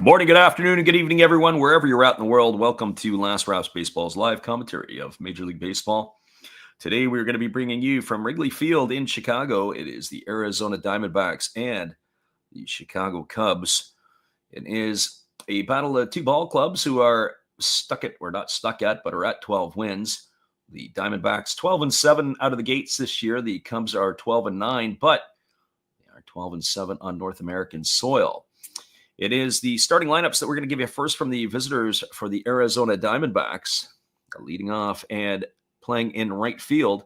Morning, good afternoon, and good evening, everyone, wherever you're at in the world. Welcome to Last Raps Baseball's live commentary of Major League Baseball. Today, we're going to be bringing you from Wrigley Field in Chicago. It is the Arizona Diamondbacks and the Chicago Cubs. It is a battle of two ball clubs who are not stuck at, but are at 12 wins. The Diamondbacks 12-7 out of the gates this year. The Cubs are 12-9, but they are 12-7 on North American soil. It is the starting lineups that we're going to give you first from the visitors for the Arizona Diamondbacks. Leading off and playing in right field,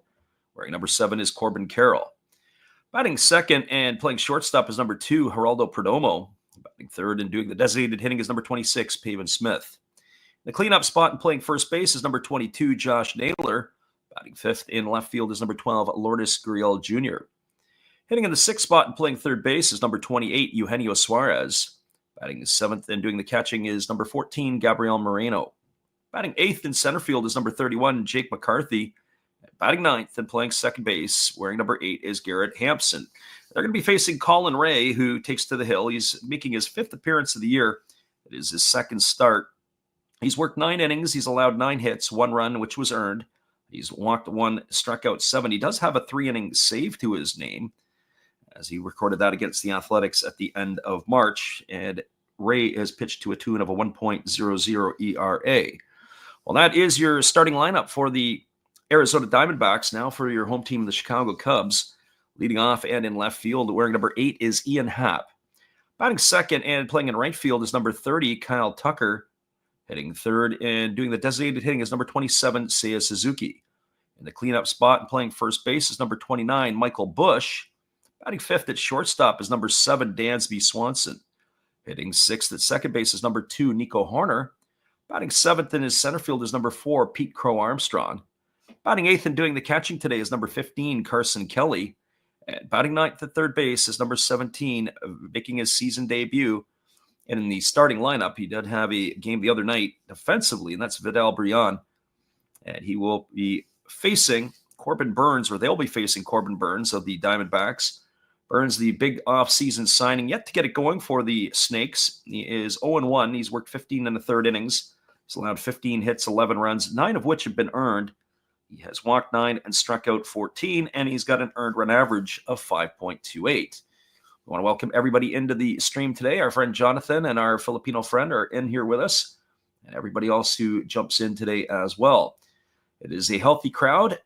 wearing number 7 is Corbin Carroll. Batting second and playing shortstop is number 2, Geraldo Perdomo. Batting third and doing the designated hitting is number 26, Pavin Smith. The cleanup spot and playing first base is number 22, Josh Naylor. Batting fifth in left field is number 12, Lourdes Gurriel Jr. Hitting in the sixth spot and playing third base is number 28, Eugenio Suarez. Batting seventh and doing the catching is number 14, Gabriel Moreno. Batting eighth in center field is number 31, Jake McCarthy. Batting ninth and playing second base, wearing number 8, is Garrett Hampson. They're going to be facing Colin Ray, who takes to the hill. He's making his 5th appearance of the year. It is his second start. He's worked 9 innings. He's allowed 9 hits, 1 run, which was earned. He's walked 1, struck out 7. He does have a 3-inning save to his name, as he recorded that against the Athletics at the end of March. And Ray has pitched to a tune of a 1.00 ERA. Well, that is your starting lineup for the Arizona Diamondbacks. Now for your home team, the Chicago Cubs. Leading off and in left field, wearing number 8 is Ian Happ. Batting second and playing in right field is number 30, Kyle Tucker. Hitting third and doing the designated hitting is number 27, Seiya Suzuki. In the cleanup spot and playing first base is number 29, Michael Busch. Batting fifth at shortstop is number 7, Dansby Swanson. Hitting sixth at second base is number 2, Nico Horner. Batting seventh in his center field is number 4, Pete Crow Armstrong. Batting eighth and doing the catching today is number 15, Carson Kelly. And batting ninth at third base is number 17, making his season debut. And in the starting lineup, he did have a game the other night defensively, and that's Vidal Bryan. And he will be facing Corbin Burns, or they'll be facing Corbin Burns of the Diamondbacks. Burns, the big offseason signing, yet to get it going for the Snakes. He is 0-1. He's worked 15 in the third innings. He's allowed 15 hits, 11 runs, 9 of which have been earned. He has walked 9 and struck out 14, and he's got an earned run average of 5.28. We want to welcome everybody into the stream today. Our friend Jonathan and our Filipino friend are in here with us, and everybody else who jumps in today as well. It is a healthy crowd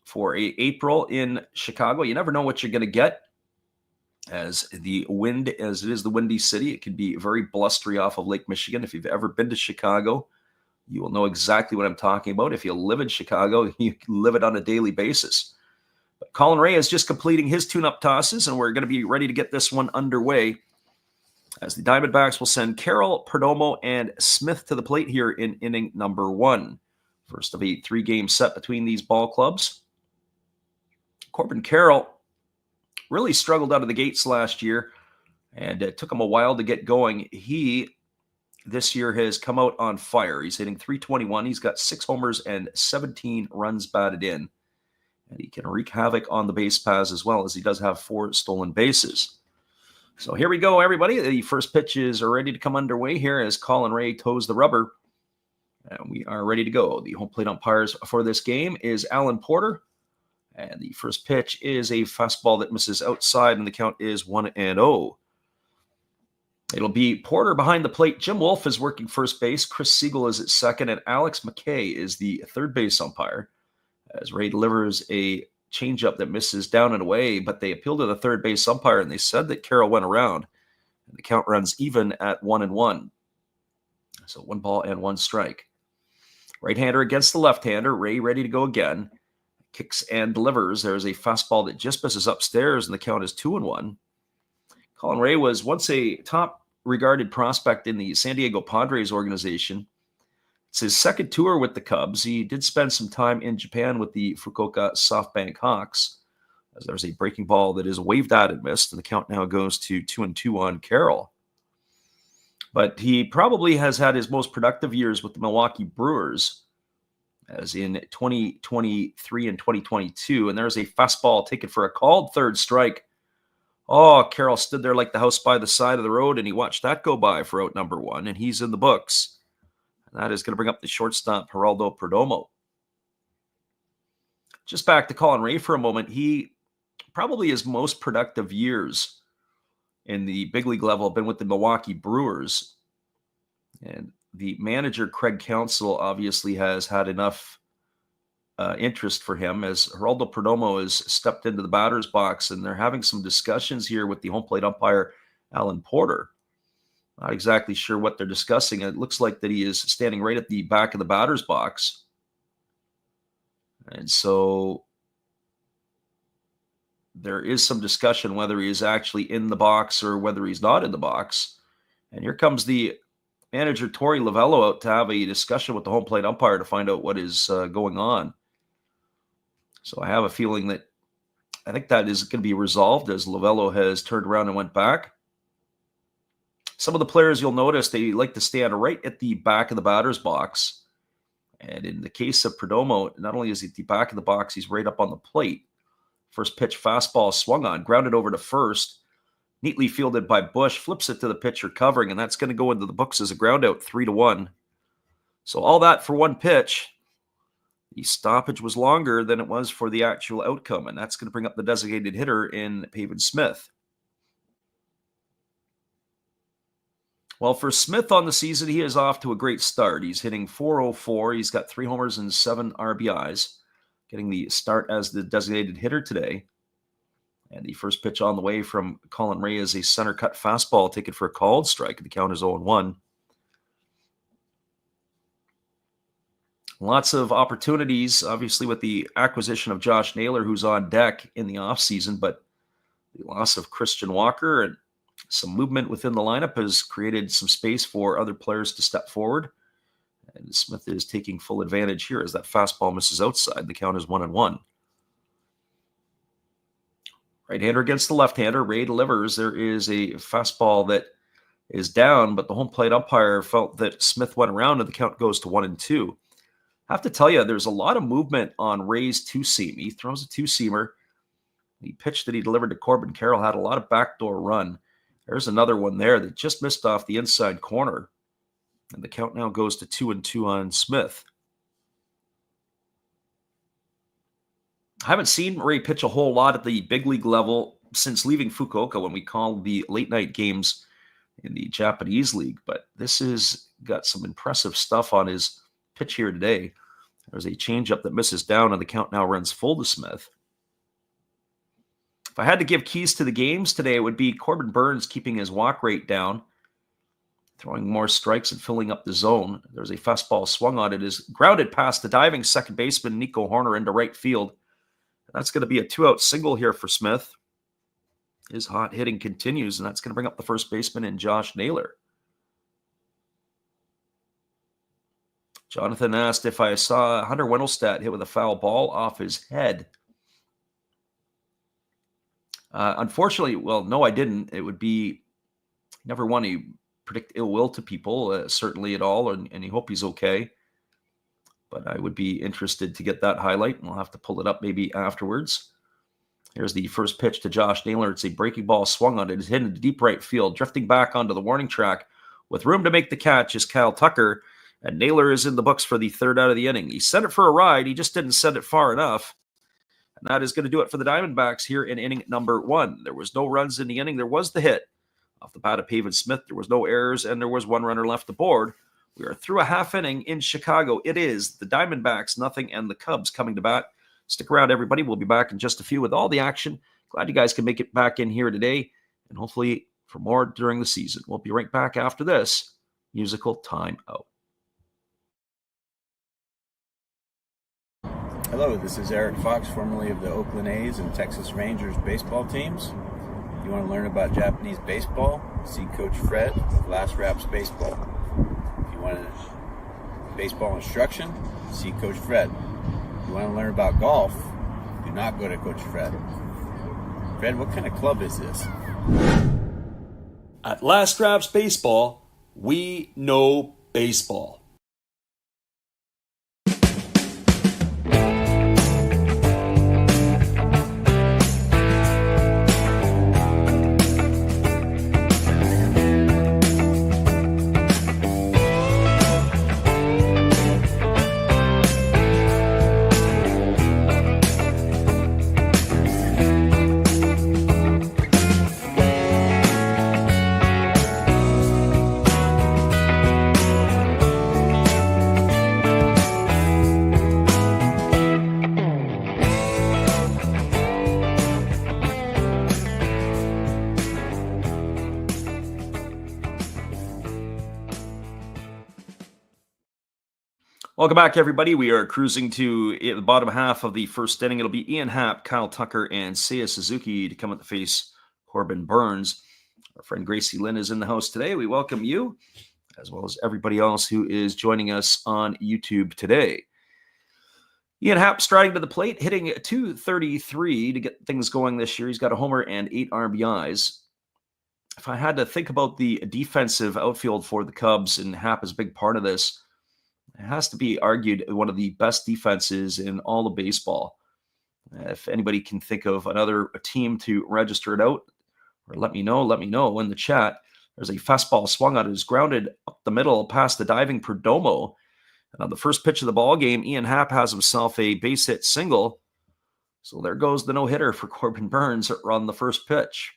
for April in Chicago. You never know what you're going to get. As it is the windy city, it can be very blustery off of Lake Michigan. If you've ever been to Chicago, you will know exactly what I'm talking about. If you live in Chicago, you can live it on a daily basis. But Colin Ray is just completing his tune-up tosses, and we're going to be ready to get this one underway, as the Diamondbacks will send Carroll, Perdomo, and Smith to the plate here in inning number 1. First of a 3-game set between these ball clubs. Corbin Carroll really struggled out of the gates last year, and it took him a while to get going. He, this year, has come out on fire. He's hitting .321. He's got 6 homers and 17 runs batted in. And he can wreak havoc on the base paths as well, as he does have 4 stolen bases. So here we go, everybody. The first pitches are ready to come underway here as Colin Ray toes the rubber. And we are ready to go. The home plate umpires for this game is Alan Porter. And the first pitch is a fastball that misses outside, and the count is 1-0. It'll be Porter behind the plate. Jim Wolf is working first base. Chris Siegel is at second, and Alex McKay is the third base umpire, as Ray delivers a changeup that misses down and away, but they appeal to the third base umpire, and they said that Carroll went around, and the count runs even at 1-1. So 1 ball and 1 strike. Right-hander against the left-hander. Ray ready to go again. Kicks and delivers. There's a fastball that just misses upstairs, and the count is 2-1. Colin Ray was once a top-regarded prospect in the San Diego Padres organization. It's his second tour with the Cubs. He did spend some time in Japan with the Fukuoka SoftBank Hawks, as there's a breaking ball that is waved at and missed, and the count now goes to 2-2 on Carroll. But he probably has had his most productive years with the Milwaukee Brewers, as in 2023 and 2022. And there's a fastball taken for a called third strike Oh, Carroll stood there like the house by the side of the road, and he watched that go by for out number one, and he's in the books. And that is going to bring up the shortstop, Geraldo Perdomo. Just back to Colin Ray for a moment. He probably his most productive years in the big league level have been with the Milwaukee Brewers. And the manager, Craig Counsell, obviously has had enough interest for him as Geraldo Perdomo has stepped into the batter's box, and they're having some discussions here with the home plate umpire, Alan Porter. Not exactly sure what they're discussing. It looks like that he is standing right at the back of the batter's box. And so there is some discussion whether he is actually in the box or whether he's not in the box. And here comes the manager, Torey Lovullo, out to have a discussion with the home plate umpire to find out what is going on. So I have a feeling that I think that is going to be resolved as Lovullo has turned around and went back. Some of the players you'll notice, they like to stand right at the back of the batter's box. And in the case of Perdomo, not only is he at the back of the box, he's right up on the plate. First pitch fastball swung on, grounded over to first, neatly fielded by Bush, flips it to the pitcher covering, and that's going to go into the books as a ground out, 3-1. So all that for one pitch. The stoppage was longer than it was for the actual outcome, and that's going to bring up the designated hitter in Pavin Smith. Well, for Smith on the season, he is off to a great start. He's hitting .404. He's got 3 homers and 7 RBIs, getting the start as the designated hitter today. And the first pitch on the way from Colin Ray is a center cut fastball taken for a called strike. The count is 0-1. Lots of opportunities, obviously, with the acquisition of Josh Naylor, who's on deck in the offseason, but the loss of Christian Walker and some movement within the lineup has created some space for other players to step forward. And Smith is taking full advantage here as that fastball misses outside. The count is 1-1. Right-hander against the left-hander. Ray delivers. There is a fastball that is down, but the home plate umpire felt that Smith went around and the count goes to 1-2. I have to tell you, there's a lot of movement on Ray's two-seam. He throws a two-seamer. The pitch that he delivered to Corbin Carroll had a lot of backdoor run. There's another one there that just missed off the inside corner. And the count now goes to 2-2 on Smith. I haven't seen Ray pitch a whole lot at the big league level since leaving Fukuoka when we called the late night games in the Japanese league. But this has got some impressive stuff on his pitch here today. There's a changeup that misses down, and the count now runs full to Smith. If I had to give keys to the games today, it would be Corbin Burns keeping his walk rate down, throwing more strikes and filling up the zone. There's a fastball swung on it, is grounded past the diving second baseman Nico Horner into right field. That's going to be a 2-out single here for Smith. His hot hitting continues, and that's going to bring up the first baseman in Josh Naylor. Jonathan asked if I saw Hunter Wendelstedt hit with a foul ball off his head. Unfortunately, well, no, I didn't. It would be never want to predict ill will to people, certainly at all, and you hope he's okay. But I would be interested to get that highlight, and we'll have to pull it up maybe afterwards. Here's the first pitch to Josh Naylor. It's a breaking ball swung on it. It's hit into deep right field, drifting back onto the warning track. With room to make the catch is Kyle Tucker, and Naylor is in the books for the third out of the inning. He sent it for a ride. He just didn't send it far enough. And that is going to do it for the Diamondbacks here in inning number 1. There was no runs in the inning. There was the hit off the bat of Pavin Smith. There was no errors, and there was one runner left aboard. We are through a half inning in Chicago. It is the Diamondbacks, nothing, and the Cubs coming to bat. Stick around, everybody. We'll be back in just a few with all the action. Glad you guys can make it back in here today, and hopefully for more during the season. We'll be right back after this musical timeout. Hello, this is Eric Fox, formerly of the Oakland A's and Texas Rangers baseball teams. If you want to learn about Japanese baseball, see Coach Fred of Last Raps Baseball. If you want baseball instruction, see Coach Fred. If you want to learn about golf, do not go to Coach Fred. Fred, what kind of club is this? At Last Raps Baseball, we know baseball. Welcome back, everybody. We are cruising to the bottom half of the first inning. It'll be Ian Happ, Kyle Tucker, and Seiya Suzuki to come at the face Corbin Burns. Our friend Gracie Lynn is in the house today. We welcome you, as well as everybody else who is joining us on YouTube today. Ian Happ striding to the plate, hitting .233 to get things going this year. He's got a homer and 8 RBIs. If I had to think about the defensive outfield for the Cubs, and Happ is a big part of this, it has to be argued one of the best defenses in all of baseball. If anybody can think of another team to register it out, or let me know in the chat. There's a fastball swung on it, is grounded up the middle past the diving Perdomo. And on the first pitch of the ball game, Ian Happ has himself a base hit single. So there goes the no-hitter for Corbin Burns on the first pitch.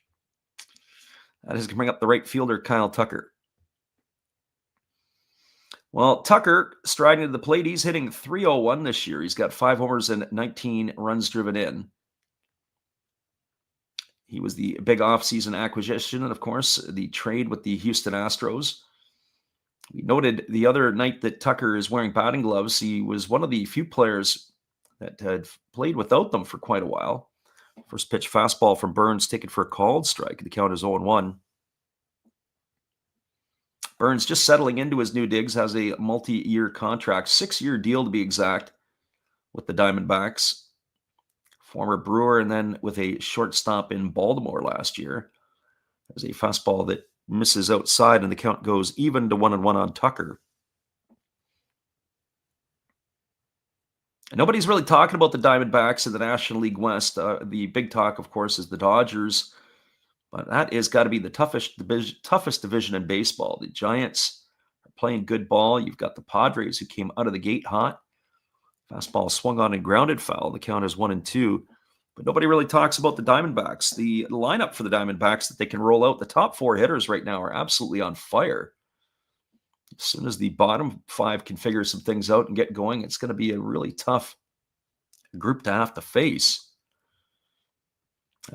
That is going to bring up the right fielder, Kyle Tucker. Well, Tucker, striding to the plate, he's hitting .301 this year. He's got 5 homers and 19 runs driven in. He was the big offseason acquisition, and of course, the trade with the Houston Astros. We noted the other night that Tucker is wearing batting gloves. He was one of the few players that had played without them for quite a while. First pitch fastball from Burns, taken for a called strike. The count is 0-1. Burns just settling into his new digs, has a multi-year contract, 6-year deal to be exact, with the Diamondbacks. Former Brewer, and then with a shortstop in Baltimore last year. There's a fastball that misses outside, and the count goes even to 1-1 on Tucker. And nobody's really talking about the Diamondbacks in the National League West. The big talk, of course, is the Dodgers. But that has got to be the toughest division in baseball. The Giants are playing good ball. You've got the Padres, who came out of the gate hot. Fastball swung on and grounded foul. The count is 1-2. But nobody really talks about the Diamondbacks. The lineup for the Diamondbacks that they can roll out, the top 4 hitters right now are absolutely on fire. As soon as the bottom 5 can figure some things out and get going, it's going to be a really tough group to have to face.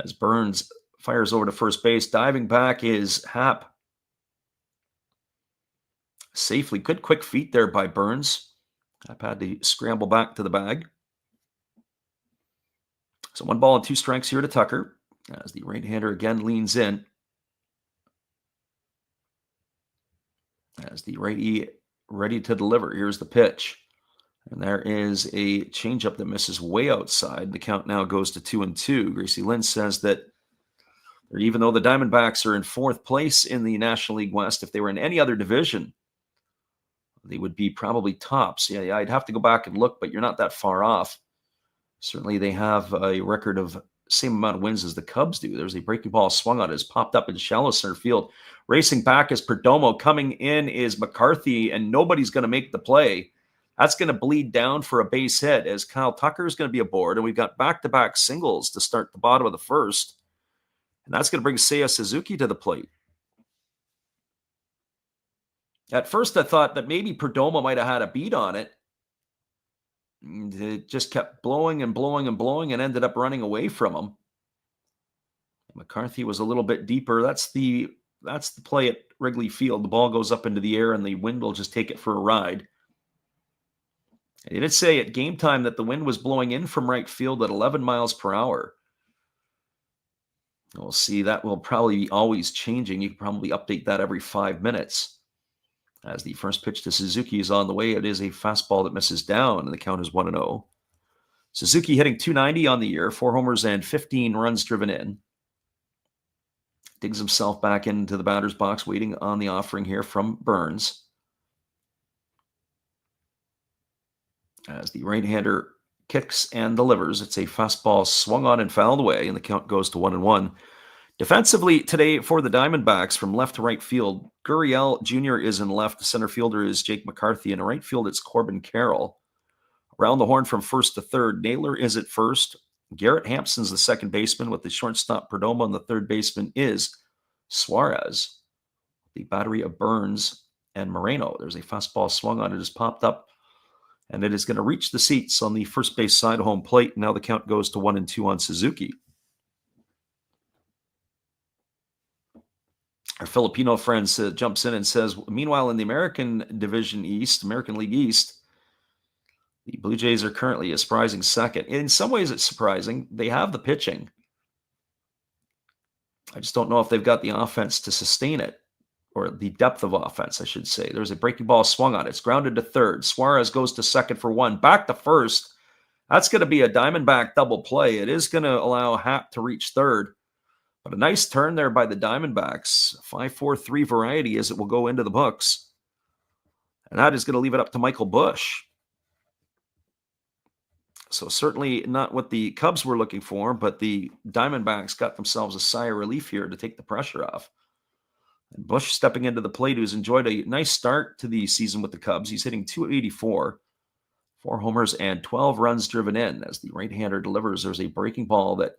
As Burns fires over to first base, diving back is Happ. Safely, good quick feet there by Burns. Happ had to scramble back to the bag. So 1 ball and 2 strikes here to Tucker, as the right-hander again leans in. As the righty ready to deliver, here's the pitch. And there is a changeup that misses way outside. The count now goes to 2-2. Gracie Lynn says that even though the Diamondbacks are in 4th place in the National League West, if they were in any other division, they would be probably tops. Yeah, I'd have to go back and look, but you're not that far off. Certainly they have a record of same amount of wins as the Cubs do. There's a breaking ball swung on it. It's popped up in shallow center field. Racing back is Perdomo. Coming in is McCarthy, and nobody's going to make the play. That's going to bleed down for a base hit, as Kyle Tucker is going to be aboard, and we've got back-to-back singles to start the bottom of the first. And that's going to bring Seiya Suzuki to the plate. At first, I thought that maybe Perdomo might have had a beat on it. It just kept blowing and blowing and blowing and ended up running away from him. McCarthy was a little bit deeper. That's the play at Wrigley Field. The ball goes up into the air, and the wind will just take it for a ride. It did say at game time that the wind was blowing in from right field at 11 miles per hour. We'll see. That will probably be always changing. You can probably update that every 5 minutes. As the first pitch to Suzuki is on the way, it is a fastball that misses down, and the count is 1-0. Suzuki hitting .290 on the year, 4 homers and 15 runs driven in. Digs himself back into the batter's box, waiting on the offering here from Burns. As the right-hander kicks and delivers, it's a fastball swung on and fouled away, and the count goes to 1-1. Defensively today for the Diamondbacks, from left to right field, Gurriel Jr. is in left. The center fielder is Jake McCarthy. In right field, it's Corbin Carroll. Around the horn from first to third, Naylor is at first. Garrett Hampson's the second baseman, with the shortstop Perdomo, and the third baseman is Suarez. The battery of Burns and Moreno. There's a fastball swung on. It has popped up, and it is going to reach the seats on the first base side of home plate. Now the count goes to 1-2 on Suzuki. Our Filipino friend jumps in and says, meanwhile, in the American League East, The Blue Jays are currently a surprising second. In some ways, it's surprising. They have the pitching. I just don't know if they've got the offense to sustain it, or the depth of offense, I should say. There's a breaking ball swung on it. It's grounded to third. Suarez goes to second for one. Back to first. That's going to be a Diamondback double play. It is going to allow Happ to reach third. But a nice turn there by the Diamondbacks. 5-4-3 variety as it will go into the books. And that is going to leave it up to Michael Busch. So certainly not what the Cubs were looking for, but the Diamondbacks got themselves a sigh of relief here to take the pressure off. And Busch stepping into the plate, who's enjoyed a nice start to the season with the Cubs. He's hitting .284, 4 homers and 12 runs driven in as the right-hander delivers. There's a breaking ball that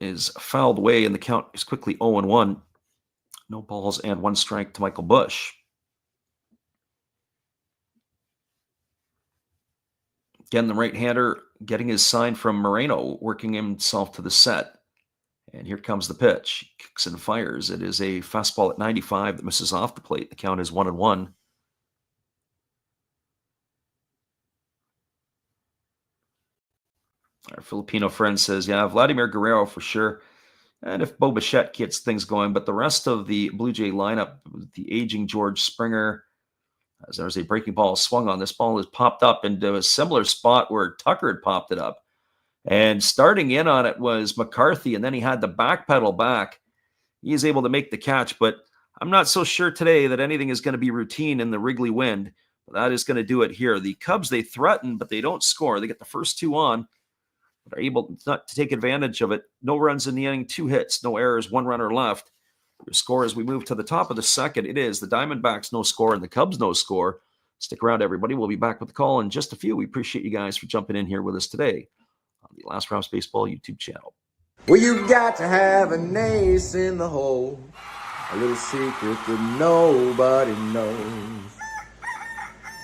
is fouled away, and the count is quickly 0-1. No balls and 1 strike to Michael Busch. Again, the right-hander getting his sign from Moreno, working himself to the set. And here comes the pitch. He kicks and fires. It is a fastball at 95 that misses off the plate. The count is 1-1. Our Filipino friend says, yeah, Vladimir Guerrero for sure. And if Bo Bichette gets things going, but the rest of the Blue Jay lineup, the aging George Springer, as there's a breaking ball swung on. This ball is popped up into a similar spot where Tucker had popped it up. And starting in on it was McCarthy, and then he had to backpedal back. He is able to make the catch, but I'm not so sure today that anything is going to be routine in the Wrigley wind. That is going to do it here. The Cubs, they threaten, but they don't score. They get the first 2 on, but are able not to take advantage of it. No runs in the inning, 2 hits, no errors, 1 runner left. Your score as we move to the top of the second, it is the Diamondbacks no score and the Cubs no score. Stick around, everybody. We'll be back with the call in just a few. We appreciate you guys for jumping in here with us today on the Last Raps Baseball YouTube channel. Well, you've got to have an ace in the hole, a little secret that nobody knows.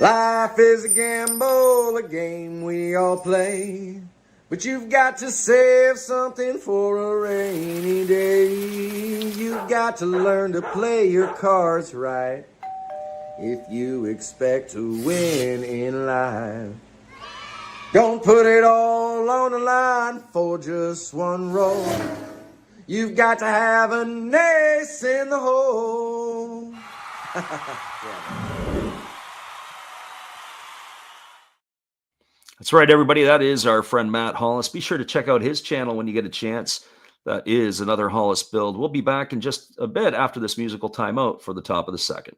Life is a gamble, a game we all play. But you've got to save something for a rainy day. You've got to learn to play your cards right if you expect to win in life. Don't put it all on the line for just one roll. You've got to have an ace in the hole. That's right, everybody. That is our friend Matt Hollis. Be sure to check out his channel when you get a chance. That is another Hollis build. We'll be back in just a bit after this musical timeout for the top of the second.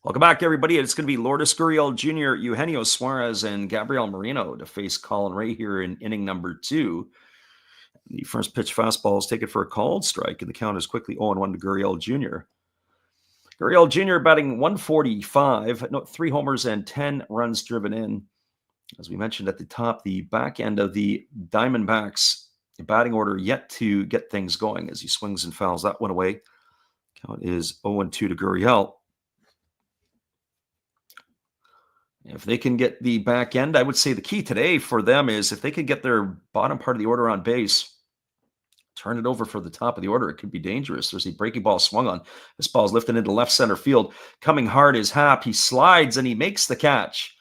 Welcome back, everybody. It's going to be Lourdes Gurriel Jr., Eugenio Suarez, and Gabriel Moreno to face Colin Ray here in inning number 2. The first pitch fastball is taken for a called strike, and the count is quickly 0-1 to Gurriel Jr. Gurriel Jr. batting 145, 3 homers and 10 runs driven in. As we mentioned at the top, the back end of the Diamondbacks batting order yet to get things going as he swings and fouls that one away. Count is 0-2 to Gurriel. If they can get the back end, I would say the key today for them is if they can get their bottom part of the order on base, turn it over for the top of the order, it could be dangerous. There's a breaking ball swung on. This ball is lifted into left center field. Coming hard is Happ. He slides and he makes the catch.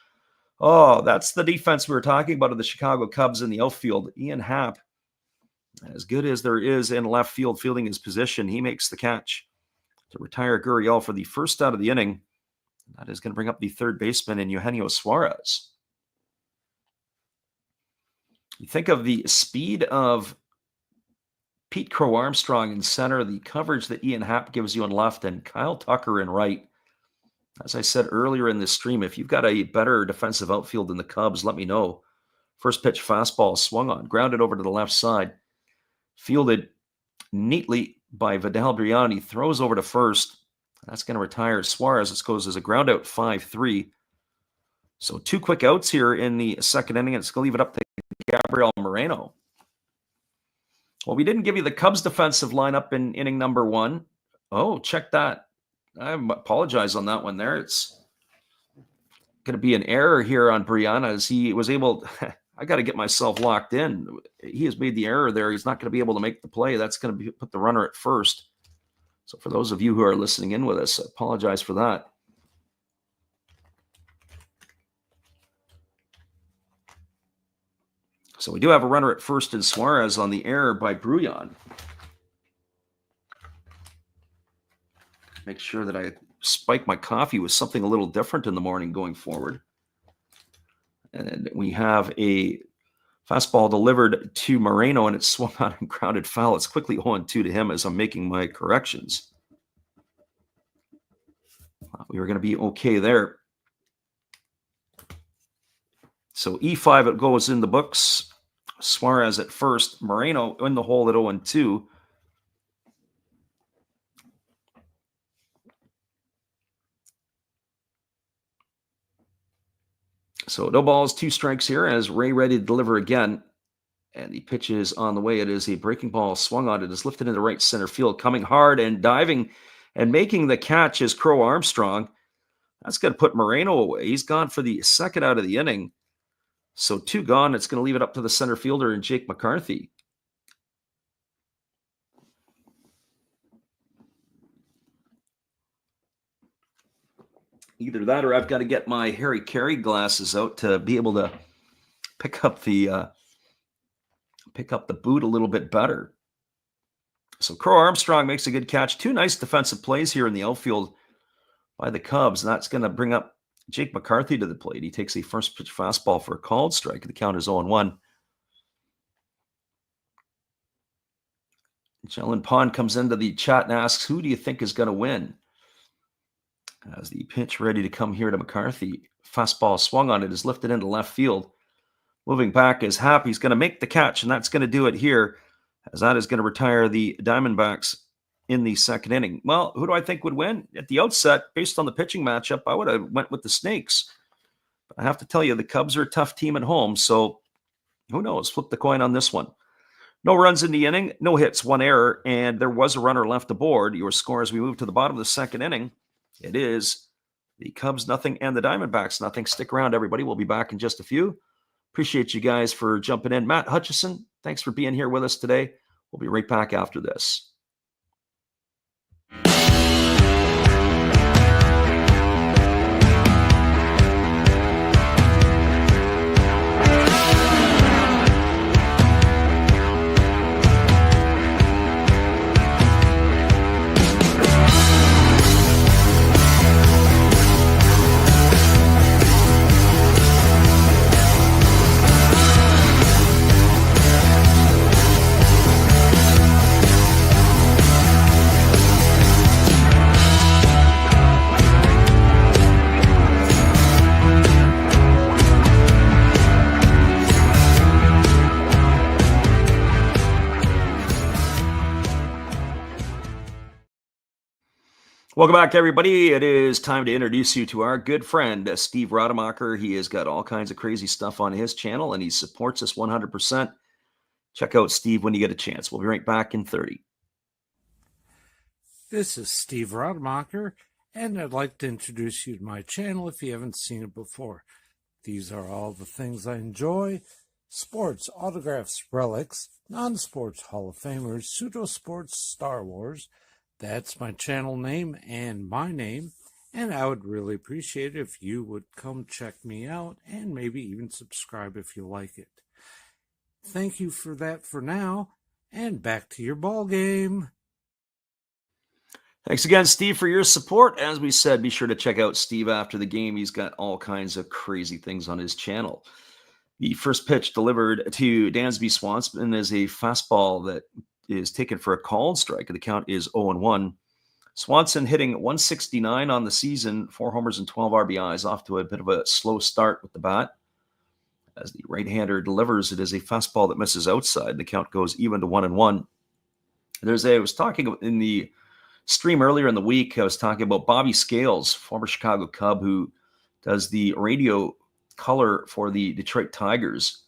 Oh, that's the defense we were talking about of the Chicago Cubs in the outfield. Ian Happ, as good as there is in left field fielding his position, he makes the catch to retire Gurriel for the first out of the inning. That is going to bring up the third baseman in Eugenio Suarez. You think of the speed of Pete Crow Armstrong in center, the coverage that Ian Happ gives you in left, and Kyle Tucker in right. As I said earlier in this stream, if you've got a better defensive outfield than the Cubs, let me know. First pitch fastball swung on, grounded over to the left side, fielded neatly by Vidal Bryan. He throws over to first. That's going to retire Suarez. This goes as a ground out 5-3. So 2 quick outs here in the second inning. It's going to leave it up to Gabriel Moreno. Well, we didn't give you the Cubs defensive lineup in inning number 1. Oh, check that. I apologize on that one there. It's going to be an error here on Bryan as he was able. I got to get myself locked in. He has made the error there. He's not going to be able to make the play. That's going to put the runner at first. So for those of you who are listening in with us, I apologize for that. So we do have a runner at first in Suarez on the error by Bryan. Make sure that I spike my coffee with something a little different in the morning going forward. And we have a fastball delivered to Moreno, and it's swung on and grounded foul. It's quickly 0-2 to him as I'm making my corrections. We were going to be okay there. So E5, it goes in the books. Suarez at first. Moreno in the hole at 0-2. So no balls, 2 strikes here as Ray ready to deliver again. And the pitch is on the way. It is a breaking ball swung on. It is lifted into right center field. Coming hard and diving and making the catch is Crow Armstrong. That's going to put Moreno away. He's gone for the second out of the inning. So 2 gone. It's going to leave it up to the center fielder and Jake McCarthy. Either that or I've got to get my Harry Carey glasses out to be able to pick up the boot a little bit better. So Crow Armstrong makes a good catch. 2 nice defensive plays here in the outfield by the Cubs. And that's going to bring up Jake McCarthy to the plate. He takes a first pitch fastball for a called strike. The count is 0-1. Jalen Pond comes into the chat and asks, who do you think is going to win? As the pitch ready to come here to McCarthy. Fastball swung on. It is lifted into left field. Moving back is Happ. He's going to make the catch, and that's going to do it here, as that is going to retire the Diamondbacks in the second inning. Well, who do I think would win? At the outset, based on the pitching matchup, I would have went with the Snakes. But I have to tell you, the Cubs are a tough team at home, so who knows? Flip the coin on this one. No runs in the inning, no hits, 1 error, and there was a runner left aboard. Your score as we move to the bottom of the second inning. It is the Cubs nothing and the Diamondbacks nothing. Stick around, everybody. We'll be back in just a few. Appreciate you guys for jumping in. Matt Hutchison, thanks for being here with us today. We'll be right back after this. Welcome back, everybody. It is time to introduce you to our good friend, Steve Rademacher. He has got all kinds of crazy stuff on his channel, and he supports us 100%. Check out Steve when you get a chance. We'll be right back in 30. This is Steve Rademacher, and I'd like to introduce you to my channel if you haven't seen it before. These are all the things I enjoy: sports, autographs, relics, non-sports Hall of Famers, pseudo-sports, Star Wars. That's my channel name and my name, and I would really appreciate it if you would come check me out and maybe even subscribe if you like it. Thank you for that for now, and back to your ball game. Thanks again, Steve, for your support. As we said, be sure to check out Steve after the game. He's got all kinds of crazy things on his channel. The first pitch delivered to Dansby Swanson is a fastball that is taken for a called strike. The count is 0-1. Swanson hitting 169 on the season, 4 homers and 12 RBIs, off to a bit of a slow start with the bat. As the right-hander delivers, it is a fastball that misses outside. The count goes even to 1-1. I was talking in the stream earlier in the week, I was talking about Bobby Scales, former Chicago Cub, who does the radio color for the Detroit Tigers.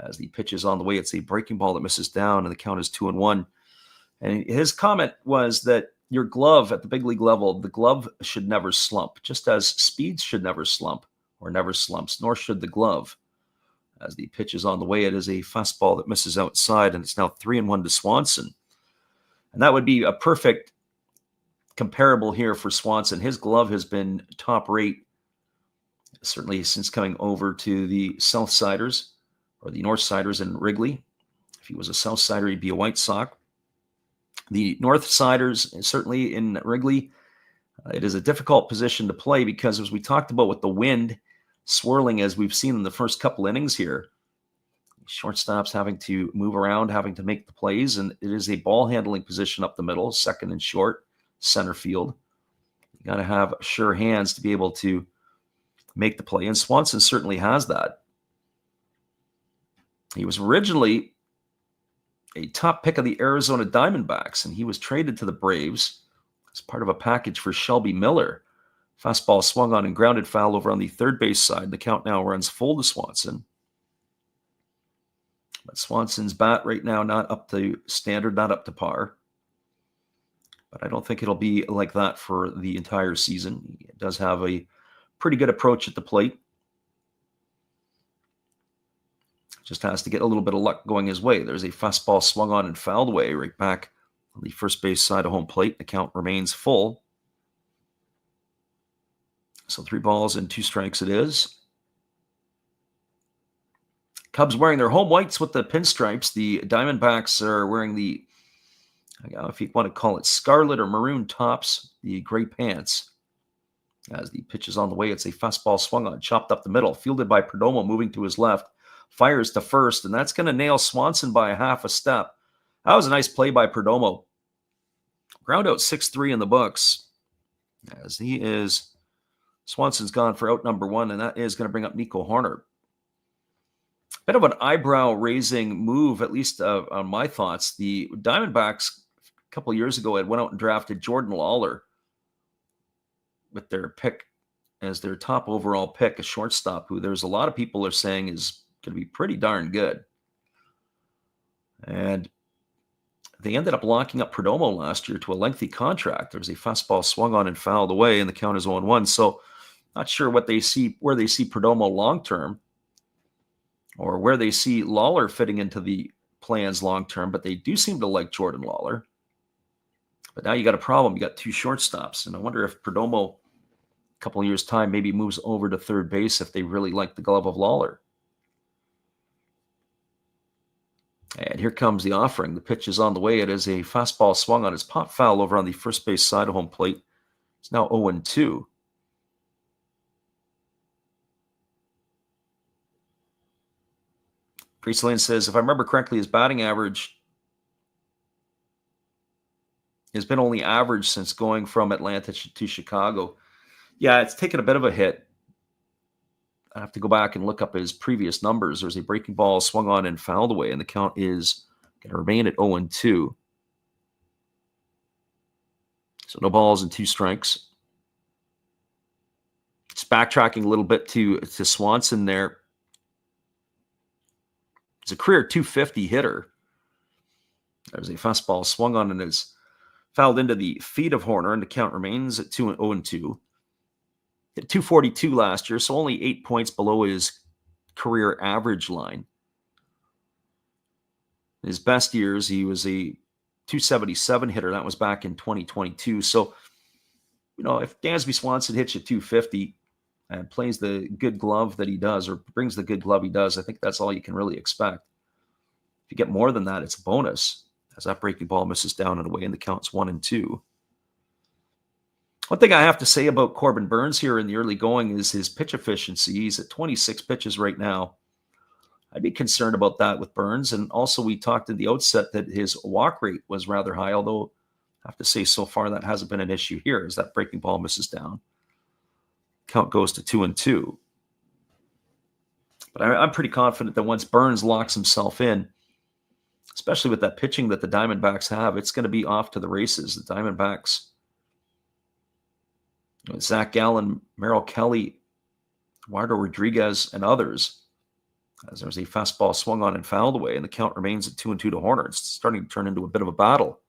As the pitch is on the way, it's a breaking ball that misses down, and the count is 2-1. And his comment was that your glove at the big league level, the glove should never slump, just as speeds should never slump or never slumps, nor should the glove. As the pitch is on the way, it is a fastball that misses outside, and it's now 3-1 to Swanson. And that would be a perfect comparable here for Swanson. His glove has been top rate, certainly since coming over to the South Siders or the North Siders in Wrigley. If he was a South Sider, he'd be a White Sox. The North Siders, certainly in Wrigley, it is a difficult position to play because, as we talked about with the wind swirling, as we've seen in the first couple innings here, shortstops having to move around, having to make the plays, and it is a ball handling position up the middle, second and short, center field. You got to have sure hands to be able to make the play, and Swanson certainly has that. He was originally a top pick of the Arizona Diamondbacks, and he was traded to the Braves as part of a package for Shelby Miller. Fastball swung on and grounded foul over on the third base side. The count now runs full to Swanson. But Swanson's bat right now not up to standard, not up to par. But I don't think it'll be like that for the entire season. He does have a pretty good approach at the plate. Just has to get a little bit of luck going his way. There's a fastball swung on and fouled away right back on the first base side of home plate. The count remains full. So 3 balls and 2 strikes it is. Cubs wearing their home whites with the pinstripes. The Diamondbacks are wearing the, I don't know if you want to call it scarlet or maroon tops, the gray pants. As the pitch is on the way, it's a fastball swung on, chopped up the middle, fielded by Perdomo, moving to his left. Fires to first, and that's going to nail Swanson by a half a step. That was a nice play by Perdomo. Ground out 6-3 in the books. As Swanson's gone for out number 1, and that is going to bring up Nico Hoerner. Bit of an eyebrow-raising move, at least on my thoughts. The Diamondbacks, a couple of years ago, had went out and drafted Jordan Lawler with their pick as their top overall pick, a shortstop who there's a lot of people are saying is going to be pretty darn good. And they ended up locking up Perdomo last year to a lengthy contract. There was a fastball swung on and fouled away, and the count is 0-1. So not sure where they see Perdomo long-term or where they see Lawler fitting into the plans long-term, but they do seem to like Jordan Lawler. But now you got a problem. You got 2 shortstops, and I wonder if Perdomo, a couple of years' time, maybe moves over to third base if they really like the glove of Lawler. And here comes the offering. The pitch is on the way. It is a fastball swung on. It's pop foul over on the first base side of home plate. It's now 0-2. Priestlane says, if I remember correctly, his batting average has been only average since going from Atlanta to Chicago. Yeah, it's taken a bit of a hit. I have to go back and look up his previous numbers. There's a breaking ball swung on and fouled away, and the count is going to remain at 0-2. So no balls and 2 strikes. Just backtracking a little bit to Swanson there. He's a career 250 hitter. There's a fastball swung on and is fouled into the feet of Hoerner, and the count remains at 0-2. Hit 242 last year, so only 8 points below his career average line. In his best years, he was a 277 hitter. That was back in 2022. So, if Dansby Swanson hits you 250 and plays the good glove that he does, or brings the good glove he does, I think that's all you can really expect. If you get more than that, it's a bonus, as that breaking ball misses down and away, and the count's 1-2. One thing I have to say about Corbin Burnes here in the early going is his pitch efficiency. He's at 26 pitches right now. I'd be concerned about that with Burnes. And also, we talked at the outset that his walk rate was rather high, although I have to say, so far, that hasn't been an issue here as that breaking ball misses down. Count goes to 2-2. But I'm pretty confident that once Burns locks himself in, especially with that pitching that the Diamondbacks have, it's going to be off to the races. The Diamondbacks, Zach Gallen, Merrill Kelly, Eduardo Rodriguez, and others, as there's a fastball swung on and fouled away, and the count remains at 2-2 to Horner. It's starting to turn into a bit of a battle.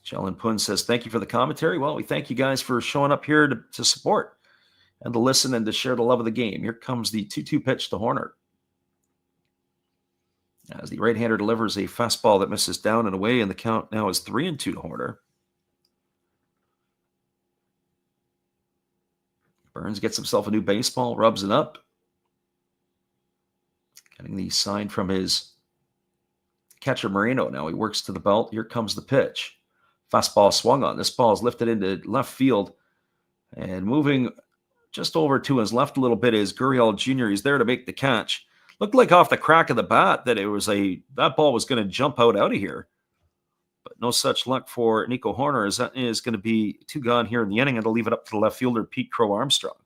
Jalen Pun says, thank you for the commentary. Well, we thank you guys for showing up here to support and to listen and to share the love of the game. Here comes the 2-2 pitch to Horner, as the right-hander delivers a fastball that misses down and away, and the count now is 3-2 to Horner. Burns gets himself a new baseball, rubs it up. Getting the sign from his catcher Moreno. Now he works to the belt. Here comes the pitch. Fastball swung on. This ball is lifted into left field. And moving just over to his left a little bit is Gurriel Jr. He's there to make the catch. Looked like off the crack of the bat that that ball was going to jump out of here. But no such luck for Nico Horner, as that is going to be 2 gone here in the inning, and to leave it up to the left fielder, Pete Crow Armstrong.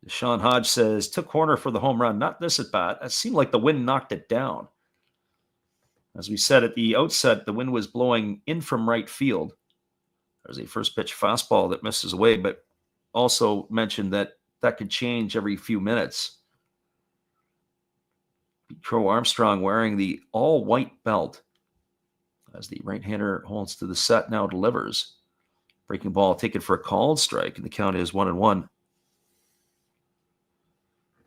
Sean Hodge says, took Horner for the home run, not this at bat. It seemed like the wind knocked it down. As we said at the outset, the wind was blowing in from right field. There's a first pitch fastball that misses away, but also mentioned that could change every few minutes. Crow Armstrong wearing the all-white belt as the right-hander holds to the set, now delivers. Breaking ball taken for a called strike, and the count is 1-1.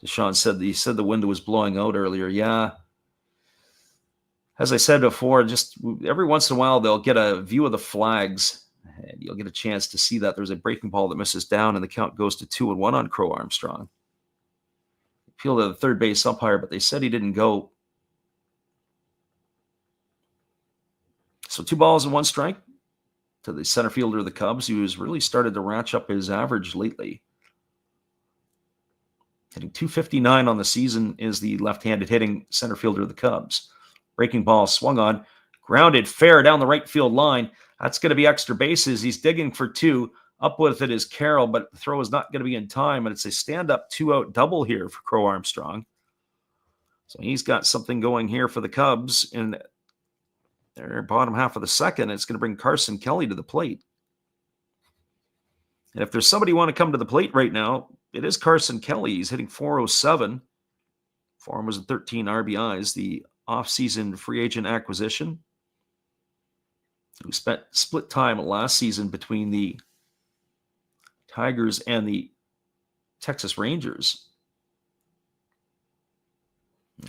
Deshaun said the wind was blowing out earlier. Yeah. As I said before, just every once in a while they'll get a view of the flags, and you'll get a chance to see that there's a breaking ball that misses down, and the count goes to 2-1 on Crow Armstrong. Appealed to the third base umpire, but they said he didn't go. So 2 balls and 1 strike to the center fielder of the Cubs, who's really started to ratchet up his average lately. Hitting .259 on the season is the left-handed hitting center fielder of the Cubs. Breaking ball swung on, grounded fair down the right field line. That's going to be extra bases. He's digging for 2. Up with it is Carroll, but the throw is not going to be in time, and it's a stand-up 2-out double here for Crow Armstrong. So he's got something going here for the Cubs in their bottom half of the second. It's going to bring Carson Kelly to the plate. And if there's somebody you want to come to the plate right now, it is Carson Kelly. He's hitting .407. For him was 13 RBIs, the offseason free agent acquisition. We spent split time last season between the Tigers and the Texas Rangers.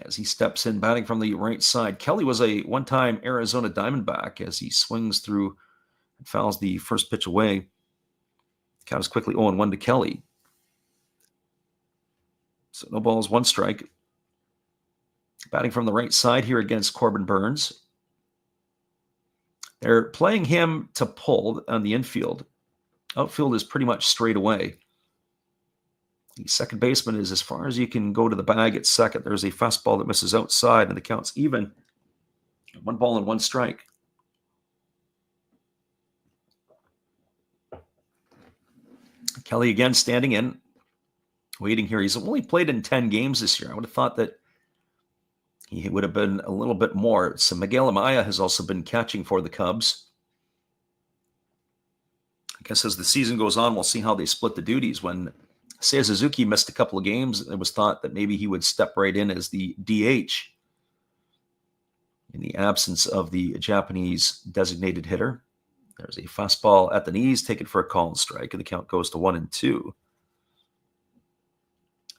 As he steps in, batting from the right side. Kelly was a one-time Arizona Diamondback as he swings through and fouls the first pitch away. Count is quickly 0-1 to Kelly. So no balls, 1 strike. Batting from the right side here against Corbin Burns. They're playing him to pull on the infield. Outfield is pretty much straight away. The second baseman is as far as you can go to the bag at second. There's a fastball that misses outside, and the count's even. 1 ball and 1 strike. Kelly again standing in, waiting here. He's only played in 10 games this year. I would have thought that he would have been a little bit more. So Miguel Amaya has also been catching for the Cubs. I guess as the season goes on, we'll see how they split the duties. When Seiya Suzuki missed a couple of games, it was thought that maybe he would step right in as the DH in the absence of the Japanese designated hitter. There's a fastball at the knees, taken for a called strike, and the count goes to 1-2.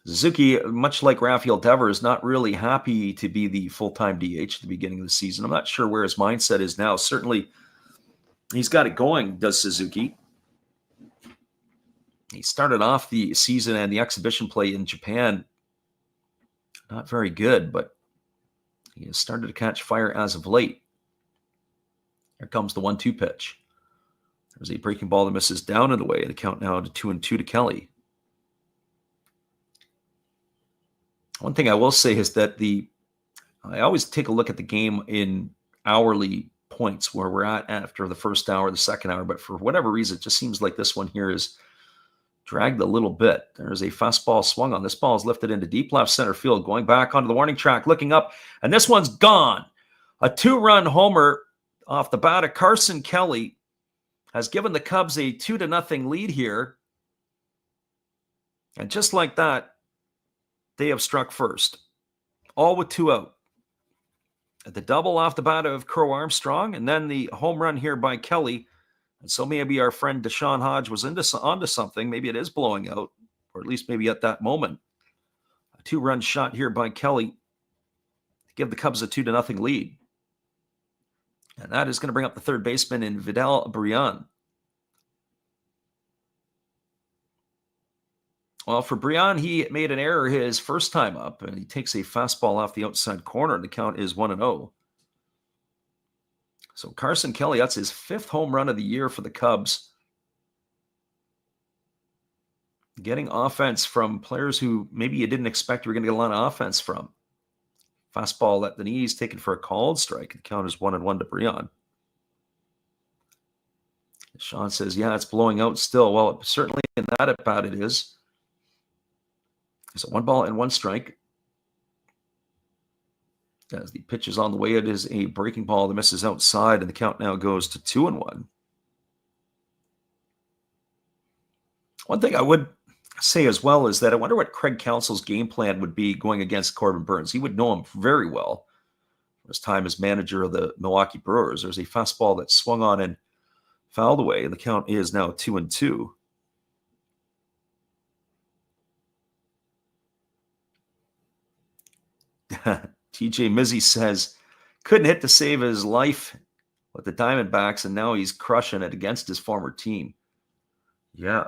Suzuki, much like Rafael Devers, is not really happy to be the full-time DH at the beginning of the season. I'm not sure where his mindset is now. Certainly, he's got it going, does Suzuki. He started off the season and the exhibition play in Japan not very good, but he has started to catch fire as of late. Here comes the 1-2 pitch. There's a breaking ball that misses down and away. The count now to 2-2 to Kelly. One thing I will say is that I always take a look at the game in hourly points where we're at after the first hour, the second hour. But for whatever reason, it just seems like this one here is dragged a little bit. There's a fastball swung on. This ball is lifted into deep left center field, going back onto the warning track, looking up, and this one's gone. A 2-run homer off the bat of Carson Kelly has given the Cubs a 2-0 lead here. And just like that, they have struck first, all with 2 out. The double off the bat of Crow Armstrong, and then the home run here by Kelly. And so maybe our friend Deshaun Hodge was onto something. Maybe it is blowing out, or at least maybe at that moment. A 2-run shot here by Kelly to give the Cubs a 2-0 lead. And that is going to bring up the third baseman in Vidal Brian. Well, for Brian, he made an error his first time up, and he takes a fastball off the outside corner. The count is 1-0. So Carson Kelly, that's his 5th home run of the year for the Cubs. Getting offense from players who maybe you didn't expect you were going to get a lot of offense from. Fastball at the knees, taken for a called strike. The count is 1-1 to Brian. Sean says, yeah, it's blowing out still. Well, certainly in that at bat it is. It's a 1-1 strike. As the pitch is on the way, it is a breaking ball that misses outside, and the count now goes to 2-1. One thing I would say as well is that I wonder what Craig Counsell's game plan would be going against Corbin Burns. He would know him very well from his time as manager of the Milwaukee Brewers. There's a fastball that swung on and fouled away, and the count is now 2-2. TJ Mizzy says, couldn't hit to save his life with the Diamondbacks, and now he's crushing it against his former team. Yeah.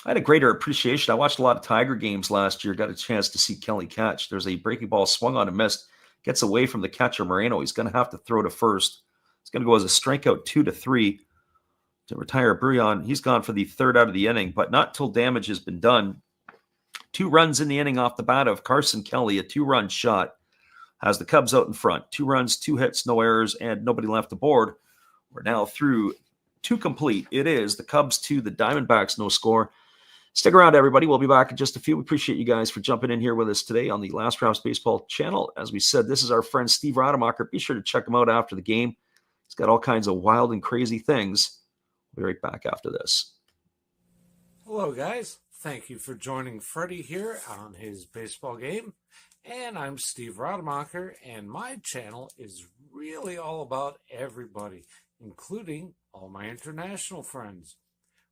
I had a greater appreciation. I watched a lot of Tiger games last year, got a chance to see Kelly catch. There's a breaking ball swung on and missed, gets away from the catcher Moreno. He's going to have to throw to first. It's going to go as a strikeout 2-3 to retire Brian. He's gone for the 3rd out of the inning, but not till damage has been done. 2 runs in the inning off the bat of Carson Kelly, a 2-run shot, has the Cubs out in front. 2 runs, 2 hits, no errors, and nobody left aboard. We're now through 2 complete. It is the Cubs 2, the Diamondbacks no score. Stick around, everybody. We'll be back in just a few. We appreciate you guys for jumping in here with us today on the Last Raps Baseball channel. As we said, this is our friend Steve Rademacher. Be sure to check him out after the game. He's got all kinds of wild and crazy things. We'll be right back after this. Hello, guys. Thank you for joining Freddie here on his baseball game. And I'm Steve Rademacher, and my channel is really all about everybody, including all my international friends.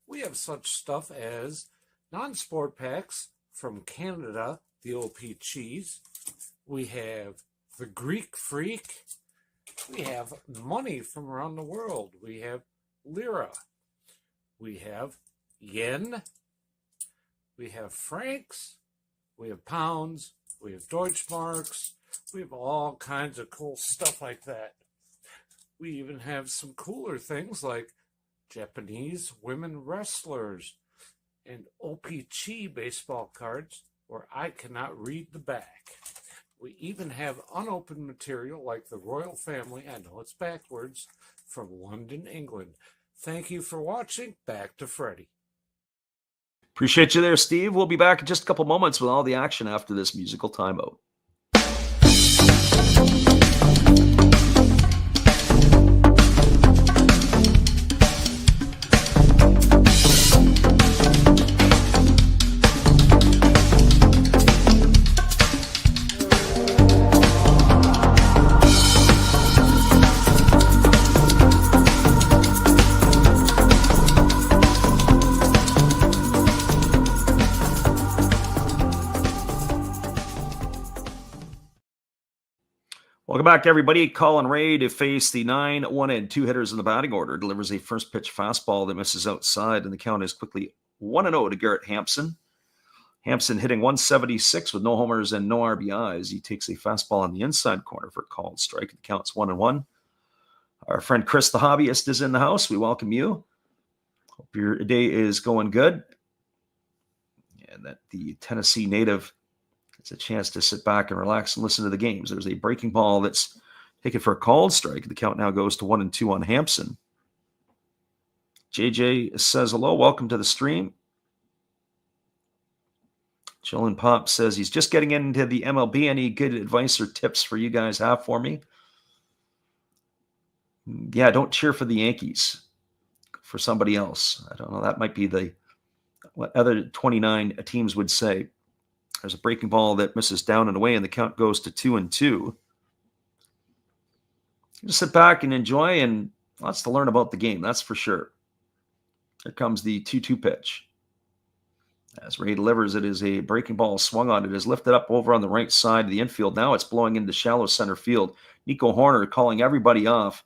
We have such stuff as non-sport packs from Canada, the OP cheese. We have the Greek Freak. We have money from around the world. We have lira. We have yen. We have francs. We have pounds. We have Deutschmarks. We have all kinds of cool stuff like that. We even have some cooler things like Japanese women wrestlers and OPG baseball cards where I cannot read the back. We even have unopened material like the royal family, I know it's backwards, from London, England. Thank you for watching. Back to Freddie. Appreciate you there, Steve. We'll be back in just a couple moments with all the action after this musical timeout. Welcome back, everybody. Colin Ray to face the 9-1-2 hitters in the batting order. Delivers a first pitch fastball that misses outside, and the count is quickly 1-0 to Garrett Hampson. Hampson hitting 176 with no homers and no RBIs. He takes a fastball on the inside corner for a called strike. The count's 1-1. Our friend Chris the Hobbyist is in the house. We welcome you. Hope your day is going good. And that the Tennessee native It's a chance to sit back and relax and listen to the games. There's a breaking ball that's taken for a called strike. The count now goes to 1-2 on Hampson. JJ says, hello, welcome to the stream. Chillin' Pop says he's just getting into the MLB. Any good advice or tips for you guys have for me? Yeah, don't cheer for the Yankees. For somebody else. I don't know. That might be what other 29 teams would say. There's a breaking ball that misses down and away, and the count goes to 2-2. Just sit back and enjoy, and lots to learn about the game, that's for sure. Here comes the 2-2 pitch. As Ray delivers, it is a breaking ball swung on. It is lifted up over on the right side of the infield. Now it's blowing into shallow center field. Nico Horner calling everybody off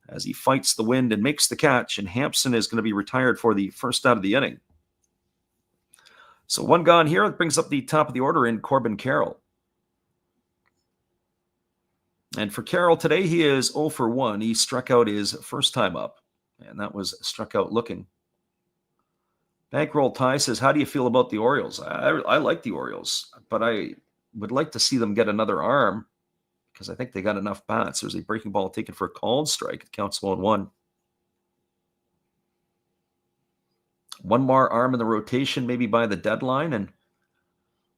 as he fights the wind and makes the catch, and Hampson is going to be retired for the first out of the inning. So one gone here. That brings up the top of the order in Corbin Carroll. And for Carroll today, he is 0 for 1. He struck out his first time up, and that was struck out looking. Bankroll Ty says, how do you feel about the Orioles? I like the Orioles, but I would like to see them get another arm because I think they got enough bats. There's a breaking ball taken for a called strike. It counts 1-1. One more arm in the rotation, maybe by the deadline, and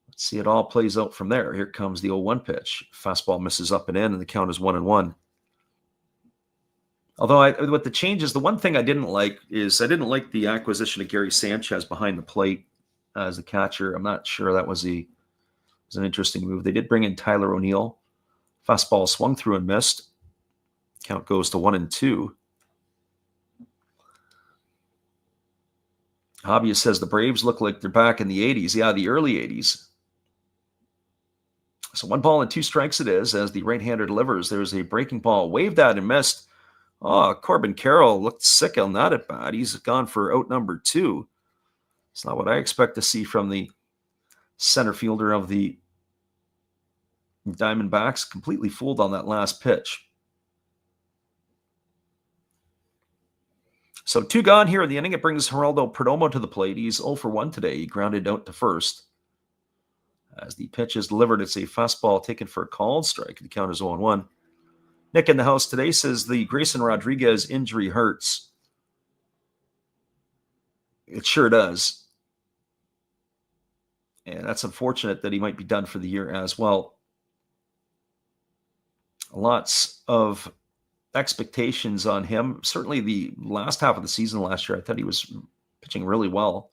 let's see it all plays out from there. Here comes the 0-1 pitch. Fastball misses up and in, and the count is 1-1. Although with the changes, the one thing I didn't like is I didn't like the acquisition of Gary Sanchez behind the plate as the catcher. I'm not sure that was an interesting move. They did bring in Tyler O'Neill. Fastball swung through and missed. Count goes to 1-2. Hobbyist says the Braves look like they're back in the 80s. Yeah, the early 80s. So 1-2 strikes it is as the right-hander delivers. There's a breaking ball waved at and missed. Oh, Corbin Carroll looked sick on that at bat. He's gone for out number 2. It's not what I expect to see from the center fielder of the Diamondbacks. Completely fooled on that last pitch. So 2 gone here in the inning. It brings Geraldo Perdomo to the plate. He's 0 for 1 today. He grounded out to first. As the pitch is delivered, it's a fastball taken for a called strike. The count is 0-1. Nick in the house today says the Grayson Rodriguez injury hurts. It sure does. And that's unfortunate that he might be done for the year as well. Lots of expectations on him. Certainly the last half of the season last year, I thought he was pitching really well.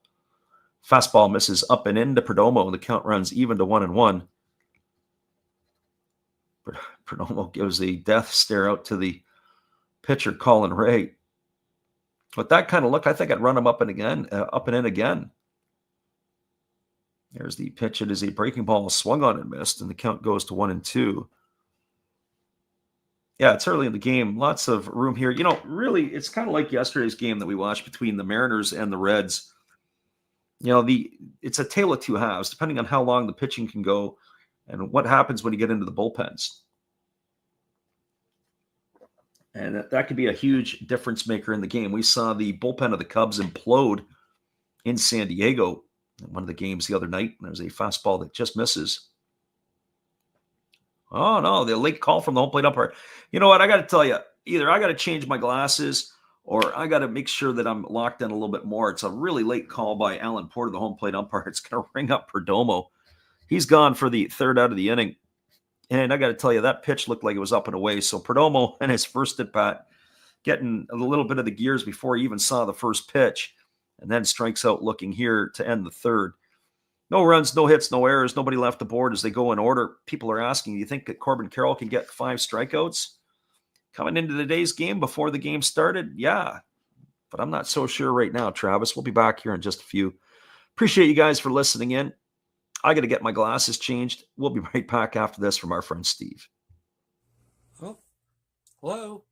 Fastball misses up and into Perdomo, and the count runs even to 1-1. Perdomo gives a death stare out to the pitcher, Colin Ray. With that kind of look, I think I'd run him up and in again. There's the pitch. It is a breaking ball swung on and missed, and the count goes to 1-2. Yeah, it's early in the game. Lots of room here. Really, it's kind of like yesterday's game that we watched between the Mariners and the Reds. It's a tale of two halves, depending on how long the pitching can go and what happens when you get into the bullpens. And that could be a huge difference maker in the game. We saw the bullpen of the Cubs implode in San Diego in one of the games the other night. There's a fastball that just misses. Oh, no, the late call from the home plate umpire. You know what? I got to tell you, either I got to change my glasses or I got to make sure that I'm locked in a little bit more. It's a really late call by Alan Porter, the home plate umpire. It's going to ring up Perdomo. He's gone for the third out of the inning. And I got to tell you, that pitch looked like it was up and away. So Perdomo in his first at bat, getting a little bit of the gears before he even saw the first pitch, and then strikes out looking here to end the third. No runs, no hits, no errors, nobody left the board as they go in order. People are asking, do you think that Corbin Carroll can get 5 strikeouts coming into today's game before the game started? Yeah, but I'm not so sure right now, Travis. We'll be back here in just a few. Appreciate you guys for listening in. I got to get my glasses changed. We'll be right back after this from our friend Steve. Oh, hello.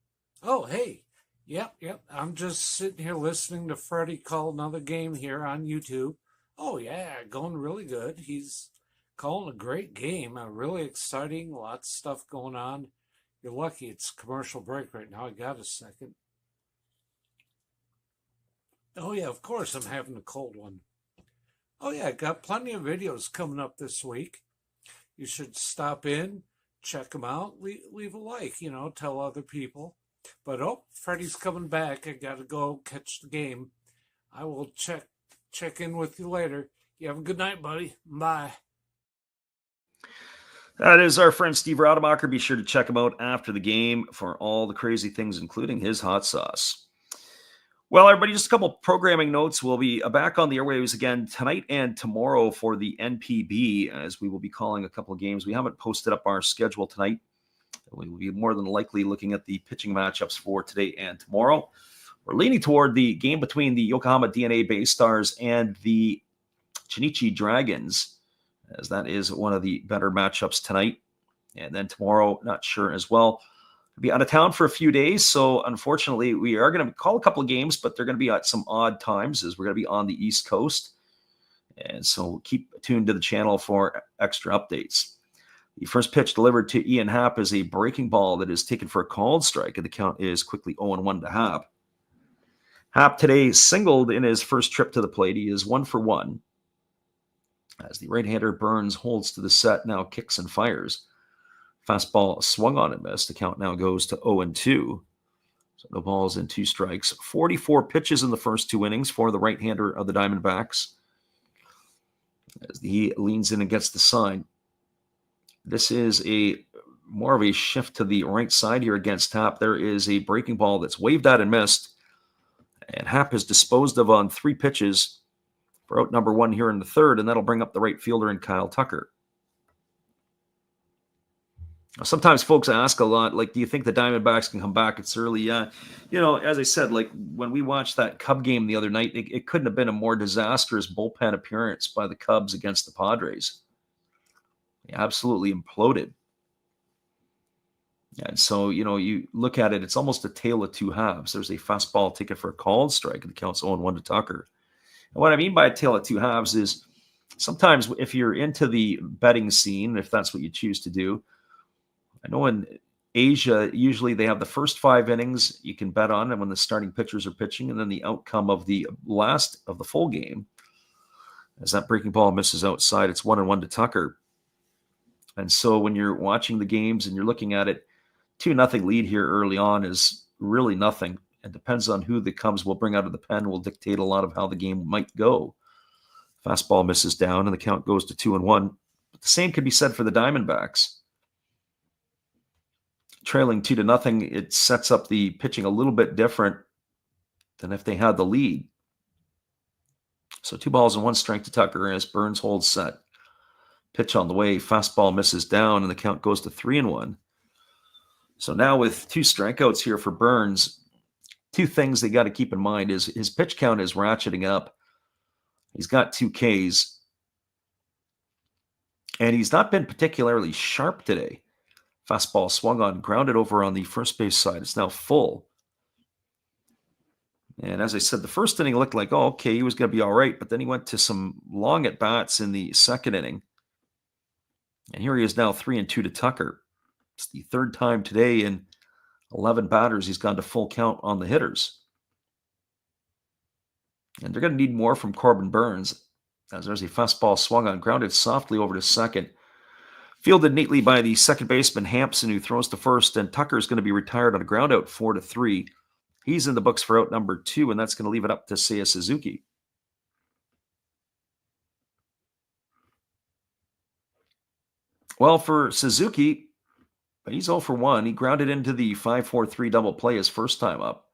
Oh, hey. Yep. I'm just sitting here listening to Freddie call another game here on YouTube. Oh, yeah, going really good. He's calling a great game. Really exciting. Lots of stuff going on. You're lucky it's commercial break right now. I got a second. Oh, yeah, of course I'm having a cold one. Oh, yeah, got plenty of videos coming up this week. You should stop in, check them out, leave a like, tell other people. But Freddie's coming back. I got to go catch the game. I will check in with you later. You have a good night, buddy. Bye. That is our friend Steve Rademacher. Be sure to check him out after the game for all the crazy things, including his hot sauce. Well, everybody, just a couple programming notes. We'll be back on the airwaves again tonight and tomorrow for the NPB, as we will be calling a couple of games. We haven't posted up our schedule tonight. We will be more than likely looking at the pitching matchups for today and tomorrow. We're leaning toward the game between the Yokohama DNA Bay Stars and the Chinichi Dragons, as that is one of the better matchups tonight. And then tomorrow, not sure as well. I'll be out of town for a few days, so unfortunately, we are going to call a couple of games, but they're going to be at some odd times, as we're going to be on the East Coast. And so keep tuned to the channel for extra updates. The first pitch delivered to Ian Happ is a breaking ball that is taken for a called strike, and the count is quickly 0-1 to Happ. Happ today singled in his first trip to the plate. He is 1 for 1. As the right-hander Burns holds to the set, now kicks and fires. Fastball swung on and missed. The count now goes to 0-2. So no balls and 2 strikes. 44 pitches in the first 2 innings for the right-hander of the Diamondbacks, as he leans in and gets the sign. This is more of a shift to the right side here against Happ. There is a breaking ball that's waved at and missed, and Happ is disposed of on 3 pitches for out number 1 here in the third, and that'll bring up the right fielder in Kyle Tucker. Sometimes folks ask a lot, do you think the Diamondbacks can come back? It's early. As I said, when we watched that Cub game the other night, it couldn't have been a more disastrous bullpen appearance by the Cubs against the Padres. They absolutely imploded. And so, you look at it, it's almost a tale of 2 halves. There's a fastball taken for a called strike, and the count's 0-1 to Tucker. And what I mean by a tale of 2 halves is sometimes if you're into the betting scene, if that's what you choose to do, I know in Asia, usually they have the first 5 innings you can bet on, and when the starting pitchers are pitching, and then the outcome of the last of the full game. As that breaking ball misses outside, it's 1-1 to Tucker. And so when you're watching the games and you're looking at it, 2-0 lead here early on is really nothing. It depends on who the Cubs will bring out of the pen will dictate a lot of how the game might go. Fastball misses down, and the count goes to 2-1. But the same could be said for the Diamondbacks. Trailing 2-0, it sets up the pitching a little bit different than if they had the lead. So 2 balls and 1 strike to Tucker as Burns holds set. Pitch on the way, fastball misses down, and the count goes to 3-1. So now with 2 strikeouts here for Burns, 2 things they got to keep in mind is his pitch count is ratcheting up. He's got 2 Ks, and he's not been particularly sharp today. Fastball swung on, grounded over on the first base side. It's now full. And as I said, the first inning looked like, he was going to be all right. But then he went to some long at-bats in the second inning. And here he is now 3-2 to Tucker. It's the 3rd time today in 11 batters he's gone to full count on the hitters. And they're going to need more from Corbin Burns, as there's a fastball swung on, grounded softly over to second. Fielded neatly by the second baseman Hampson, who throws to first, and Tucker's going to be retired on a ground out 4-3. He's in the books for out number 2, and that's going to leave it up to Seiya Suzuki. Well, for Suzuki, he's 0 for 1. He grounded into the 5-4-3 double play his first time up.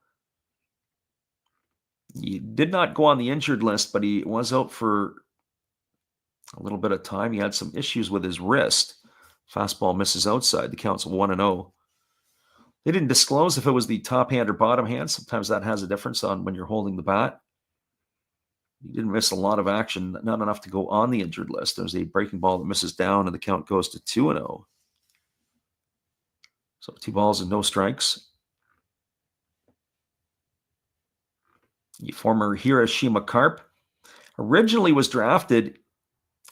He did not go on the injured list, but he was out for a little bit of time. He had some issues with his wrist. Fastball misses outside. The count's 1-0. They didn't disclose if it was the top hand or bottom hand. Sometimes that has a difference on when you're holding the bat. He didn't miss a lot of action, not enough to go on the injured list. There's a breaking ball that misses down, and the count goes to 2-0. So 2 balls and no strikes. The former Hiroshima Carp originally was drafted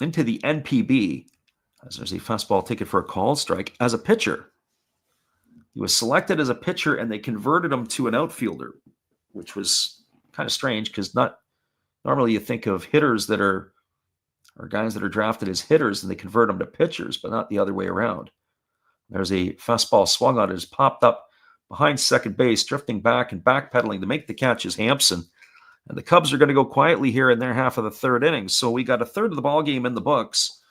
into the NPB, as there's a fastball taken for a called strike, as a pitcher. He was selected as a pitcher, and they converted him to an outfielder, which was kind of strange because not normally you think of hitters that are are guys that are drafted as hitters and they convert them to pitchers, but not the other way around. There's a fastball swung on it, has popped up behind second base, drifting back and backpedaling to make the catch is Hampson. And the Cubs are going to go quietly here in their half of the third inning. So we got a third of the ball game in the books.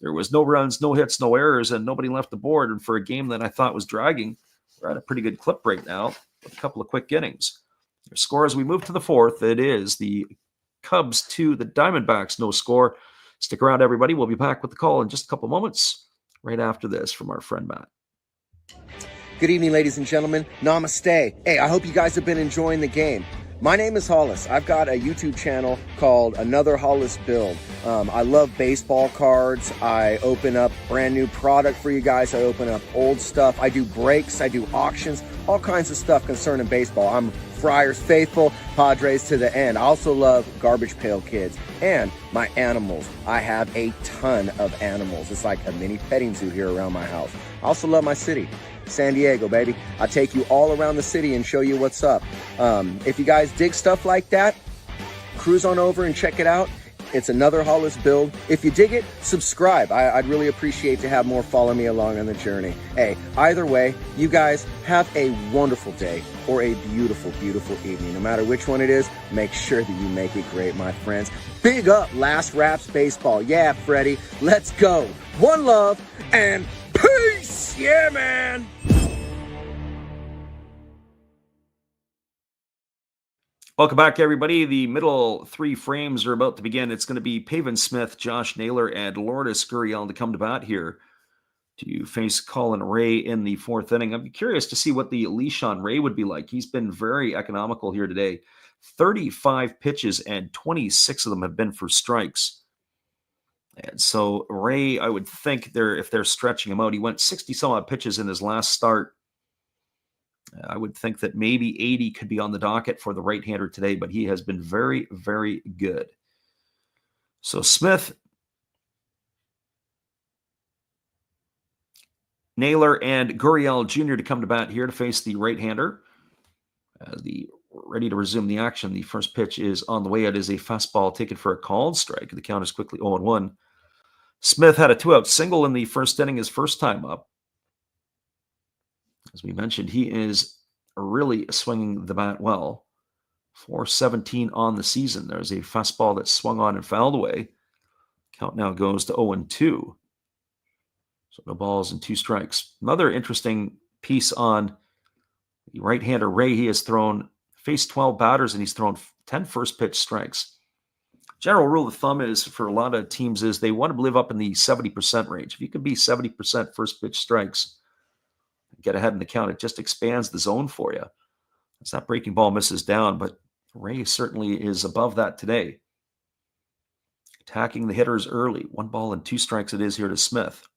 There was no runs, no hits, no errors, and nobody left the board. And for a game that I thought was dragging, we're at a pretty good clip right now with a couple of quick innings. Your score as we move to the fourth, it is the Cubs 2, the Diamondbacks, no score. Stick around, everybody. We'll be back with the call in just a couple moments right after this from our friend Matt. Good evening, ladies and gentlemen. Namaste. Hey, I hope you guys have been enjoying the game. My name is Hollis. I've got a YouTube channel called Another Hollis Build. I love baseball cards. I open up brand new product for you guys. I open up old stuff. I do breaks. I do auctions. All kinds of stuff concerning baseball. I'm Friars faithful, Padres to the end. I also love Garbage Pail Kids and my animals. I have a ton of animals. It's like a mini petting zoo here around my house. I also love my city. San Diego, baby. I take you all around the city and show you what's up. If you guys dig stuff like that, cruise on over and check it out. It's Another Hollis Build. If you dig it, subscribe. I'd really appreciate to have more follow me along on the journey. Hey, either way, you guys have a wonderful day or a beautiful, beautiful evening. No matter which one it is, make sure that you make it great, my friends. Big up Last Raps Baseball. Yeah, Freddie, let's go. One love and peace. Yeah, man. Welcome back, everybody. The middle three frames are about to begin. It's going to be Pavin Smith, Josh Naylor, and Lourdes Gurriel to come to bat here to face Colin Ray in the fourth inning. I'm curious to see what the leash on Ray would be like. He's been very economical here today. 35 pitches and 26 of them have been for strikes. And so Ray, I would think if they're stretching him out, he went 60-some-odd pitches in his last start. I would think that maybe 80 could be on the docket for the right-hander today, but he has been very, very good. So Smith, Naylor, and Gurriel Jr. to come to bat here to face the right-hander. Ready to resume the action. The first pitch is on the way. It is a fastball taken for a called strike. The count is quickly 0-1. Smith had a 2-out single in the first inning, his first time up. As we mentioned, he is really swinging the bat well. 417 on the season. There's a fastball that swung on and fouled away. Count now goes to 0-2. So no balls and 2 strikes. Another interesting piece on the right-hander Ray. He has faced 12 batters and he's thrown 10 first pitch strikes. General rule of thumb is for a lot of teams is they want to live up in the 70% range. If you can be 70% first pitch strikes, get ahead in the count, it just expands the zone for you. As that breaking ball misses down, but Ray certainly is above that today. Attacking the hitters early. 1 ball and 2 strikes it is here to Smith.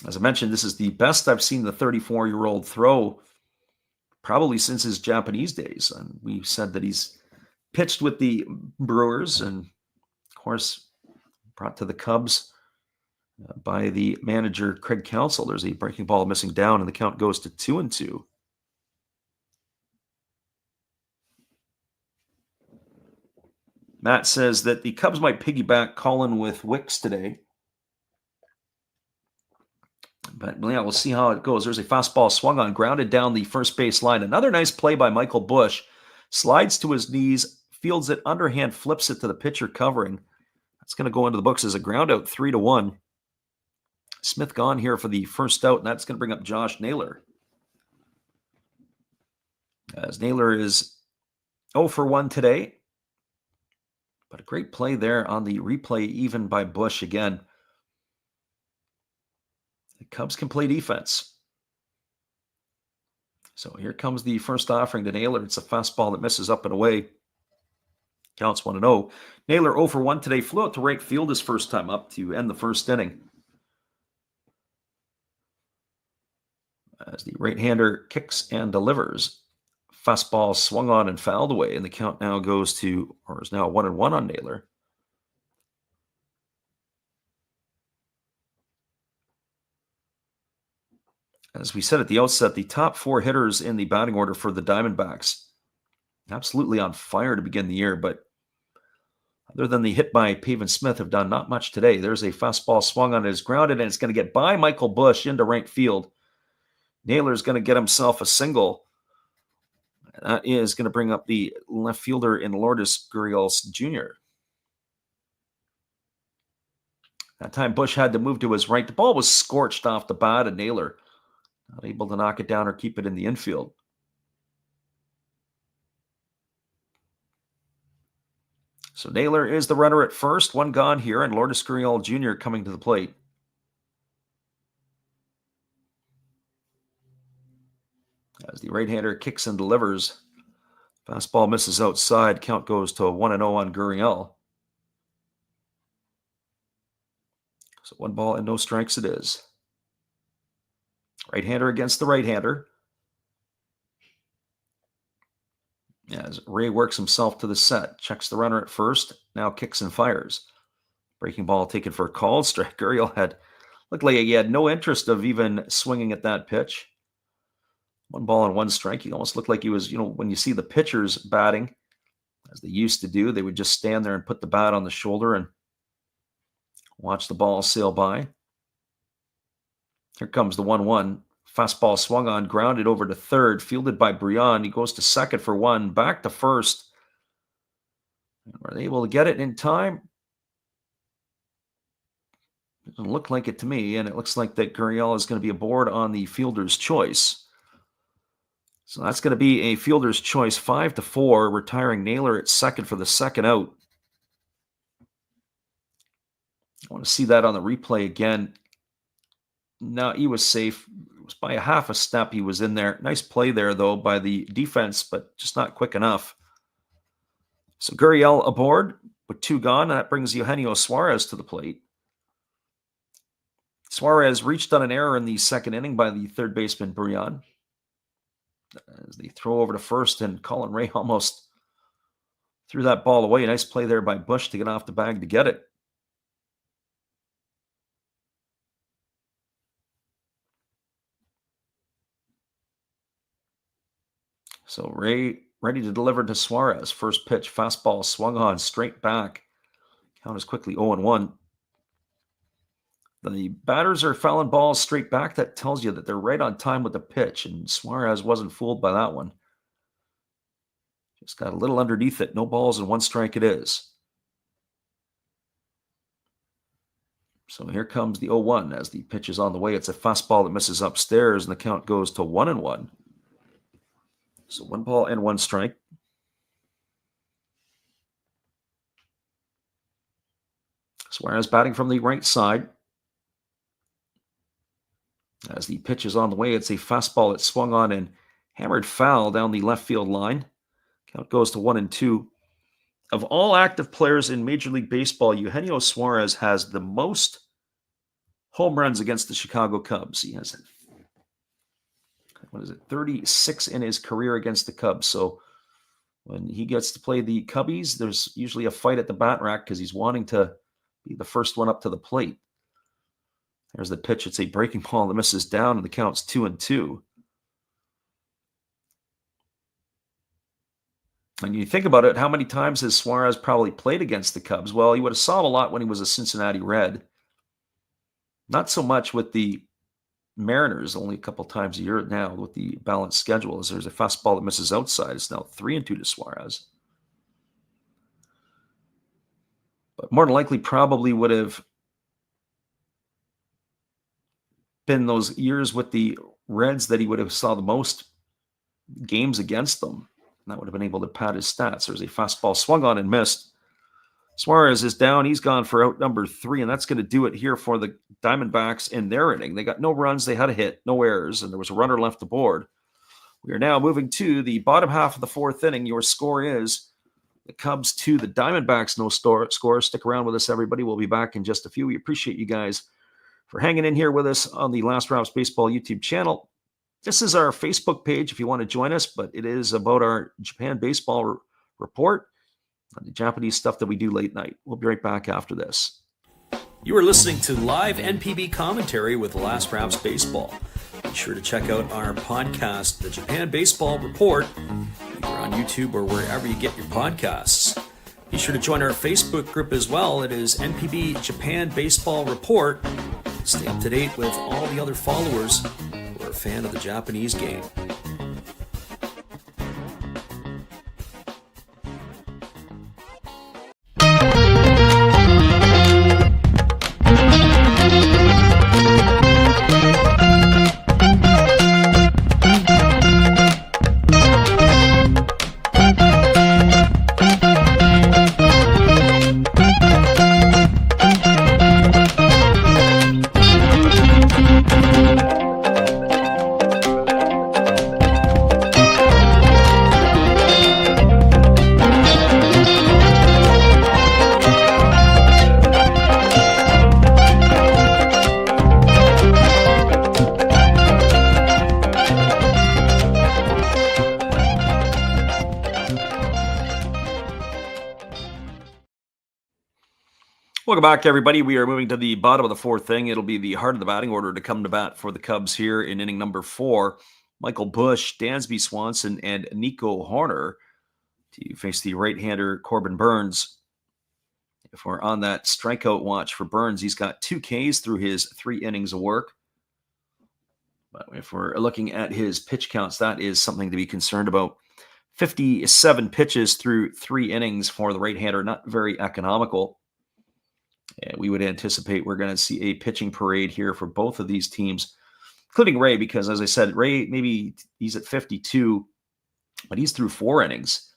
As I mentioned, this is the best I've seen the 34-year-old throw probably since his Japanese days. And we said that he's pitched with the Brewers and, of course, brought to the Cubs by the manager, Craig Counsell. There's a breaking ball missing down, and the count goes to 2-2. Matt says that the Cubs might piggyback Colin with Wicks today. But yeah, we'll see how it goes. There's a fastball swung on, grounded down the first base line. Another nice play by Michael Bush. Slides to his knees, fields it underhand, flips it to the pitcher covering. That's going to go into the books as a ground out, 3-1. Smith gone here for the first out, and that's going to bring up Josh Naylor. As Naylor is 0 for 1 today. But a great play there on the replay, even by Bush again. The Cubs can play defense. So here comes the first offering to Naylor. It's a fastball that misses up and away. Counts 1-0. Naylor 0 for 1 today. Flew out to right field his first time up to end the first inning. As the right-hander kicks and delivers. Fastball swung on and fouled away, and the count now goes to, or is now 1-1 on Naylor. As we said at the outset, the top 4 hitters in the batting order for the Diamondbacks. Absolutely on fire to begin the year, but other than the hit by Pavin Smith, have done not much today. There's a fastball swung on, it is grounded, and it's going to get by Michael Bush into right field. Naylor's going to get himself a single. That is going to bring up the left fielder in Lourdes Gurriel Jr. That time Bush had to move to his right. The ball was scorched off the bat, and Naylor not able to knock it down or keep it in the infield. So Naylor is the runner at first. One gone here, and Lourdes Gurriel Jr. coming to the plate. As the right-hander kicks and delivers. Fastball misses outside. Count goes to 1-0 on Gurriel. So 1 ball and no strikes it is. Right-hander against the right-hander. As Ray works himself to the set. Checks the runner at first. Now kicks and fires. Breaking ball taken for a called strike. Gurriel looked like he had no interest of even swinging at that pitch. 1 ball and 1 strike. He almost looked like he was, when you see the pitchers batting, as they used to do, they would just stand there and put the bat on the shoulder and watch the ball sail by. Here comes the 1-1. Fastball swung on, grounded over to third, fielded by Brian. He goes to second for 1, back to first. And were they able to get it in time? Doesn't look like it to me, and it looks like that Gurriel is going to be aboard on the fielder's choice. So that's going to be a fielder's choice, 5-4, retiring Naylor at second for the second out. I want to see that on the replay again. No, he was safe. It was by a half a step he was in there. Nice play there, though, by the defense, but just not quick enough. So Gurriel aboard with 2 gone, and that brings Eugenio Suarez to the plate. Suarez reached on an error in the second inning by the third baseman, Brian. As they throw over to first, and Colin Ray almost threw that ball away. Nice play there by Bush to get off the bag to get it. So Ray ready to deliver to Suarez. First pitch, fastball swung on, straight back. Count is quickly 0-1. The batters are fouling balls straight back. That tells you that they're right on time with the pitch, and Suarez wasn't fooled by that one. Just got a little underneath it. No balls and 1 strike it is. So here comes the 0-1 as the pitch is on the way. It's a fastball that misses upstairs, and the count goes to 1-1. So 1 ball and 1 strike. Suarez batting from the right side. As the pitch is on the way, it's a fastball that swung on and hammered foul down the left field line. Count goes to 1-2. Of all active players in Major League Baseball, Eugenio Suarez has the most home runs against the Chicago Cubs. He has 36 in his career against the Cubs. So when he gets to play the Cubbies, there's usually a fight at the bat rack because he's wanting to be the first one up to the plate. There's the pitch. It's a breaking ball that misses down, and the count's 2-2. And you think about it, how many times has Suarez probably played against the Cubs? Well, he would have saw it a lot when he was a Cincinnati Red. Not so much with the Mariners, only a couple times a year now with the balanced schedule, as there's a fastball that misses outside. It's now 3-2 to Suarez. But more than likely probably would have been those years with the Reds that he would have saw the most games against them. And that would have been able to pad his stats. There's a fastball swung on and missed. Suarez is down. He's gone for out number 3, and that's going to do it here for the Diamondbacks in their inning. They got no runs. They had a hit, no errors, and there was a runner left aboard. We are now moving to the bottom half of the 4th inning. Your score is the Cubs 2, the Diamondbacks no score. Stick around with us, everybody. We'll be back in just a few. We appreciate you guys for hanging in here with us on the Last Raps Baseball YouTube channel. This is our Facebook page if you want to join us, but it is about our Japan baseball report, the Japanese stuff that we do late night. We'll be right back after this. You are listening to live NPB commentary with Last Raps Baseball. Be sure to check out our podcast, the Japan Baseball Report, either on YouTube or wherever you get your podcasts. Be sure to join our Facebook group as well. It is NPB Japan Baseball Report. Stay up to date with all the other followers who are a fan of the Japanese game. Welcome back, everybody. We are moving to the bottom of the fourth inning. It'll be the heart of the batting order to come to bat for the Cubs here in inning number 4. Michael Busch, Dansby Swanson, and Nico Horner to face the right-hander Corbin Burns. If we're on that strikeout watch for Burns, he's got 2 Ks through his 3 innings of work. But if we're looking at his pitch counts, that is something to be concerned about. 57 pitches through 3 innings for the right-hander, not very economical. And we would anticipate we're going to see a pitching parade here for both of these teams, including Ray, because as I said, Ray, maybe he's at 52, but he's through 4 innings.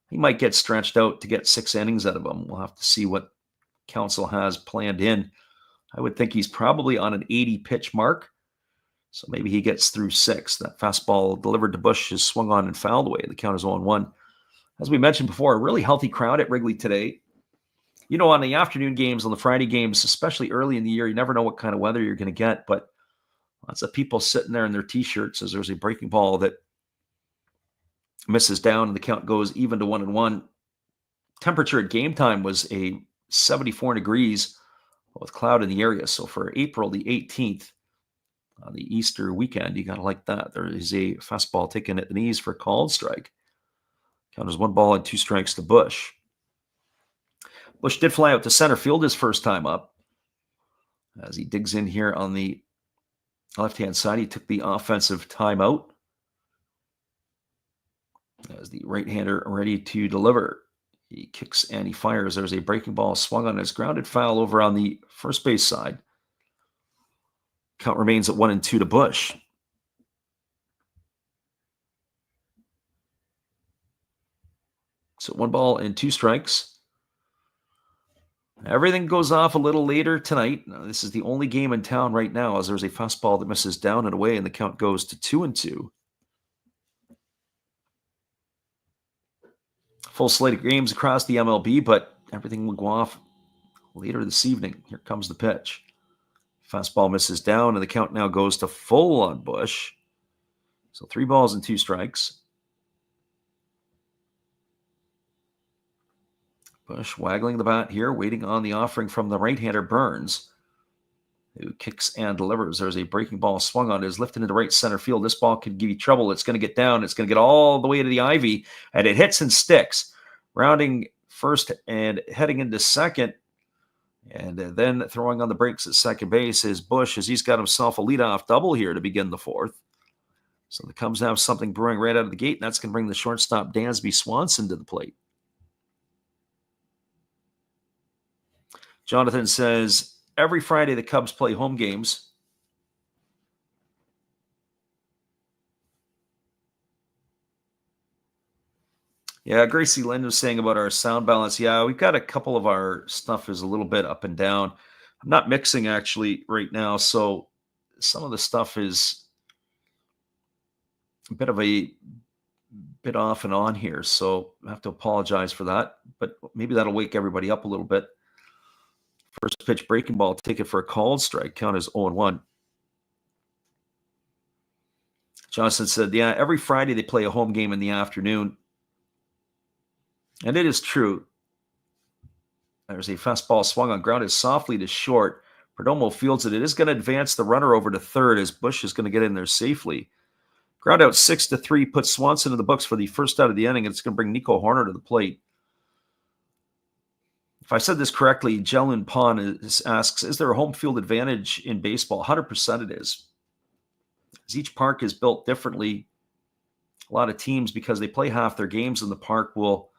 He might get stretched out to get 6 innings out of him. We'll have to see what Council has planned in. I would think he's probably on an 80 pitch mark. So maybe he gets through 6. That fastball delivered to Busch is swung on and fouled away. The count is 0-1. As we mentioned before, a really healthy crowd at Wrigley today. You know, on the afternoon games, on the Friday games, especially early in the year, you never know what kind of weather you're going to get. But lots of people sitting there in their T-shirts as there's a breaking ball that misses down and the count goes even to 1-1. Temperature at game time was a 74 degrees with cloud in the area. So for April the 18th, on the Easter weekend, you got to like that. There is a fastball taken at the knees for a called strike. Count is 1 ball and 2 strikes to Busch. Busch did fly out to center field his first time up. As he digs in here on the left-hand side, he took the offensive timeout. As the right-hander ready to deliver. He kicks and he fires. There's a breaking ball swung on his grounded foul over on the first base side. Count remains at 1-2 to Busch. So 1 ball and 2 strikes. Everything goes off a little later tonight. Now, this is the only game in town right now as there's a fastball that misses down and away, and the count goes to 2-2. Full slate of games across the MLB, but everything will go off later this evening. Here comes the pitch. Fastball misses down, and the count now goes to full on Busch. So 3 balls and 2 strikes. Busch waggling the bat here, waiting on the offering from the right-hander Burns, who kicks and delivers. There's a breaking ball swung on. It is lifted into right center field. This ball could give you trouble. It's going to get down. It's going to get all the way to the ivy, and it hits and sticks. Rounding first and heading into second, and then throwing on the brakes at second base is Busch, as he's got himself a leadoff double here to begin the 4th. So the Cubs have something brewing right out of the gate, and that's going to bring the shortstop Dansby Swanson to the plate. Jonathan says, every Friday the Cubs play home games. Yeah, Gracie Lynn was saying about our sound balance. Yeah, we've got a couple of our stuff is a little bit up and down. I'm not mixing actually right now, so some of the stuff is a bit of a bit off and on here, so I have to apologize for that, but maybe that'll wake everybody up a little bit. First pitch breaking ball, take it for a called strike. Count is 0-1. Johnson said, yeah, every Friday they play a home game in the afternoon. And it is true. There's a fastball swung on, grounded softly to short. Perdomo fields it. It is going to advance the runner over to third as Busch is going to get in there safely. Ground out 6-3, puts Swanson in the books for the first out of the inning, and it's going to bring Nico Horner to the plate. If I said this correctly, Jelen Pon asks, is there a home field advantage in baseball? 100% it is. As each park is built differently, a lot of teams, because they play half their games in the park, will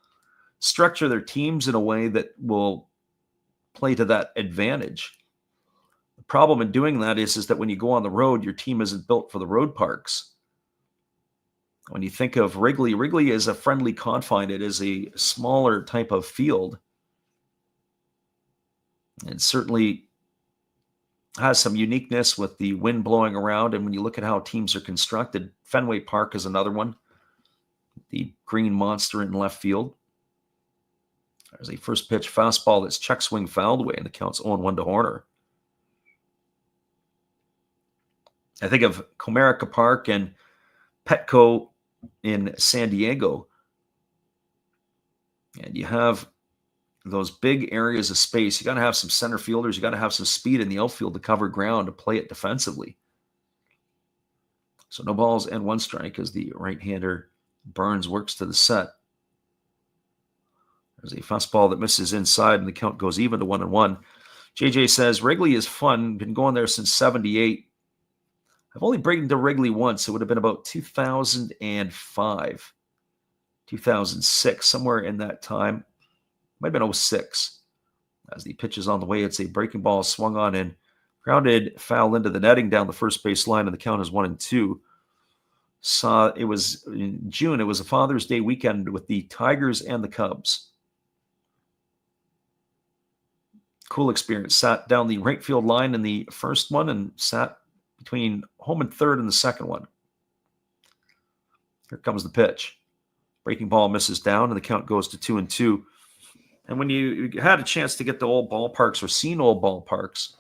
structure their teams in a way that will play to that advantage. The problem in doing that is that when you go on the road, your team isn't built for the road parks. When you think of Wrigley, Wrigley is a friendly confine. It is a smaller type of field. It certainly has some uniqueness with the wind blowing around. And when you look at how teams are constructed, Fenway Park is another one. The green monster in left field. There's a first pitch fastball that's check swing fouled away, and the count's 0-1 to Horner. I think of Comerica Park and Petco in San Diego. And you have those big areas of space. You got to have some center fielders. You got to have some speed in the outfield to cover ground, to play it defensively. So no balls and 1 strike as the right-hander Burns works to the set. There's a fastball that misses inside, and the count goes even to 1-1. JJ says, Wrigley is fun. Been going there since 78. I've only been to Wrigley once. It would have been about 2005, 2006, somewhere in that time. Might have been 06. As the pitch is on the way, it's a breaking ball swung on and grounded foul into the netting down the first base line, and the count is 1-2. It was in June. It was a Father's Day weekend with the Tigers and the Cubs. Cool experience. Sat down the right field line in the first one and sat between home and third in the second one. Here comes the pitch. Breaking ball misses down, and the count goes to 2-2. And when you had a chance to get to old ballparks or seen old ballparks,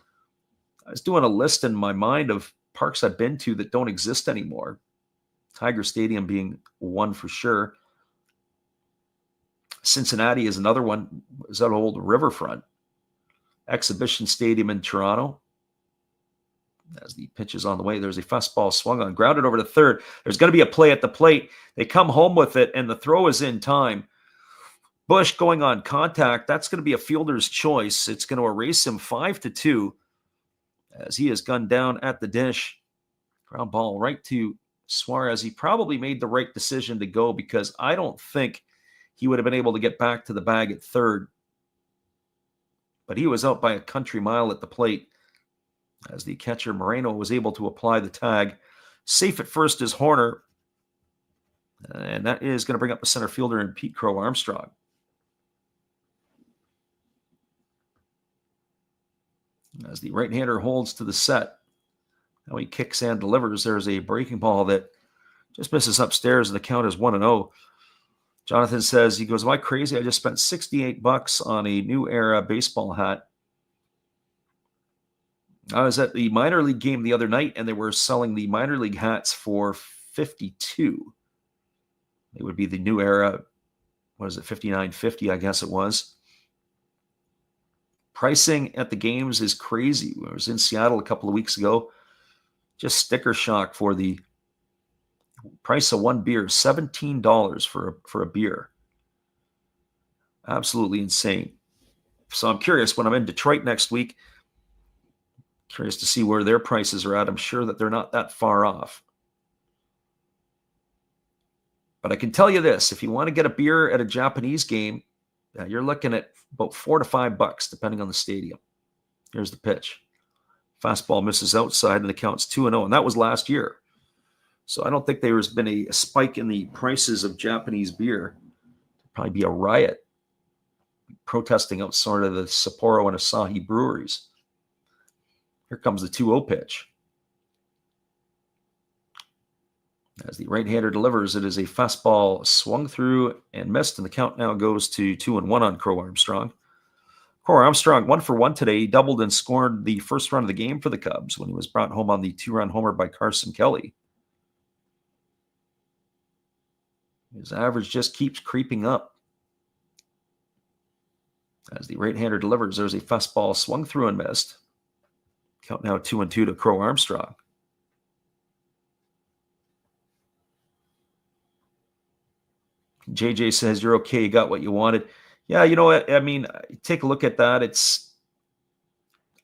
I was doing a list in my mind of parks I've been to that don't exist anymore. Tiger Stadium being one for sure. Cincinnati is another one. Is that old Riverfront? Exhibition Stadium in Toronto. As the pitch is on the way, there's a fastball swung on, grounded over to third. There's going to be a play at the plate. They come home with it, and the throw is in time. Bush going on contact. That's going to be a fielder's choice. It's going to erase him 5-2 as he has gunned down at the dish. Ground ball right to Suarez. He probably made the right decision to go, because I don't think he would have been able to get back to the bag at third. But he was out by a country mile at the plate as the catcher Moreno was able to apply the tag. Safe at first is Horner. And that is going to bring up the center fielder in Pete Crow Armstrong. As the right-hander holds to the set. Now he kicks and delivers. There's a breaking ball that just misses upstairs, and the count is 1-0. Jonathan says, he goes, am I crazy? I just spent $68 on a New Era baseball hat. I was at the minor league game the other night, and they were selling the minor league hats for $52. It would be the New Era, what is it, $59.50, I guess it was. Pricing at the games is crazy. I was in Seattle a couple of weeks ago. Just sticker shock for the price of one beer, $17 for a beer. Absolutely insane. So I'm curious, when I'm in Detroit next week, curious to see where their prices are at. I'm sure that they're not that far off. But I can tell you this, if you want to get a beer at a Japanese game, you're looking at about $4 to $5, depending on the stadium. Here's the pitch. Fastball misses outside, and the count's 2-0, and that was last year. So I don't think there's been a spike in the prices of Japanese beer. There'd probably be a riot protesting outside of the Sapporo and Asahi breweries. Here comes the 2-0 pitch. As the right-hander delivers, it is a fastball swung through and missed, and the count now goes to 2-1 on Crow Armstrong. Crow Armstrong, 1 for 1 today. He doubled and scored the first run of the game for the Cubs when he was brought home on the 2-run homer by Carson Kelly. His average just keeps creeping up. As the right-hander delivers, there's a fastball swung through and missed. Count now 2-2 to Crow Armstrong. JJ says, you're okay. You got what you wanted. Yeah, you know what? I mean, take a look at that.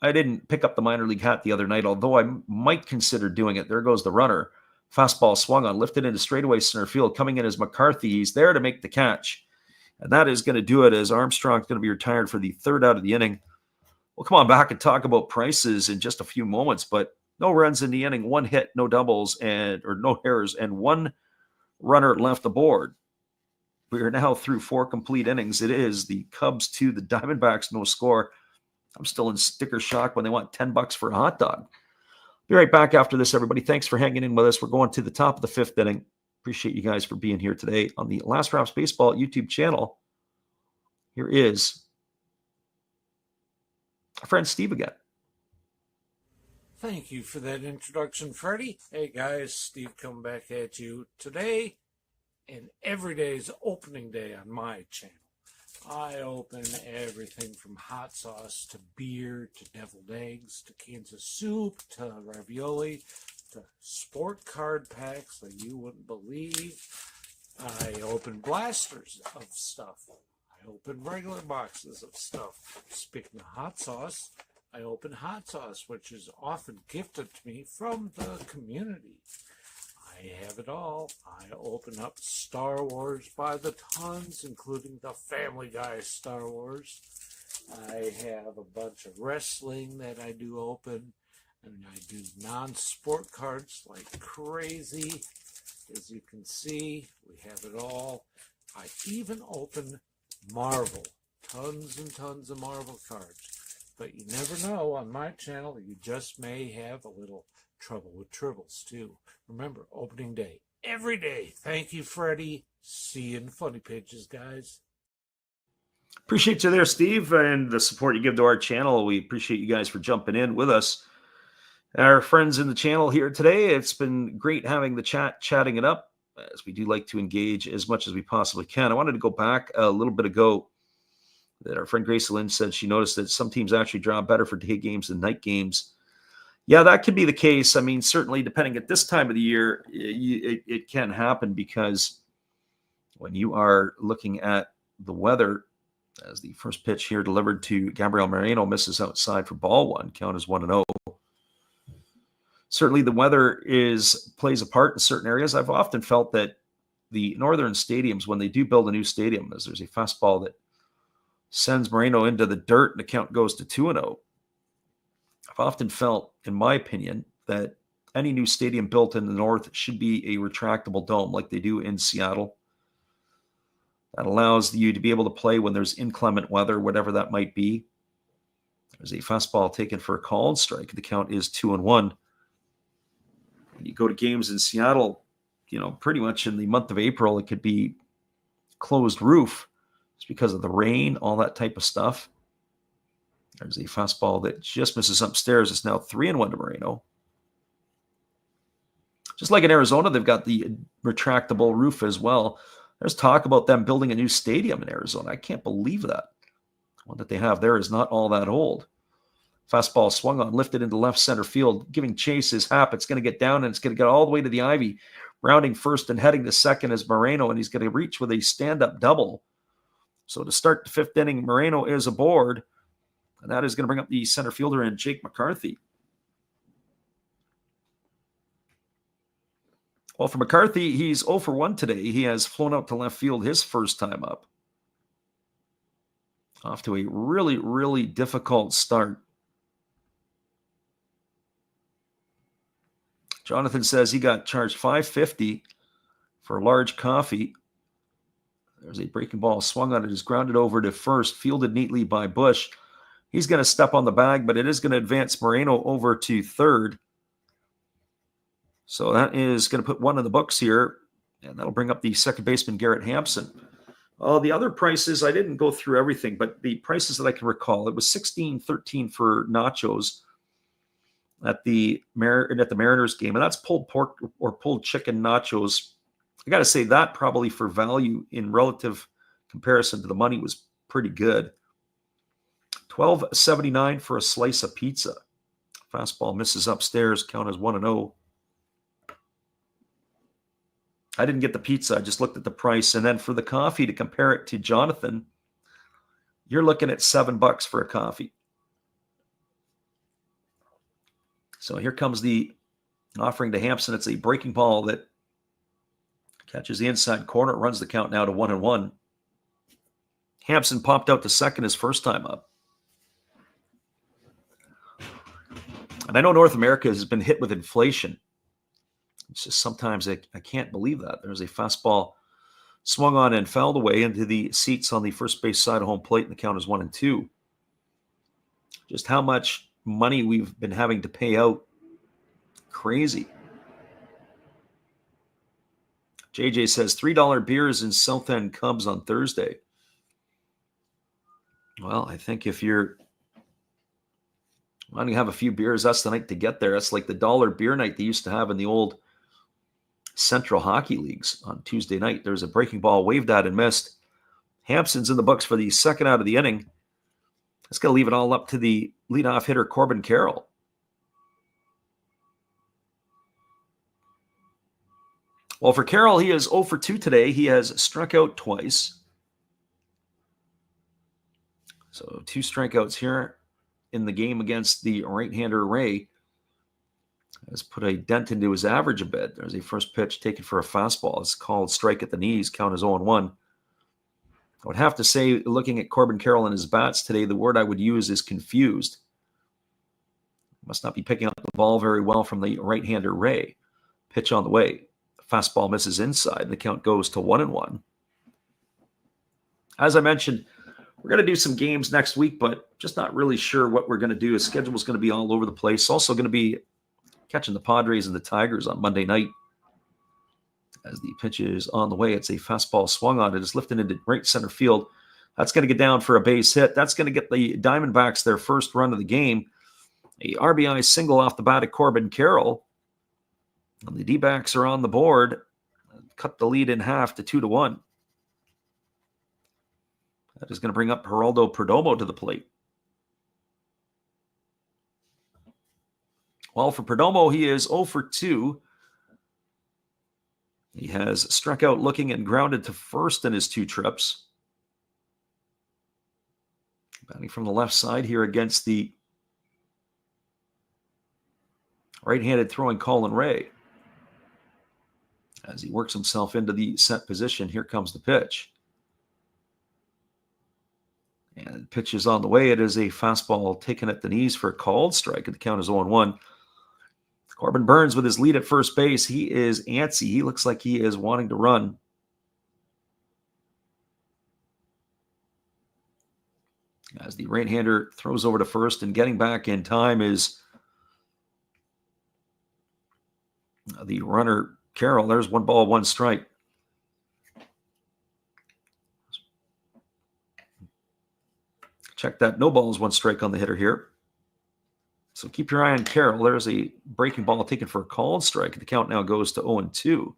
I didn't pick up the minor league hat the other night, although I might consider doing it. There goes the runner. Fastball swung on, lifted into straightaway center field. Coming in as McCarthy. He's there to make the catch. And that is going to do it, as Armstrong's going to be retired for the third out of the inning. We'll come on back and talk about prices in just a few moments, but no runs in the inning, one hit, no doubles, or no errors, and one runner left aboard. We are now through 4 complete innings. It is the Cubs 2, the Diamondbacks no score. I'm still in sticker shock when they want $10 for a hot dog. Be right back after this, everybody. Thanks for hanging in with us. We're going to the top of the 5th inning. Appreciate you guys for being here today on the Last Raps Baseball YouTube channel. Here is our friend Steve again. Thank you for that introduction, Freddie. Hey guys, Steve coming back at you today, and every day is opening day on my channel. I open everything from hot sauce to beer to deviled eggs to cans of soup to ravioli to sport card packs that you wouldn't believe. I open blasters of stuff. I open regular boxes of stuff. Speaking of hot sauce, I open hot sauce, which is often gifted to me from the community. I have it all. I open up Star Wars by the tons, including the Family Guy Star Wars. I have a bunch of wrestling that I do open, and I do non-sport cards like crazy. As you can see, we have it all. I even open Marvel, tons and tons of Marvel cards. But you never know, on my channel, you just may have a little trouble with tribbles, too. Remember, opening day, every day. Thank you, Freddie. See you in Funny Pages, guys. Appreciate you there, Steve, and the support you give to our channel. We appreciate you guys for jumping in with us. Our friends in the channel here today, it's been great having the chatting it up, as we do like to engage as much as we possibly can. I wanted to go back a little bit ago that our friend Grace Lynn said she noticed that some teams actually draw better for day games than night games. Yeah, that could be the case. I mean, certainly depending at this time of the year, it can happen, because when you are looking at the weather, as the first pitch here delivered to Gabriel Moreno misses outside for ball one, count is 1-0. Certainly the weather plays a part in certain areas. I've often felt that the northern stadiums, when they do build a new stadium, as there's a fastball that sends Moreno into the dirt and the count goes to 2-0. I've often felt, in my opinion, that any new stadium built in the north should be a retractable dome like they do in Seattle. That allows you to be able to play when there's inclement weather, whatever that might be. There's a fastball taken for a called strike. The count is 2-1. You go to games in Seattle, pretty much in the month of April, it could be closed roof. It's because of the rain, all that type of stuff. There's a fastball that just misses upstairs. It's now 3-1 to Moreno. Just like in Arizona, they've got the retractable roof as well. There's talk about them building a new stadium in Arizona. I can't believe that. The one that they have there is not all that old. Fastball swung on, lifted into left center field, giving chase is Happ. It's going to get down, and it's going to get all the way to the ivy. Rounding first and heading to second is Moreno, and he's going to reach with a stand-up double. So to start the 5th inning, Moreno is aboard, and that is going to bring up the center fielder in Jake McCarthy. Well, for McCarthy, he's 0 for 1 today. He has flown out to left field his first time up. Off to a really, really difficult start. Jonathan says he got charged $5.50 for a large coffee. There's a breaking ball swung on it, is grounded over to first, fielded neatly by Bush. He's going to step on the bag, but it is going to advance Moreno over to third. So that is going to put one in the books here, and that'll bring up the second baseman, Garrett Hampson. The other prices, I didn't go through everything, but the prices that I can recall, it was $16.13 for nachos at the Mariners game, and that's pulled pork or pulled chicken nachos. I got to say that probably for value in relative comparison to the money was pretty good. $12.79 for a slice of pizza. Fastball misses upstairs, count as 1-0. I didn't get the pizza. I just looked at the price. And then for the coffee, to compare it to Jonathan, you're looking at $7 for a coffee. So here comes the offering to Hampson. It's a breaking ball that catches the inside corner. It runs the count now to 1-1. Hampson popped out to second his first time up. And I know North America has been hit with inflation. It's just sometimes I can't believe that. There's a fastball swung on and fouled away into the seats on the first base side of home plate, and the count is 1-2. Just how much money we've been having to pay out. Crazy. JJ says $3 beers in South End Cubs on Thursday. Well, I think if you're wanting to have a few beers, that's the night to get there. That's like the $1 beer night they used to have in the old Central Hockey Leagues on Tuesday night. There's a breaking ball waved at and missed. Hampson's in the books for the second out of the inning. That's going to leave it all up to the leadoff hitter, Corbin Carroll. Well, for Carroll, he is 0 for 2 today. He has struck out twice. So 2 strikeouts here in the game against the right-hander Ray. Has put a dent into his average a bit. There's a first pitch taken for a fastball. It's called strike at the knees. Count is 0-1. I would have to say, looking at Corbin Carroll and his bats today, the word I would use is confused. Must not be picking up the ball very well from the right-hander Ray. Pitch on the way. Fastball misses inside. The count goes to 1-1. As I mentioned, we're going to do some games next week, but just not really sure what we're going to do. His schedule is going to be all over the place. Also going to be catching the Padres and the Tigers on Monday night. As the pitch is on the way, it's a fastball swung on. It is lifted into right center field. That's going to get down for a base hit. That's going to get the Diamondbacks their first run of the game. A RBI single off the bat of Corbin Carroll. And the D-backs are on the board. Cut the lead in half to 2-1. That is going to bring up Geraldo Perdomo to the plate. Well, for Perdomo, he is 0 for 2. He has struck out looking and grounded to first in his 2 trips. Batting from the left side here against the right-handed throwing Colin Ray. As he works himself into the set position, here comes the pitch. And the pitch is on the way. It is a fastball taken at the knees for a called strike. And the count is 0-1. Corbin Burns with his lead at first base. He is antsy. He looks like he is wanting to run. As the right-hander throws over to first, and getting back in time is the runner, Carroll. There's 1 ball, 1 strike. Check that. No balls, 1 strike on the hitter here. So keep your eye on Carroll. There's a breaking ball taken for a called strike. The count now goes to 0-2.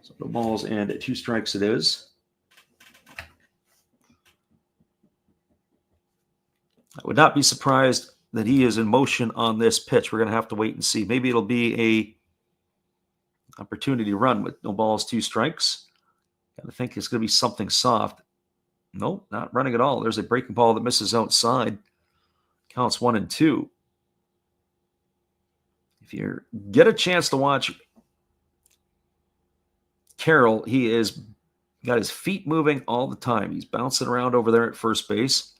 So no balls and 2 strikes it is. I would not be surprised that he is in motion on this pitch. We're going to have to wait and see. Maybe it'll be a opportunity to run with no balls, 2 strikes. I think it's going to be something soft. Nope, not running at all. There's a breaking ball that misses outside. Counts 1-2. If you get a chance to watch Carroll, he is got his feet moving all the time. He's bouncing around over there at first base.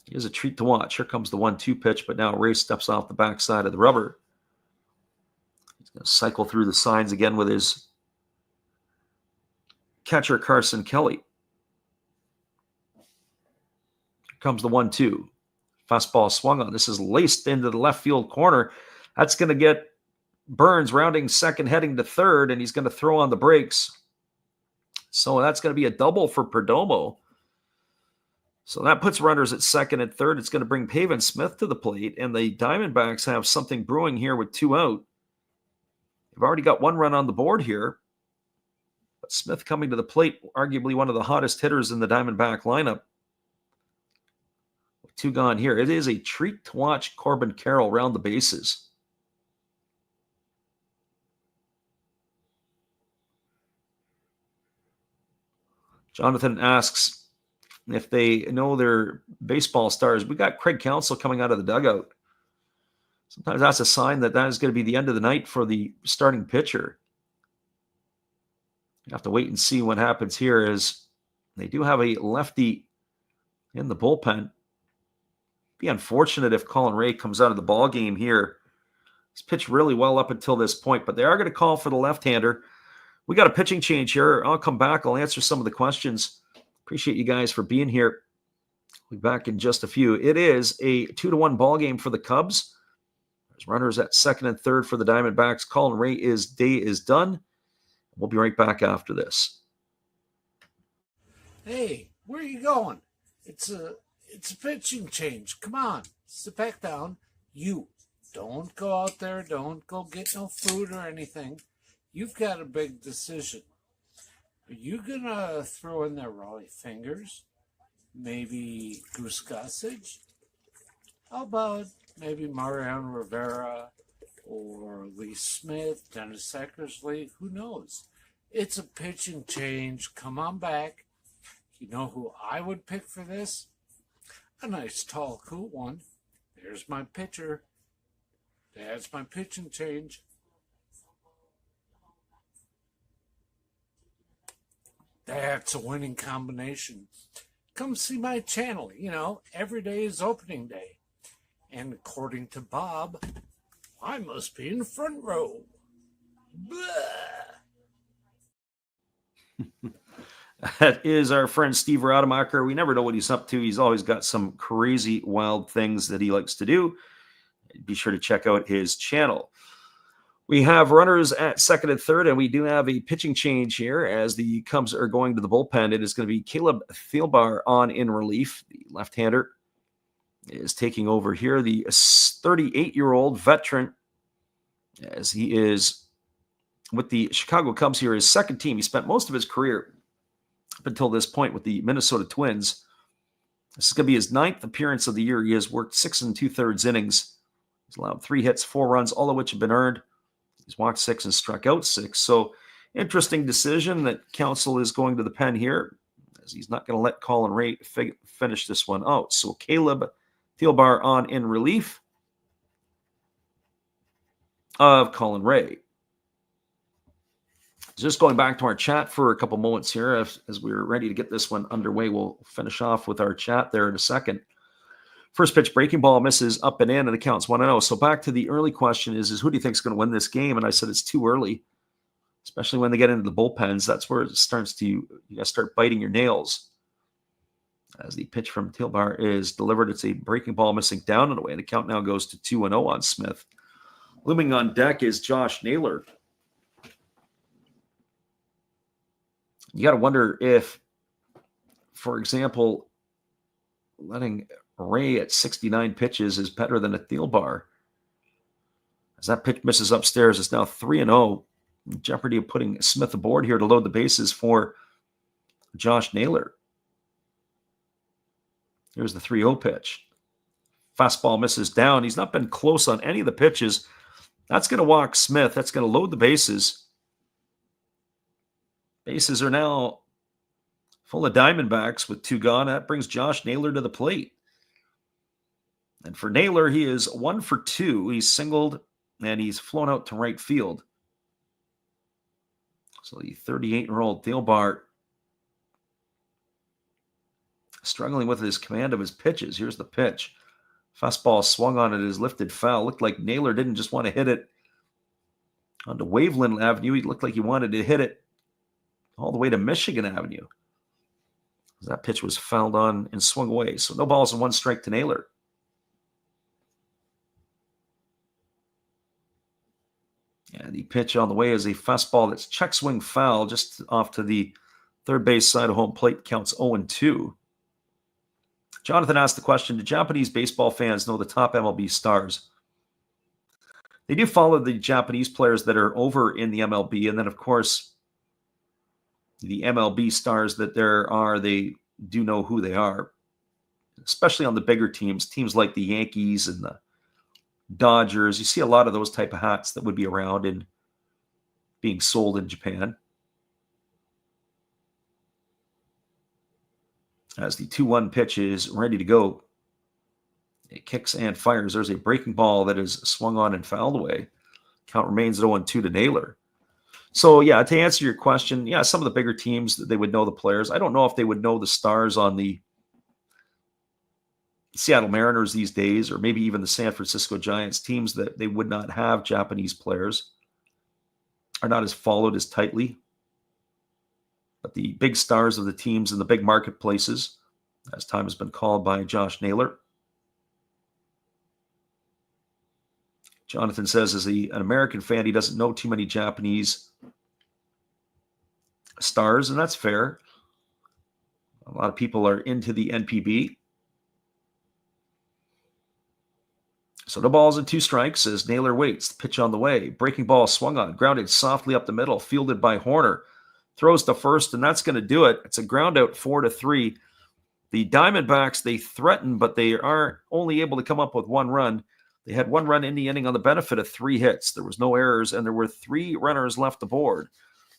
He is a treat to watch. Here comes the 1-2 pitch, but now Ray steps off the backside of the rubber. He's going to cycle through the signs again with his catcher, Carson Kelly. Here comes the 1-2. Fastball swung on. This is laced into the left field corner. That's going to get Burns rounding second, heading to third, and he's going to throw on the brakes. So that's going to be a double for Perdomo. So that puts runners at second and third. It's going to bring Pavin Smith to the plate, and the Diamondbacks have something brewing here with 2 out. They've already got 1 run on the board here. But Smith coming to the plate, arguably one of the hottest hitters in the Diamondback lineup. 2 gone here. It is a treat to watch Corbin Carroll round the bases. Jonathan asks, if they know their baseball stars. We got Craig Counsell coming out of the dugout. Sometimes that's a sign that is going to be the end of the night for the starting pitcher. You have to wait and see what happens here, as they do have a lefty in the bullpen. Be unfortunate if Colin Ray comes out of the ball game here. He's pitched really well up until this point, but they are going to call for the left-hander. We got a pitching change here. I'll come back. I'll answer some of the questions. Appreciate you guys for being here. We'll be back in just a few. It is a 2-1 ball game for the Cubs. There's runners at second and third for the Diamondbacks. Colin Ray's day is done. We'll be right back after this. Hey, where are you going? It's a pitching change. Come on, sit back down. You don't go out there. Don't go get no food or anything. You've got a big decision. Are you gonna throw in there Raleigh Fingers? Maybe Goose Gossage? How about maybe Mariano Rivera or Lee Smith, Dennis Eckersley? Who knows? It's a pitching change. Come on back. You know who I would pick for this? A nice tall cool one. There's my pitcher. That's my pitching change. That's a winning combination. Come see my channel. Every day is opening day. And according to Bob, I must be in the front row. That is our friend Steve Rademacher. We never know what he's up to. He's always got some crazy, wild things that he likes to do. Be sure to check out his channel. We have runners at second and third, and we do have a pitching change here as the Cubs are going to the bullpen. It is going to be Caleb Thielbar on in relief. The left-hander is taking over here. The 38-year-old veteran, as he is with the Chicago Cubs here, his second team. He spent most of his career up until this point with the Minnesota Twins. This is going to be his 9th appearance of the year. He has worked 6 2/3 innings. He's allowed 3 hits, 4 runs, all of which have been earned. He's walked 6 and struck out 6. So interesting decision that Counsell is going to the pen here, as he's not going to let Colin Ray finish this one out. So Caleb Thielbar on in relief of Colin Ray. Just going back to our chat for a couple moments here as we're ready to get this one underway. We'll finish off with our chat there in a second. First pitch breaking ball misses up and in, and the count's 1-0. So back to the early question is who do you think is going to win this game? And I said it's too early, especially when they get into the bullpens. That's where it starts to, you got to start biting your nails. As the pitch from Thielbar is delivered, it's a breaking ball missing down and away. The count now goes to 2-0 on Smith. Looming on deck is Josh Naylor. You got to wonder if, for example, letting Ray at 69 pitches is better than a Thielbar. As that pitch misses upstairs, it's now 3-0. Jeopardy of putting Smith aboard here to load the bases for Josh Naylor. Here's the 3-0 pitch. Fastball misses down. He's not been close on any of the pitches. That's going to walk Smith. That's going to load the bases. Bases are now full of Diamondbacks with 2 gone. That brings Josh Naylor to the plate. And for Naylor, he is 1 for 2. He's singled and he's flown out to right field. So the 38-year-old Thielbar struggling with his command of his pitches. Here's the pitch. Fastball swung on it, is lifted foul. Looked like Naylor didn't just want to hit it onto Waveland Avenue. He looked like he wanted to hit it all the way to Michigan Avenue. That pitch was fouled on and swung away. So no balls and 1 strike to Naylor. And the pitch on the way is a fastball that's check swing foul just off to the third base side of home plate. Counts 0-2. Jonathan asked the question, do Japanese baseball fans know the top MLB stars? They do follow the Japanese players that are over in the MLB. And then, of course, the MLB stars that there are, they do know who they are, especially on the bigger teams like the Yankees and the Dodgers. You see a lot of those type of hats that would be around and being sold in Japan. as the 2-1 pitch is ready to go. It kicks and fires. There's a breaking ball that is swung on and fouled away. Count remains 0-2 to Naylor. So, yeah, to answer your question, yeah, some of the bigger teams, they would know the players. I don't know if they would know the stars on the Seattle Mariners these days, or maybe even the San Francisco Giants, teams that they would not have Japanese players, are not as followed as tightly. But the big stars of the teams in the big marketplaces, as time has been called by Josh Naylor. Jonathan says, as an American fan, he doesn't know too many Japanese stars, and that's fair. A lot of people are into the NPB. So no balls and 2 strikes as Naylor waits. The pitch on the way. Breaking ball swung on, grounded softly up the middle, fielded by Horner. Throws to first, and that's going to do it. It's a ground out 4-3. The Diamondbacks, they threaten, but they are only able to come up with 1 run. They had 1 run in the inning on the benefit of 3 hits. There was no errors, and there were 3 runners left aboard.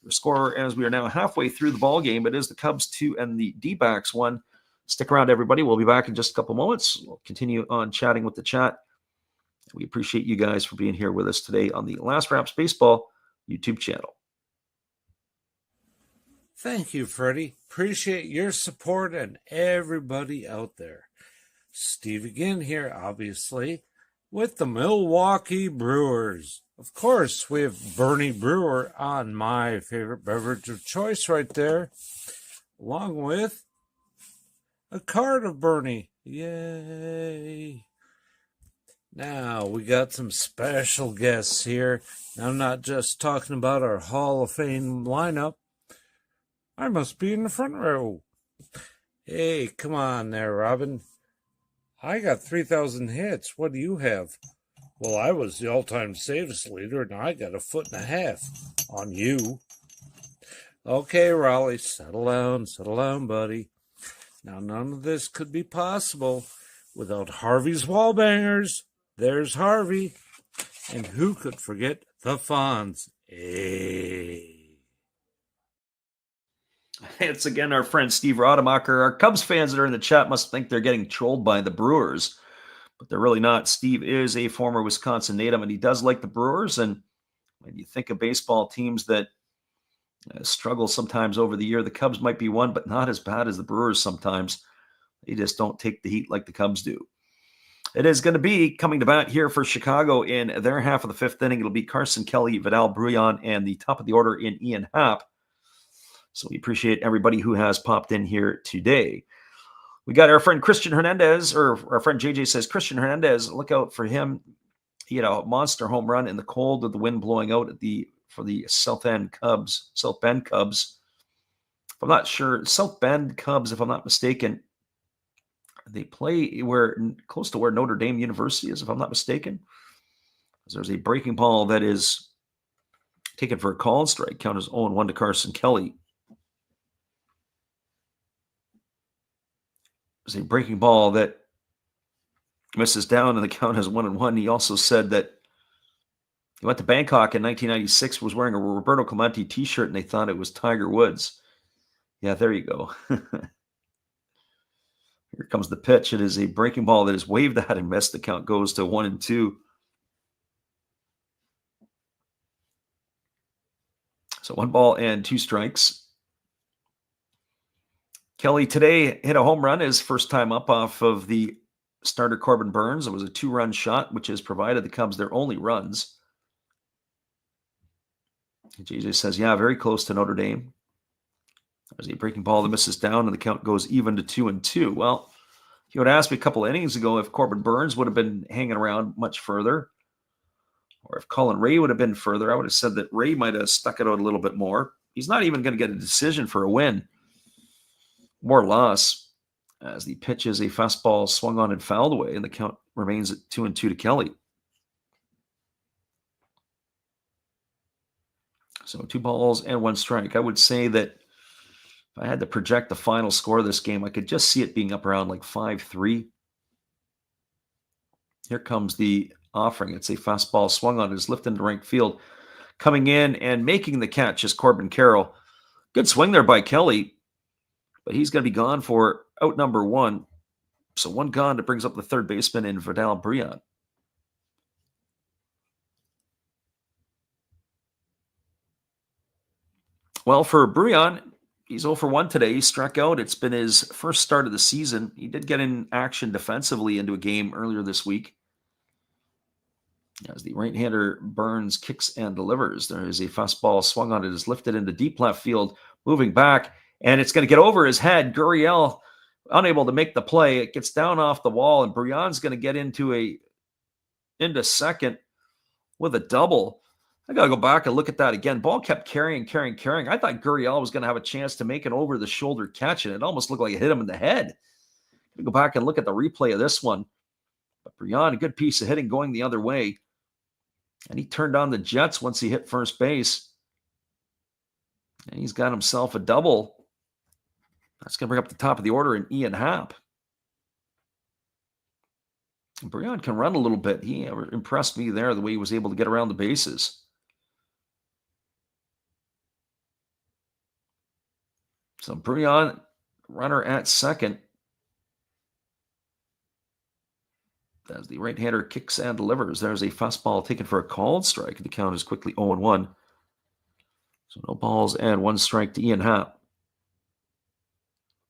The score, as we are now halfway through the ball game, it is the Cubs 2 and the D-backs 1. Stick around, everybody. We'll be back in just a couple moments. We'll continue on chatting with the chat. We appreciate you guys for being here with us today on the Last Raps Baseball YouTube channel. Thank you, Freddie. Appreciate your support and everybody out there. Steve again here, obviously, with the Milwaukee Brewers. Of course, we have Bernie Brewer on my favorite beverage of choice right there, along with a card of Bernie. Yay! Now, we got some special guests here. I'm not just talking about our Hall of Fame lineup. I must be in the front row. Hey, come on there, Robin. I got 3,000 hits. What do you have? Well, I was the all-time saves leader, and I got 1.5 feet on you. Okay, Raleigh, settle down, buddy. Now, none of this could be possible without Harvey's Wallbangers. There's Harvey. And who could forget the Fonz? Hey. It's again our friend Steve Rademacher. Our Cubs fans that are in the chat must think they're getting trolled by the Brewers, but they're really not. Steve is a former Wisconsin native, and he does like the Brewers. And when you think of baseball teams that struggle sometimes over the year, the Cubs might be one, but not as bad as the Brewers sometimes. They just don't take the heat like the Cubs do. It is going to be coming to bat here for Chicago in their half of the 5th inning. It'll be Carson Kelly, Vidal Bruján, and the top of the order in Ian Happ. So we appreciate everybody who has popped in here today. We got our friend Christian Hernandez, or our friend JJ says, Christian Hernandez, look out for him. He had a monster home run in the cold with the wind blowing out for the South Bend Cubs. If I'm not sure, South Bend Cubs, if I'm not mistaken, they play close to where Notre Dame University is, if I'm not mistaken. There's a breaking ball that is taken for a called strike. Count is 0-1 to Carson Kelly. There's a breaking ball that misses down, and the count is 1-1. He also said that he went to Bangkok in 1996, was wearing a Roberto Clemente t-shirt, and they thought it was Tiger Woods. Yeah, there you go. Here comes the pitch. It is a breaking ball that is waved at and missed. The count goes to 1-2. So 1 ball and 2 strikes. Kelly today hit a home run, his first time up off of the starter Corbin Burns. It was a 2-run shot, which has provided the Cubs their only runs. JJ says, yeah, very close to Notre Dame. There's a breaking ball that misses down, and the count goes even to 2-2. Well, if you would ask me a couple of innings ago if Corbin Burns would have been hanging around much further, or if Colin Ray would have been further, I would have said that Ray might have stuck it out a little bit more. He's not even going to get a decision for a win. More loss, as the pitch is a fastball swung on and fouled away, and the count remains at 2-2 to Kelly. So 2 balls and 1 strike. I would say that if I had to project the final score of this game, I could just see it being up around like 5-3. Here comes the offering. It's a fastball swung on, is lifted into right field. Coming in and making the catch is Corbin Carroll. Good swing there by Kelly. but he's going to be gone for out number 1. So 1 gone. That brings up the third baseman in Vidal Bryan. Well, for Bryan, he's 0 for 1 today. He struck out. It's been his first start of the season. He did get in action defensively into a game earlier this week. As the right-hander Burns kicks and delivers. There is a fastball swung on. It is lifted into deep left field, moving back, and it's going to get over his head. Gurriel unable to make the play. It gets down off the wall, and Bryan's going to get into second with a double. I got to go back and look at that again. Ball kept carrying. I thought Gurriel was going to have a chance to make an over-the-shoulder catch, and it almost looked like it hit him in the head. Go back and look at the replay of this one. But Bryan, a good piece of hitting going the other way. And he turned on the Jets once he hit first base. And he's got himself a double. That's going to bring up the top of the order in Ian Happ. And Bryan can run a little bit. He impressed me there, the way he was able to get around the bases. So Bryan, runner at second. As the right-hander kicks and delivers. There's a fastball taken for a called strike. The count is quickly 0-1. So no balls and 1 strike to Ian Happ.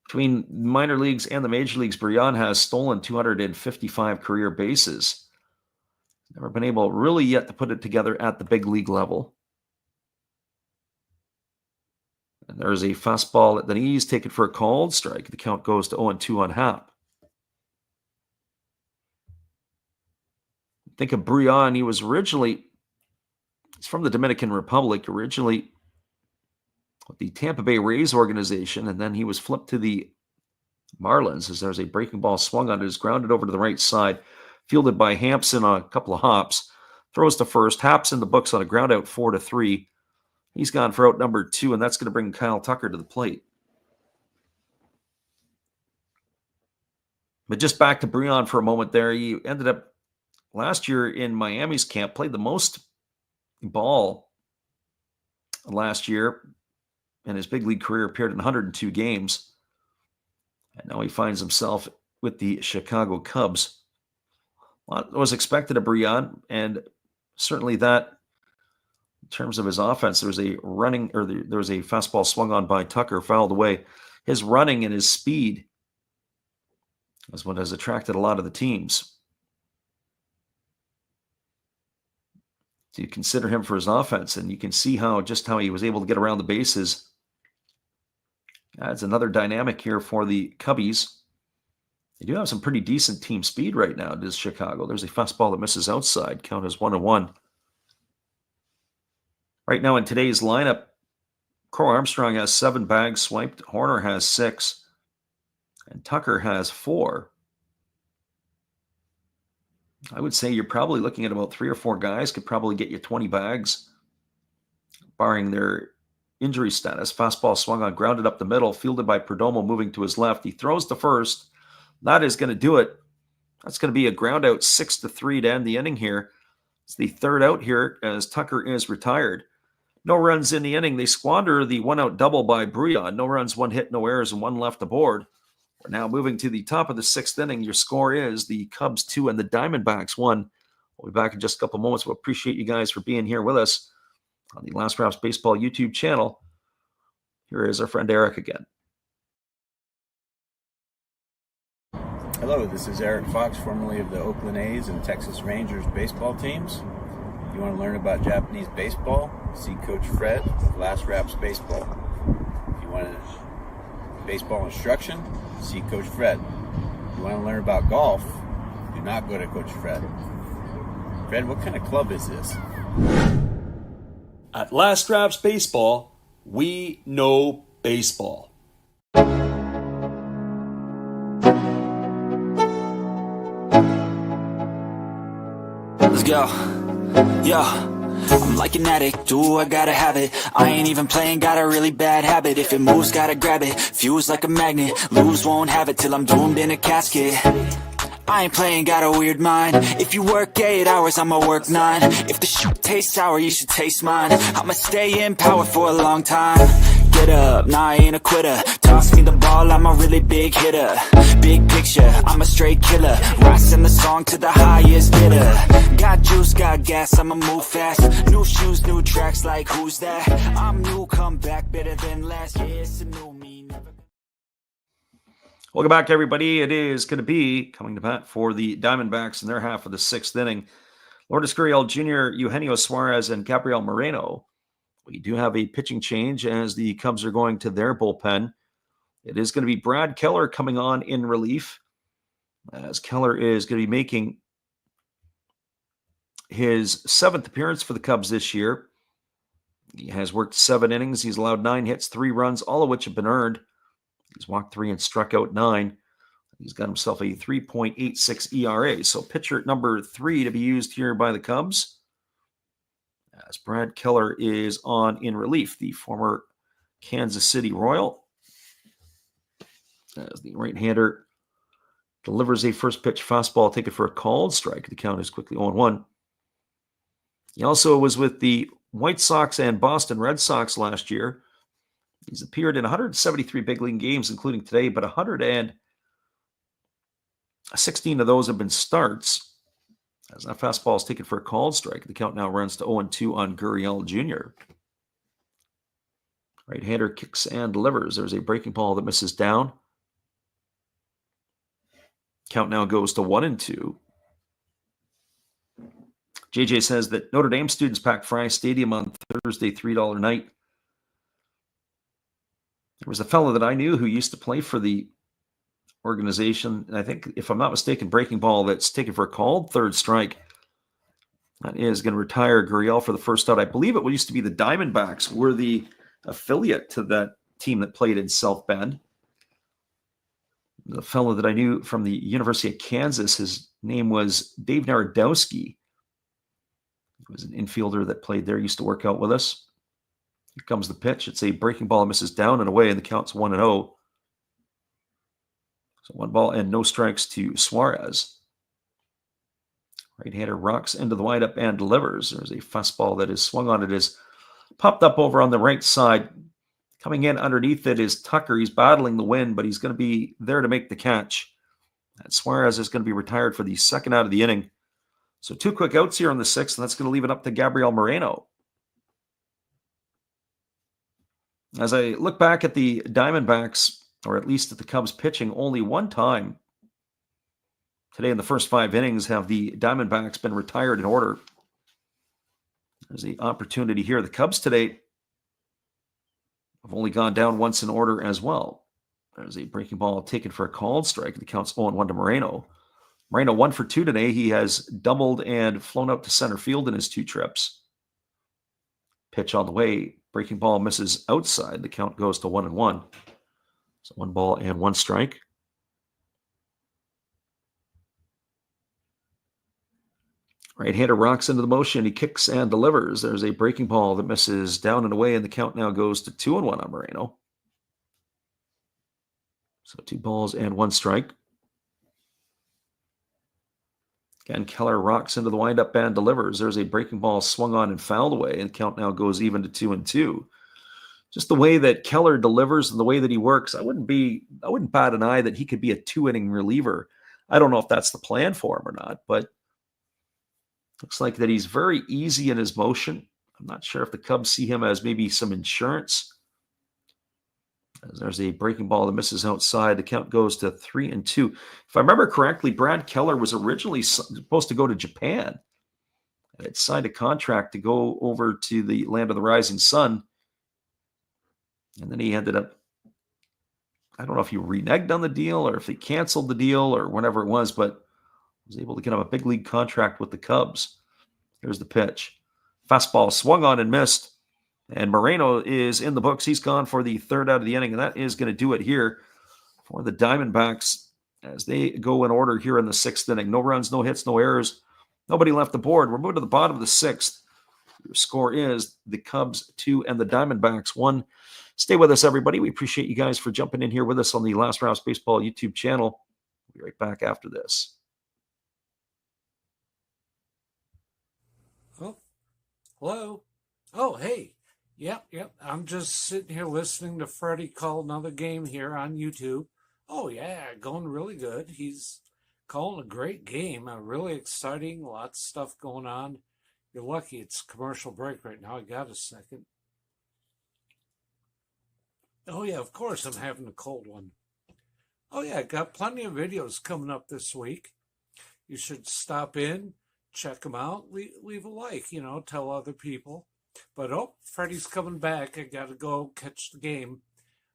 Between minor leagues and the major leagues, Bryan has stolen 255 career bases. Never been able really yet to put it together at the big league level. And there's a fastball at the knees taken for a called strike. The count goes to 0-2 on Happ. Think of Bryan. He's from the Dominican Republic, originally with the Tampa Bay Rays organization, and then he was flipped to the Marlins as there's a breaking ball swung on it. Is grounded over to the right side, fielded by Hampson on a couple of hops, throws to first. Haps in the books on a ground out 4-3. He's gone for out number 2, and that's going to bring Kyle Tucker to the plate. But just back to Bryan for a moment there. He ended up last year in Miami's camp, played the most ball last year in his big league career, appeared in 102 games. And now he finds himself with the Chicago Cubs. A lot was expected of Bryan, and certainly that, in terms of his offense, there was a fastball swung on by Tucker, fouled away. His running and his speed is what has attracted a lot of the teams to consider him for his offense, and you can see how he was able to get around the bases. Adds another dynamic here for the Cubbies. They do have some pretty decent team speed right now, does Chicago. There's a fastball that misses outside. Count is 1-1. Right now in today's lineup, Crow Armstrong has 7 bags swiped. Horner has 6. And Tucker has 4. I would say you're probably looking at about 3 or 4 guys could probably get you 20 bags, barring their injury status. Fastball swung on, grounded up the middle, fielded by Perdomo, moving to his left. He throws to first. That is going to do it. That's going to be a ground out 6-3 to end the inning here. It's the third out here as Tucker is retired. No runs in the inning. They squander the 1-out double by Bryan. No runs, 1 hit, no errors, and 1 left aboard. We're now moving to the top of the 6th inning. Your score is the Cubs 2 and the Diamondbacks 1. We'll be back in just a couple moments. We'll appreciate you guys for being here with us on the Last Raps Baseball YouTube channel. Here is our friend Eric again. Hello, this is Eric Fox, formerly of the Oakland A's and Texas Rangers baseball teams. If you want to learn about Japanese baseball, see Coach Fred of Last Raps Baseball. If you want baseball instruction, see Coach Fred. If you want to learn about golf, do not go to Coach Fred. Fred, what kind of club is this? At Last Raps Baseball, we know baseball. Let's go. Yo, I'm like an addict, do I gotta have it. I ain't even playing, got a really bad habit. If it moves, gotta grab it, fuse like a magnet. Lose, won't have it till I'm doomed in a casket. I ain't playing, got a weird mind. If you work 8 hours, I'ma work 9. If the shit tastes sour, you should taste mine. I'ma stay in power for a long time. get up, nah, I ain't a quitter. Toss me the ball, I'm a really big hitter. Big picture, I'm a straight killer. Rising the song to the highest bidder. Got juice, got gas, I'ma move fast. New shoes, new tracks, like who's that? I'm new, come back better than last. Yeah, it's a new me, never. Welcome back, everybody. It is going to be coming to bat for the Diamondbacks in their half of the sixth inning. Lourdes Gurriel Jr., Eugenio Suarez, and Gabriel Moreno. We do have a pitching change as the Cubs are going to their bullpen. It is going to be Brad Keller coming on in relief, as Keller is going to be making his seventh appearance for the Cubs this year. He has worked 7 innings. He's allowed 9 hits, 3 runs, all of which have been earned. He's walked 3 and struck out 9. He's got himself a 3.86 ERA. So pitcher number 3 to be used here by the Cubs, as Brad Keller is on in relief, the former Kansas City Royal. As the right-hander delivers a first pitch fastball, take it for a called strike. The count is quickly 0-1. He also was with the White Sox and Boston Red Sox last year. He's appeared in 173 big league games, including today, but 116 of those have been starts. As that fastball is taken for a called strike, the count now runs to 0-2 on Gurriel Jr. Right-hander kicks and delivers. There's a breaking ball that misses down. Count now goes to 1-2. JJ says that Notre Dame students packed Fry Stadium on Thursday, $3 night. There was a fellow that I knew who used to play for the organization, and I think, if I'm not mistaken, breaking ball that's taken for a called third strike. That is going to retire Gurriel for the first out. I believe it used to be the Diamondbacks were the affiliate to that team that played in South Bend. The fellow that I knew from the University of Kansas, his name was Dave Narodowski. He was an infielder that played there, used to work out with us. Here comes the pitch. It's a breaking ball that misses down and away, and the count's 1-0. So 1 ball and no strikes to Suarez. Right-hander rocks into the windup and delivers. There's a fastball that is swung on. It is popped up over on the right side. Coming in underneath it is Tucker. He's battling the wind, but he's going to be there to make the catch. And Suarez is going to be retired for the second out of the inning. So 2 quick outs here on the 6th, and that's going to leave it up to Gabriel Moreno. As I look back at the Diamondbacks, or at least at the Cubs pitching, only one time today in the first 5 innings have the Diamondbacks been retired in order. There's the opportunity here. The Cubs today have only gone down once in order as well. There's a breaking ball taken for a called strike. The count's 0-1 to Moreno. Moreno 1 for 2 today. He has doubled and flown out to center field in his 2 trips. Pitch on the way. Breaking ball misses outside. The count goes to 1-1. So 1 ball and 1 strike. Right-hander rocks into the motion. He kicks and delivers. There's a breaking ball that misses down and away, and the count now goes to 2-1 on Moreno. So 2 balls and 1 strike. Again, Keller rocks into the windup and delivers. There's a breaking ball swung on and fouled away, and the count now goes even to 2-2. Just the way that Keller delivers and the way that he works, I wouldn't bat an eye that he could be a 2-inning reliever. I don't know if that's the plan for him or not, but looks like that he's very easy in his motion. I'm not sure if the Cubs see him as maybe some insurance. As there's a breaking ball that misses outside. The count goes to 3-2. If I remember correctly, Brad Keller was originally supposed to go to Japan. And had signed a contract to go over to the land of the rising sun. And then he ended up, I don't know if he reneged on the deal or if he canceled the deal or whatever it was, but was able to get him a big league contract with the Cubs. Here's the pitch. Fastball swung on and missed. And Moreno is in the books. He's gone for the 3rd out of the inning, and that is going to do it here for the Diamondbacks as they go in order here in the 6th inning. No runs, no hits, no errors. Nobody left the board. We're moving to the bottom of the 6th. Your score is the Cubs 2 and the Diamondbacks 1. Stay with us, everybody. We appreciate you guys for jumping in here with us on the Last Raps Baseball YouTube channel. We'll be right back after this. Oh, hello. Oh, hey. Yep. I'm just sitting here listening to Freddie call another game here on YouTube. Oh, yeah, going really good. He's calling a great game, really exciting, lots of stuff going on. You're lucky it's commercial break right now. I got a second. Oh, yeah, of course, I'm having a cold one. Oh, yeah, got plenty of videos coming up this week. You should stop in, check them out, leave a like, tell other people. But Freddie's coming back. I got to go catch the game.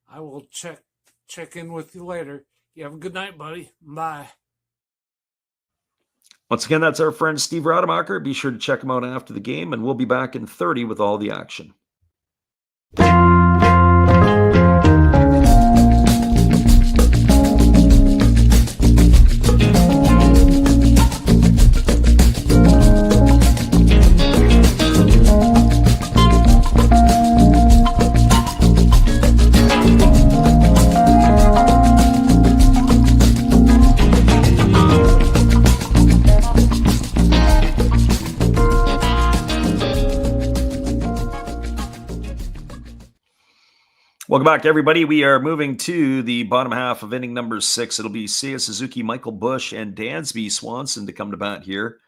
I will check in with you later. You have a good night, buddy. Bye. Once again, that's our friend Steve Rademacher. Be sure to check him out after the game, and we'll be back in 30 with all the action. Welcome back, everybody. We are moving to the bottom half of inning number 6. It'll be Seiya Suzuki, Michael Busch, and Dansby Swanson to come to bat here,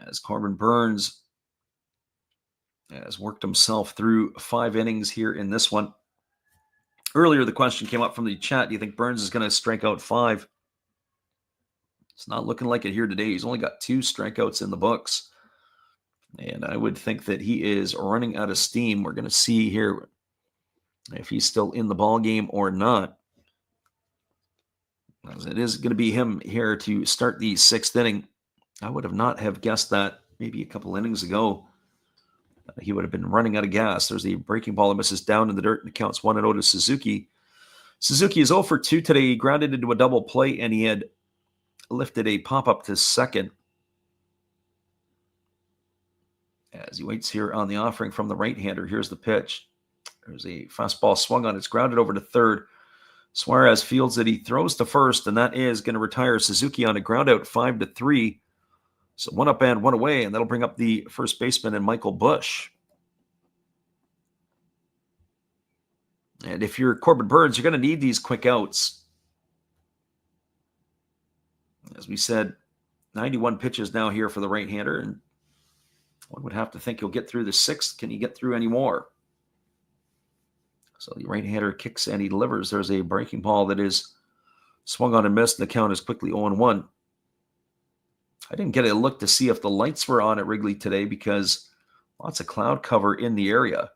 as Corbin Burnes has worked himself through 5 innings here in this one. Earlier, the question came up from the chat. Do you think Burnes is going to strike out 5? It's not looking like it here today. He's only got 2 strikeouts in the books. And I would think that he is running out of steam. We're going to see here if he's still in the ball game or not, as it is going to be him here to start the 6th inning. I would have not have guessed that maybe a couple innings ago. He would have been running out of gas. There's the breaking ball that misses down in the dirt, and it counts 1-0 to Suzuki. Suzuki is 0 for 2 today. He grounded into a double play, and he had lifted a pop-up to second. As he waits here on the offering from the right-hander, here's the pitch. There's a fastball swung on. It's grounded over to third. Suarez fields it. He throws to first, and that is going to retire Suzuki on a ground out 5-3. So 1 up and 1 away, and that'll bring up the first baseman and Michael Busch. And if you're Corbin Burnes, you're going to need these quick outs. As we said, 91 pitches now here for the right-hander, and one would have to think he'll get through the 6th. Can he get through any more? So the right-hander kicks and he delivers. There's a breaking ball that is swung on and missed, and the count is quickly 0-1. I didn't get a look to see if the lights were on at Wrigley today because lots of cloud cover in the area.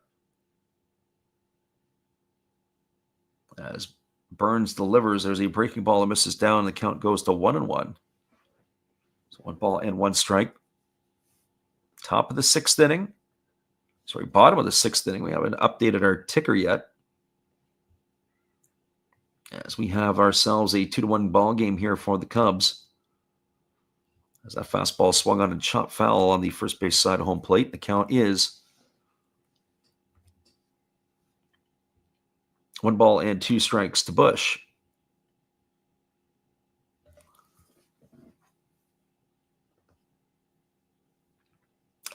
As Burnes delivers, there's a breaking ball that misses down, and the count goes to 1-1. So 1 ball and 1 strike. Top of the 6th inning. Sorry, bottom of the 6th inning. We haven't updated our ticker yet, as we have ourselves a 2-1 ball game here for the Cubs. As that fastball swung on and chopped foul on the first base side of home plate. The count is 1 ball and 2 strikes to Busch.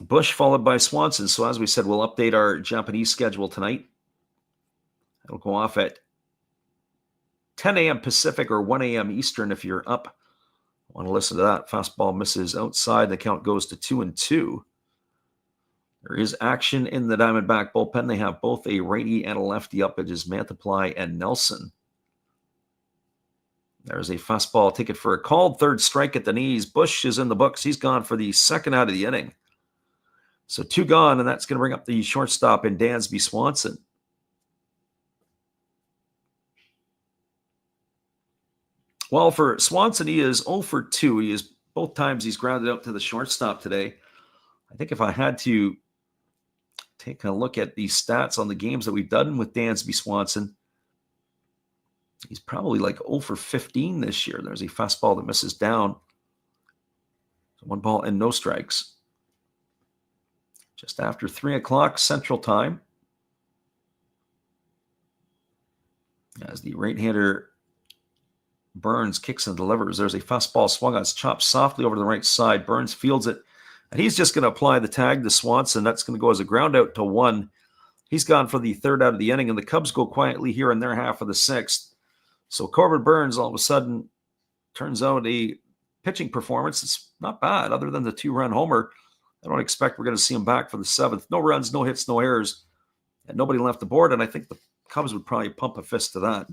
Busch followed by Swanson. So as we said, we'll update our Japanese schedule tonight. It'll go off at 10 a.m. Pacific or 1 a.m. Eastern if you're up. I want to listen to that. Fastball misses outside. The count goes to 2-2. There is action in the Diamondback bullpen. They have both a righty and a lefty up. It is Mantiply and Nelson. There's a fastball ticket for a called 3rd strike at the knees. Busch is in the books. He's gone for the 2nd out of the inning. So 2 gone, and that's going to bring up the shortstop in Dansby Swanson. Well, for Swanson, he is 0 for 2. He is both times he's grounded out to the shortstop today. I think if I had to take a look at the stats on the games that we've done with Dansby Swanson, he's probably like 0 for 15 this year. There's a fastball that misses down. So 1 ball and no strikes. Just after 3 o'clock Central Time, as the right-hander Burnes kicks and delivers. There's a fastball swung on. It's chopped softly over to the right side. Burnes fields it, and he's just going to apply the tag to Swanson. That's going to go as a ground out to 1. He's gone for the third out of the inning, and the Cubs go quietly here in their half of the sixth. So Corbin Burns all of a sudden turns out a pitching performance. It's not bad, other than the 2-run homer. I don't expect we're going to see him back for the seventh. No runs, no hits, no errors, and nobody left the board, and I think the Cubs would probably pump a fist to that.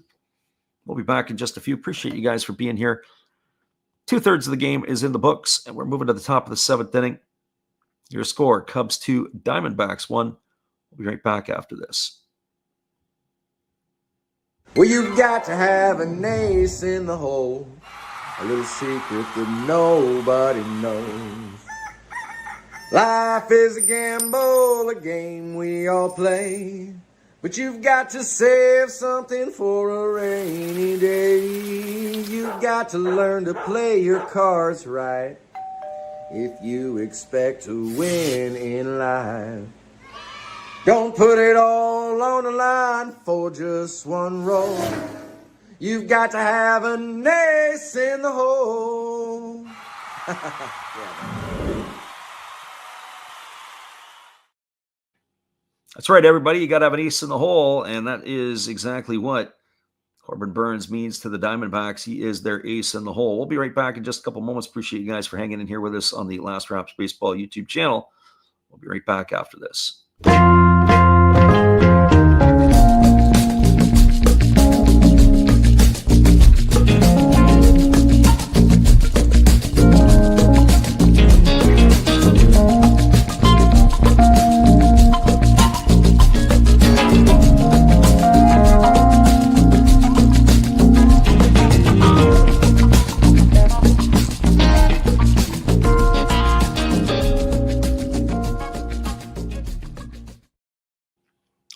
We'll be back in just a few. Appreciate you guys for being here. 2/3 of the game is in the books, and we're moving to the top of the seventh inning. Your score, Cubs 2, Diamondbacks 1. We'll be right back after this. Well, you've got to have an ace in the hole, a little secret that nobody knows. Life is a gamble, a game we all play, but you've got to save something for a rainy day. You've got to learn to play your cards right if you expect to win in life. Don't put it all on the line for just one roll. You've got to have an ace in the hole. That's right, everybody. You got to have an ace in the hole, and that is exactly what Corbin Burns means to the Diamondbacks. He is their ace in the hole. We'll be right back in just a couple moments. Appreciate you guys for hanging in here with us on the Last Raps Baseball YouTube channel. We'll be right back after this.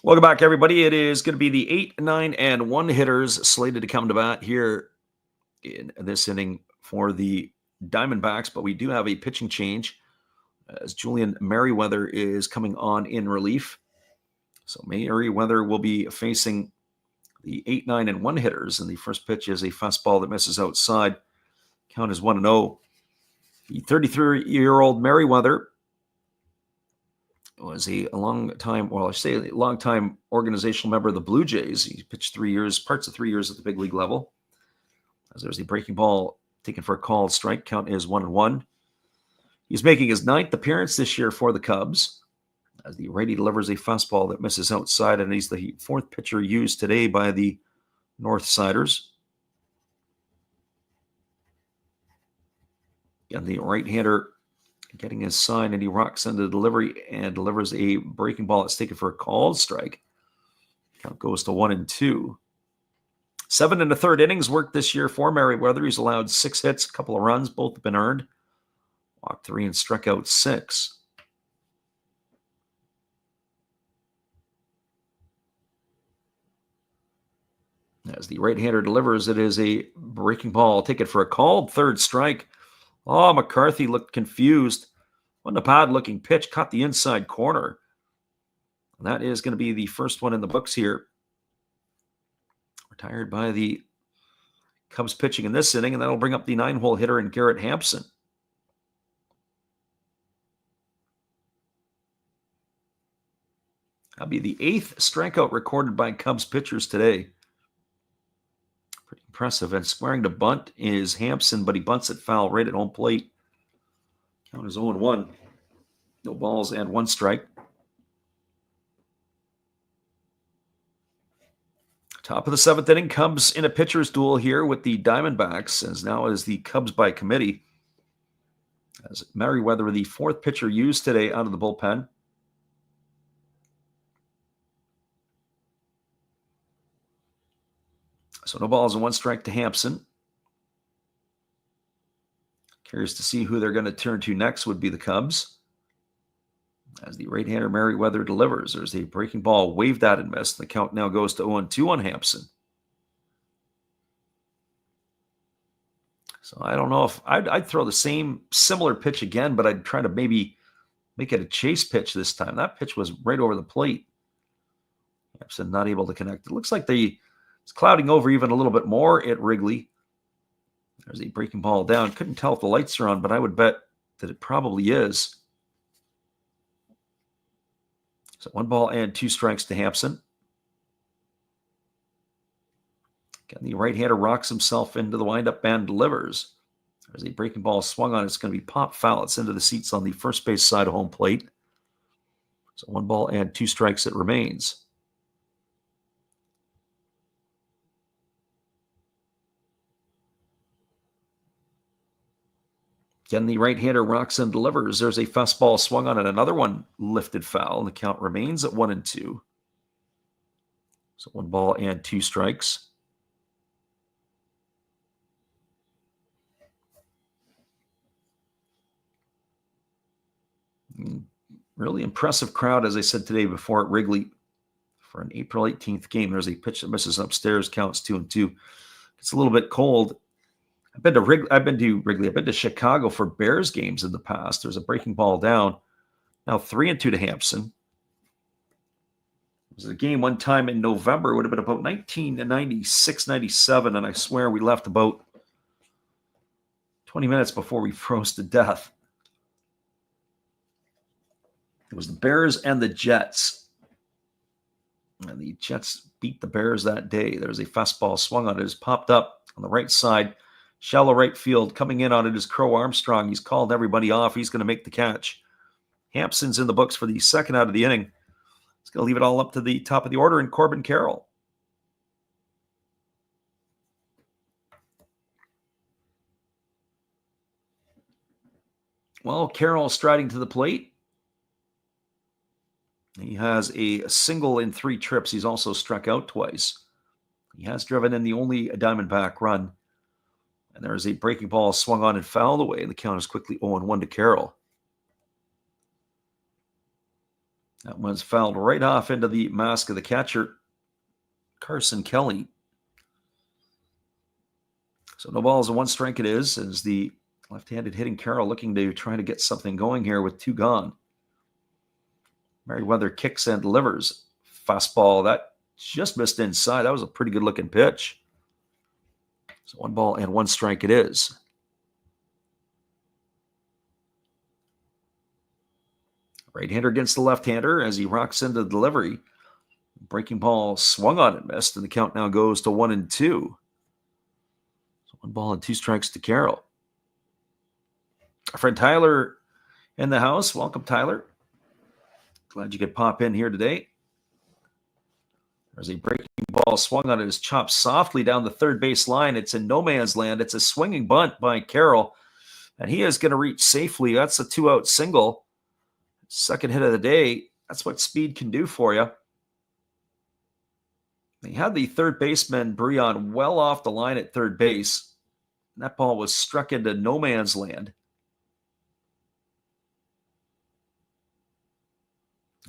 Welcome back, everybody. It is going to be the 8, 9, and 1 hitters slated to come to bat here in this inning for the Diamondbacks, but we do have a pitching change as Julian Merriweather is coming on in relief. So Merriweather will be facing the 8, 9, and 1 hitters, and the first pitch is a fastball that misses outside. Count is 1-0. The 33-year-old Merriweather was a long-time organizational member of the Blue Jays. He pitched parts of 3 years at the big league level. As there's a breaking ball taken for a called strike. Count is 1-1. He's making his 9th appearance this year for the Cubs, as the righty delivers a fastball that misses outside, and he's the 4th pitcher used today by the Northsiders. And the right-hander getting his sign, and he rocks into the delivery and delivers a breaking ball that's taken for a called strike. Count goes to 1-2. 7 1/3 innings worked this year for Merriweather. He's allowed 6 hits, a couple of runs, both have been earned. Walked 3 and struck out 6. As the right-hander delivers, it is a breaking ball. Take it for a called third strike. Oh, McCarthy looked confused. Wasn't a bad-looking pitch. Caught the inside corner. And that is going to be the first one in the books here. Retired by the Cubs pitching in this inning, and that'll bring up the 9-hole hitter in Garrett Hampson. That'll be the 8th strikeout recorded by Cubs pitchers today. Pretty impressive. And squaring to bunt is Hampson, but he bunts it foul right at home plate. Count is 0-1. No balls and 1 strike. Top of the 7th inning, Cubs in a pitcher's duel here with the Diamondbacks, as now is the Cubs by committee. As Merriweather, the 4th pitcher used today out of the bullpen. So no balls and 1 strike to Hampson. Curious to see who they're going to turn to next would be the Cubs. As the right-hander Merriweather delivers, there's a breaking ball waved at and missed. The count now goes to 0-2 on Hampson. So I don't know if I'd throw the same similar pitch again, but I'd try to maybe make it a chase pitch this time. That pitch was right over the plate. Hampson not able to connect. It looks like it's clouding over even a little bit more at Wrigley. There's a breaking ball down. Couldn't tell if the lights are on, but I would bet that it probably is. So 1 ball and 2 strikes to Hampson. Again, the right-hander rocks himself into the windup and delivers. There's a breaking ball swung on. It's going to be pop foul. It's into the seats on the first base side of home plate. So 1 ball and 2 strikes it remains. Again, the right-hander rocks and delivers. There's a fastball swung on and another one lifted foul. And the count remains at 1-2. So 1 ball and 2 strikes. Really impressive crowd, as I said today before, at Wrigley for an April 18th game. There's a pitch that misses upstairs, counts 2-2. It's a little bit cold. I've been to Wrigley. I've been to Chicago for Bears games in the past. There's a breaking ball down. Now 3-2 to Hampson. It was a game one time in November. It would have been about 1996, 97, and I swear we left about 20 minutes before we froze to death. It was the Bears and the Jets. And the Jets beat the Bears that day. There's a fastball swung on it. It's popped up on the right side. Shallow right field. Coming in on it is Crow Armstrong. He's called everybody off. He's going to make the catch. Hampson's in the books for the second out of the inning. He's going to leave it all up to the top of the order and Corbin Carroll. Well, Carroll striding to the plate. He has a single in 3 trips. He's also struck out twice. He has driven in the only Diamondback run. And there is a breaking ball swung on and fouled away. And the count is quickly 0-1 to Carroll. That one's fouled right off into the mask of the catcher, Carson Kelly. So no balls and 1 strike it is, as the left-handed hitting Carroll looking to try to get something going here with 2 gone. Merriweather kicks and delivers. Fastball, that just missed inside. That was a pretty good-looking pitch. So 1 ball and 1 strike it is. Right-hander against the left-hander as he rocks into the delivery. Breaking ball swung on and missed, and the count now goes to 1-2. So 1 ball and 2 strikes to Carroll. Our friend Tyler in the house. Welcome, Tyler. Glad you could pop in here today. There's a breaking ball swung on it. It's chopped softly down the third base line. It's in no man's land. It's a swinging bunt by Carroll, and he is going to reach safely. That's a 2-out single. Second hit of the day. That's what speed can do for you. He had the third baseman, Breon, well off the line at third base. And that ball was struck into no man's land.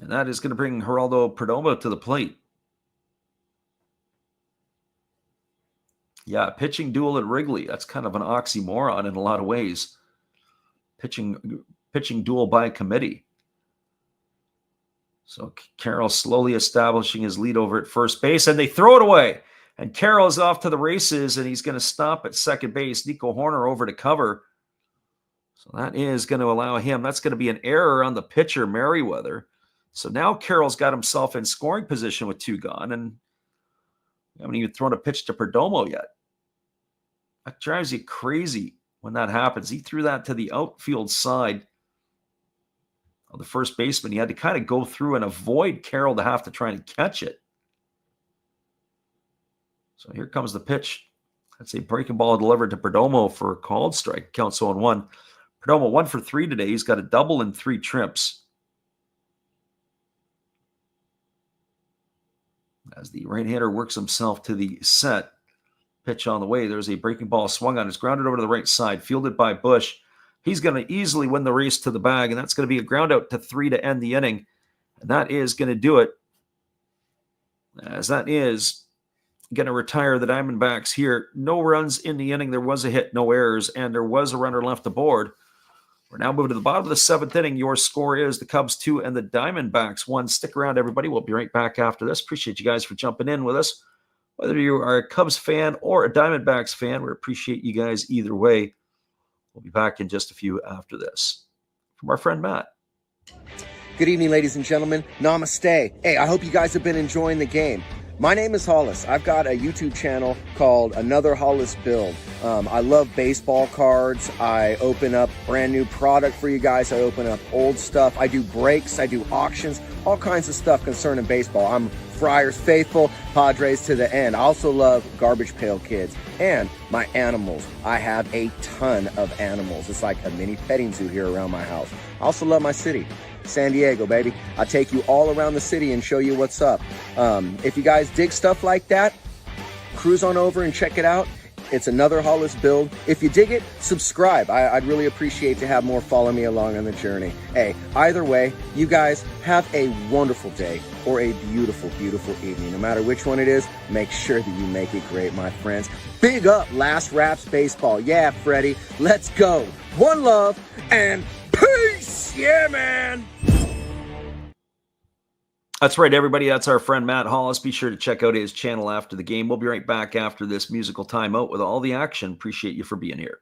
And that is going to bring Geraldo Perdomo to the plate. Yeah, pitching duel at Wrigley. That's kind of an oxymoron in a lot of ways. Pitching duel by committee. So Carroll slowly establishing his lead over at first base, and they throw it away. And Carroll is off to the races, and he's going to stop at second base. Nico Horner over to cover. So that is going to allow him. That's going to be an error on the pitcher, Merriweather. So now Carroll's got himself in scoring position with 2 gone, and I haven't even thrown a pitch to Perdomo yet. That drives you crazy when that happens. He threw that to the outfield side of the first baseman. He had to kind of go through and avoid Carroll to have to try and catch it. So here comes the pitch. That's a breaking ball delivered to Perdomo for a called strike. Counts 0-1. Perdomo 1 for 3 today. He's got a double in 3 trips. As the right-hander works himself to the set. Pitch on the way. There's a breaking ball swung on. It's grounded over to the right side. Fielded by Bush. He's going to easily win the race to the bag, and that's going to be a ground out to 3 to end the inning. And that is going to do it. As that is going to retire the Diamondbacks here. No runs in the inning. There was a hit, no errors, and there was a runner left aboard. We're now moving to the bottom of the 7th inning. Your score is the Cubs 2 and the Diamondbacks 1. Stick around, everybody. We'll be right back after this. Appreciate you guys for jumping in with us. Whether you are a Cubs fan or a Diamondbacks fan, we appreciate you guys either way. We'll be back in just a few after this. From our friend Matt. Good evening, ladies and gentlemen. Namaste. Hey, I hope you guys have been enjoying the game. My name is Hollis. I've got a YouTube channel called Another Hollis Build. I love baseball cards. I open up brand new product for you guys. I open up old stuff. I do breaks. I do auctions. All kinds of stuff concerning baseball. I'm Friars faithful, Padres to the end. I also love Garbage Pail Kids and my animals. I have a ton of animals. It's like a mini petting zoo here around my house. I also love my city, San Diego, baby. I take you all around the city and show you what's up. If you guys dig stuff like that, cruise on over and check it out. It's Another Hollis Build. If you dig it, subscribe. I'd really appreciate to have more follow me along on the journey. Hey, either way, you guys have a wonderful day or a beautiful, beautiful evening. No matter which one it is, make sure that you make it great, my friends. Big up Last Raps Baseball. Yeah, Freddie, let's go. One love and peace. Yeah, man. That's right, everybody. That's our friend Matt Hollis. Be sure to check out his channel after the game. We'll be right back after this musical timeout with all the action. Appreciate you for being here.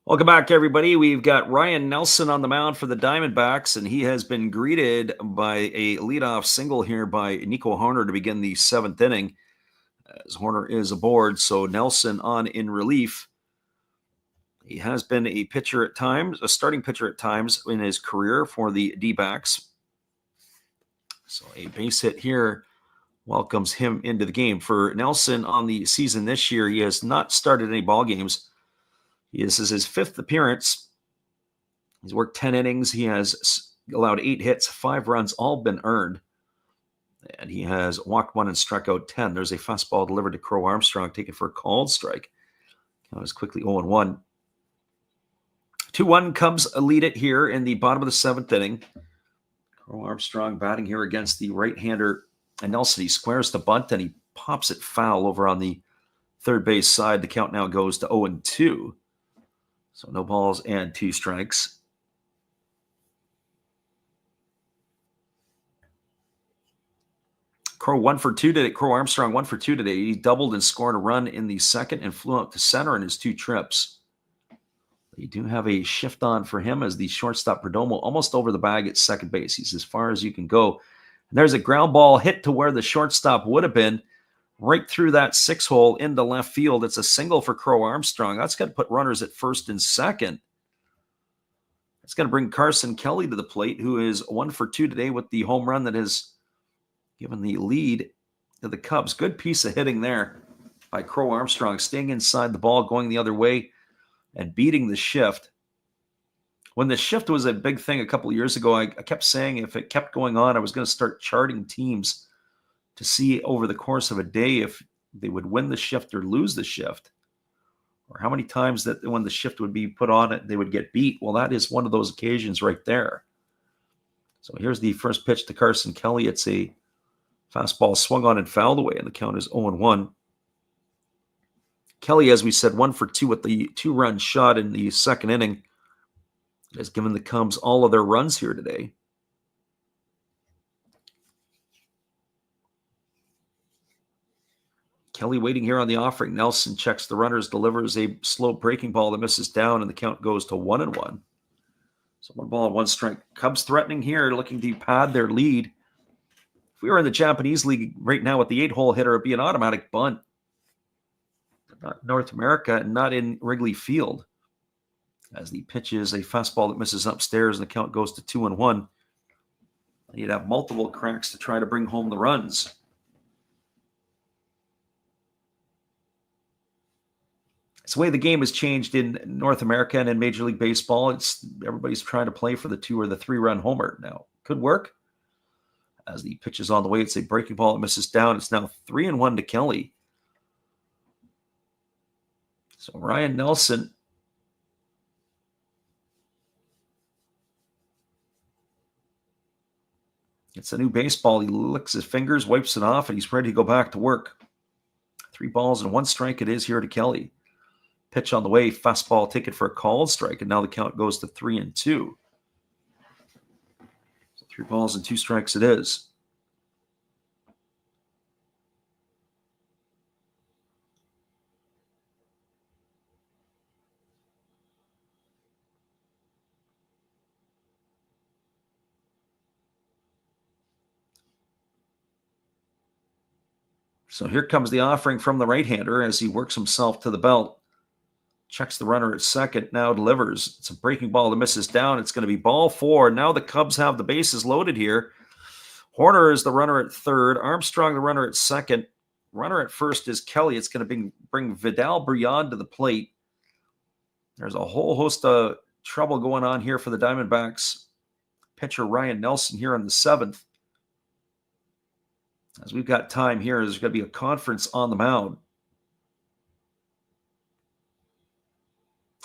Welcome back, everybody. We've got Ryan Nelson on the mound for the Diamondbacks, and he has been greeted by a leadoff single here by Nico Horner to begin the seventh inning, as Horner is aboard. So Nelson on in relief. He has been a pitcher at times, a starting pitcher at times in his career for the D-backs. So a base hit here welcomes him into the game. For Nelson on the season this year, he has not started any ball games. This is his fifth appearance. He's worked 10 innings. He has allowed 8 hits, 5 runs, all been earned. And he has walked 1 and struck out 10. There's a fastball delivered to Crow Armstrong, taken for a called strike. That was quickly 0-1. 2-1 Cubs lead it here in the bottom of the 7th inning. Crow Armstrong batting here against the right-hander and Nelson. He squares the bunt and he pops it foul over on the third base side. The count now goes to 0-2. So no balls and 2 strikes. Crow 1 for 2 today. Crow Armstrong 1 for 2 today. He doubled and scored a run in the second and flew up to center in his 2 trips. You do have a shift on for him as the shortstop Perdomo almost over the bag at second base. He's as far as you can go. And there's a ground ball hit to where the shortstop would have been, right through that 6-hole into left field. It's a single for Crow Armstrong. That's going to put runners at first and second. It's going to bring Carson Kelly to the plate, who is 1 for 2 today with the home run that has given the lead to the Cubs. Good piece of hitting there by Crow Armstrong, staying inside the ball, going the other way, and beating the shift. When the shift was a big thing a couple of years ago, I kept saying if it kept going on, I was going to start charting teams to see over the course of a day if they would win the shift or lose the shift, or how many times that when the shift would be put on it, they would get beat. Well, that is one of those occasions right there. So here's the first pitch to Carson Kelly. It's a fastball swung on and fouled away, and the count is 0-1. Kelly, as we said, 1 for 2 with the 2-run shot in the second inning, has given the Cubs all of their runs here today. Kelly waiting here on the offering. Nelson checks the runners, delivers a slow breaking ball that misses down, and the count goes to 1-1. So 1 ball and 1 strike. Cubs threatening here, looking to pad their lead. If we were in the Japanese League right now with the 8-hole hitter, it'd be an automatic bunt. Not North America, and not in Wrigley Field. As the pitch is a fastball that misses upstairs, and the count goes to 2-1. You'd have multiple cracks to try to bring home the runs. It's the way the game has changed in North America and in Major League Baseball. Everybody's trying to play for the 2 or the 3-run homer now. Could work. As the pitch is on the way, it's a breaking ball that misses down. It's now 3-1 to Kelly. So Ryan Nelson gets a new baseball. He licks his fingers, wipes it off, and he's ready to go back to work. 3 balls and 1 strike it is here to Kelly. Pitch on the way, fastball, take it for a called strike, and now the count goes to 3-2. So 3 balls and 2 strikes it is. So here comes the offering from the right-hander as he works himself to the belt. Checks the runner at second, now delivers. It's a breaking ball that misses down. It's going to be ball 4. Now the Cubs have the bases loaded here. Horner is the runner at third. Armstrong the runner at second. Runner at first is Kelly. It's going to bring Vidal Bryan to the plate. There's a whole host of trouble going on here for the Diamondbacks. Pitcher Ryan Nelson here in the 7th. As we've got time here, there's going to be a conference on the mound.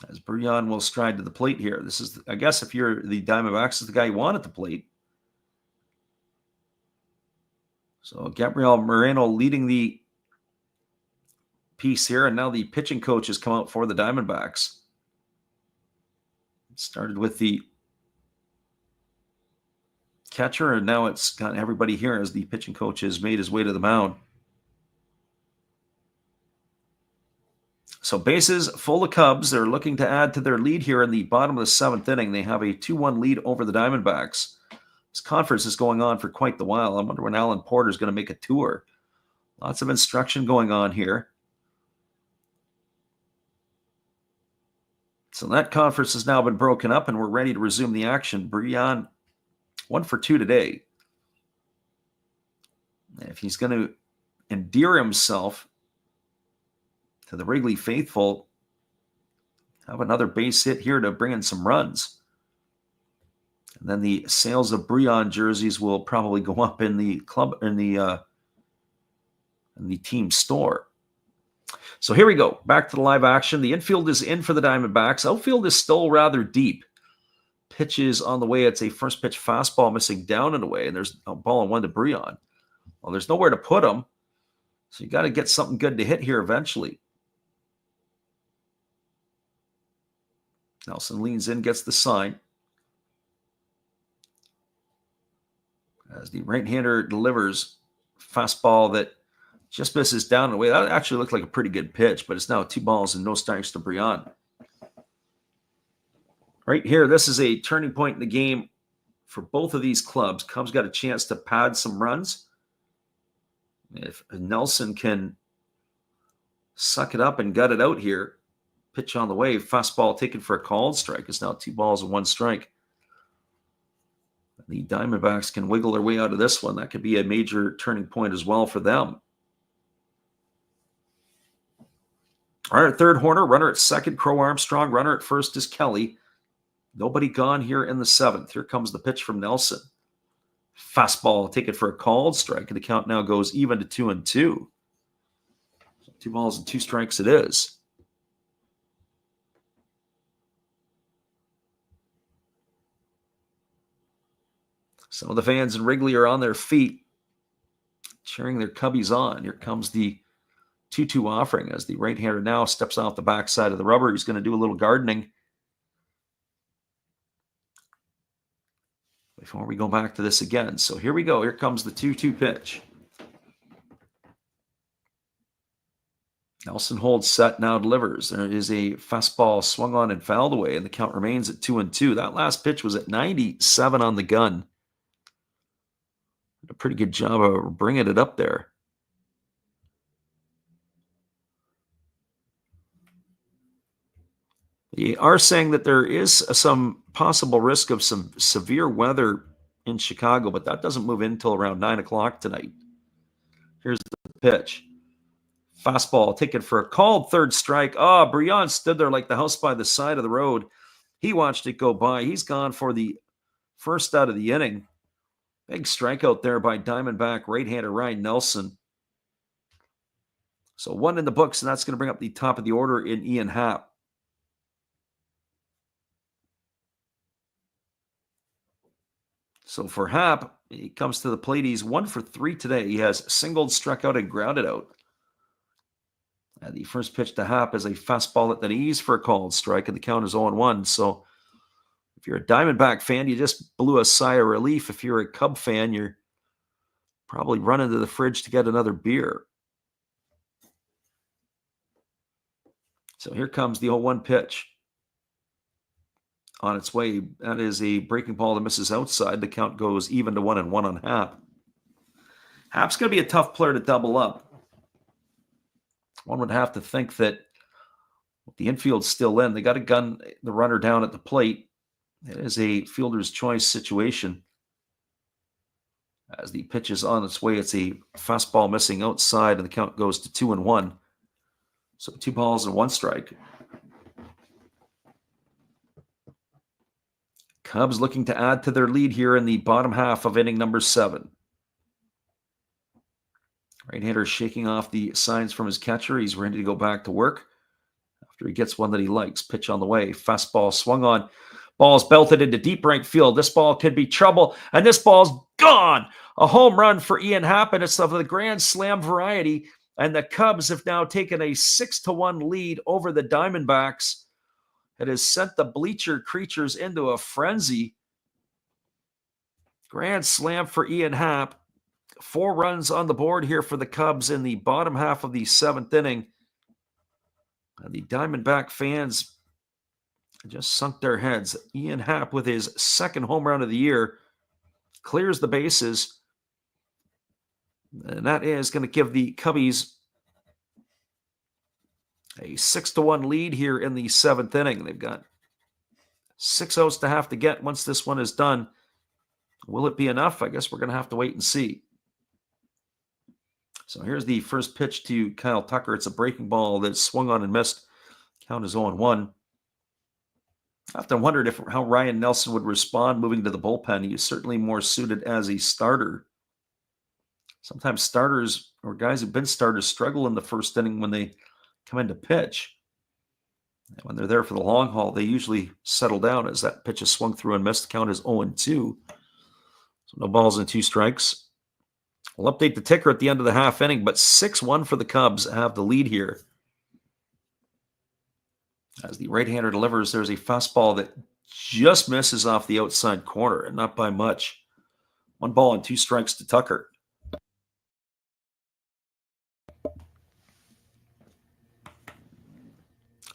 As Bryan will stride to the plate here. This is, I guess, if you're the Diamondbacks, this is the guy you want at the plate. So Gabriel Moreno leading the piece here, and now the pitching coach has come out for the Diamondbacks. It started with the catcher, and now it's got everybody here as the pitching coach has made his way to the mound. So bases full of Cubs. They're looking to add to their lead here in the bottom of the 7th inning. They have a 2-1 lead over the Diamondbacks. This conference is going on for quite the while. I wonder when Alan Porter is going to make a tour. Lots of instruction going on here. So that conference has now been broken up, and we're ready to resume the action. Bryan 1 for 2 today. If he's going to endear himself to the Wrigley faithful, have another base hit here to bring in some runs. And then the sales of Bryan jerseys will probably go up in the club, in the team store. So here we go. Back to the live action. The infield is in for the Diamondbacks. Outfield is still rather deep. Pitches on the way. It's a first pitch fastball missing down and away, and there's a ball and 1 to Bryan. Well, there's nowhere to put him, so you got to get something good to hit here eventually. Nelson leans in, gets the sign. As the right-hander delivers fastball that just misses down and away. That actually looked like a pretty good pitch, but it's now 2 balls and no strikes to Bryan. Right here, this is a turning point in the game for both of these clubs. Cubs got a chance to pad some runs. If Nelson can suck it up and gut it out here, pitch on the way, fastball taken for a called strike. It's now 2 balls and 1 strike. The Diamondbacks can wiggle their way out of this one. That could be a major turning point as well for them. All right, third, Horner. Runner at second, Crow Armstrong. Runner at first is Kelly. Nobody gone here in the 7th. Here comes the pitch from Nelson. Fastball, take it for a called strike, and the count now goes even to 2-2. So 2 balls and 2 strikes it is. Some of the fans in Wrigley are on their feet, cheering their Cubbies on. Here comes the 2-2 offering as the right-hander now steps off the backside of the rubber. He's going to do a little gardening before we go back to this again. So here we go. Here comes the 2-2 pitch. Nelson holds set, now delivers. There is a fastball swung on and fouled away, and the count remains at 2-2. That last pitch was at 97 on the gun. A pretty good job of bringing it up there. They are saying that there is some possible risk of some severe weather in Chicago, but that doesn't move in until around 9 o'clock tonight. Here's the pitch. Fastball taken for a called third strike. Oh, Brian stood there like the house by the side of the road. He watched it go by. He's gone for the first out of the inning. Big strikeout there by Diamondback right-hander Ryan Nelson. So 1 in the books, and that's going to bring up the top of the order in Ian Happ. So for Happ, he comes to the plate. He's 1 for 3 today. He has singled, struck out, and grounded out. And the first pitch to Happ is a fastball at the knees for a called strike, and the count is 0-1. So if you're a Diamondback fan, you just blew a sigh of relief. If you're a Cub fan, you're probably running to the fridge to get another beer. So here comes the 0-1 pitch. On its way, that is a breaking ball that misses outside. The count goes even to 1-1 on Happ. Happ's going to be a tough player to double up. One would have to think that with the infield's still in, they got to gun the runner down at the plate. It is a fielder's choice situation. As the pitch is on its way, it's a fastball missing outside, and the count goes to 2-1. So 2 balls and 1 strike. Cubs looking to add to their lead here in the bottom half of inning number 7. Right-hander shaking off the signs from his catcher. He's ready to go back to work after he gets one that he likes. Pitch on the way. Fastball swung on. Ball's belted into deep right field. This ball could be trouble, and this ball's gone. A home run for Ian Happ, and it's of the grand slam variety, and the Cubs have now taken a 6-1 lead over the Diamondbacks. It has sent the bleacher creatures into a frenzy. Grand slam for Ian Happ. 4 runs on the board here for the Cubs in the bottom half of the 7th inning. And the Diamondback fans just sunk their heads. Ian Happ with his 2nd home run of the year clears the bases. And that is going to give the Cubbies a 6-1 lead here in the 7th inning. They've got 6 outs to have to get once this one is done. Will it be enough? I guess we're going to have to wait and see. So here's the first pitch to Kyle Tucker. It's a breaking ball that swung on and missed. Count is 0-1. I often wondered how Ryan Nelson would respond moving to the bullpen. He is certainly more suited as a starter. Sometimes starters or guys who've been starters struggle in the first inning when they come in to pitch. And when they're there for the long haul, they usually settle down as that pitch is swung through and missed. The count is 0-2. So no balls and 2 strikes. We'll update the ticker at the end of the half inning, but 6-1 for the Cubs have the lead here. As the right-hander delivers, there's a fastball that just misses off the outside corner, and not by much. 1 ball and 2 strikes to Tucker.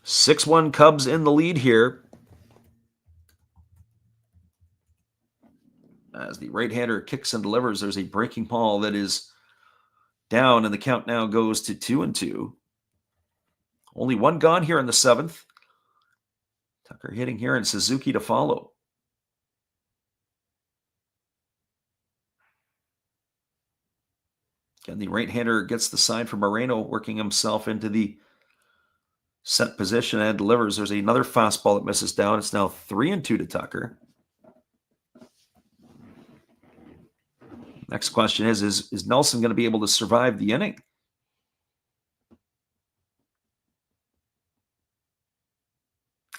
"6-1 Cubs in the lead here. As the right-hander kicks and delivers, there's a breaking ball that is down, and the count now goes to 2-2. Only 1 gone here in the 7th. Tucker hitting here, and Suzuki to follow. Again, the right-hander gets the sign from Moreno, working himself into the set position and delivers. There's another fastball that misses down. It's now 3-2 to Tucker. Next question is Nelson going to be able to survive the inning?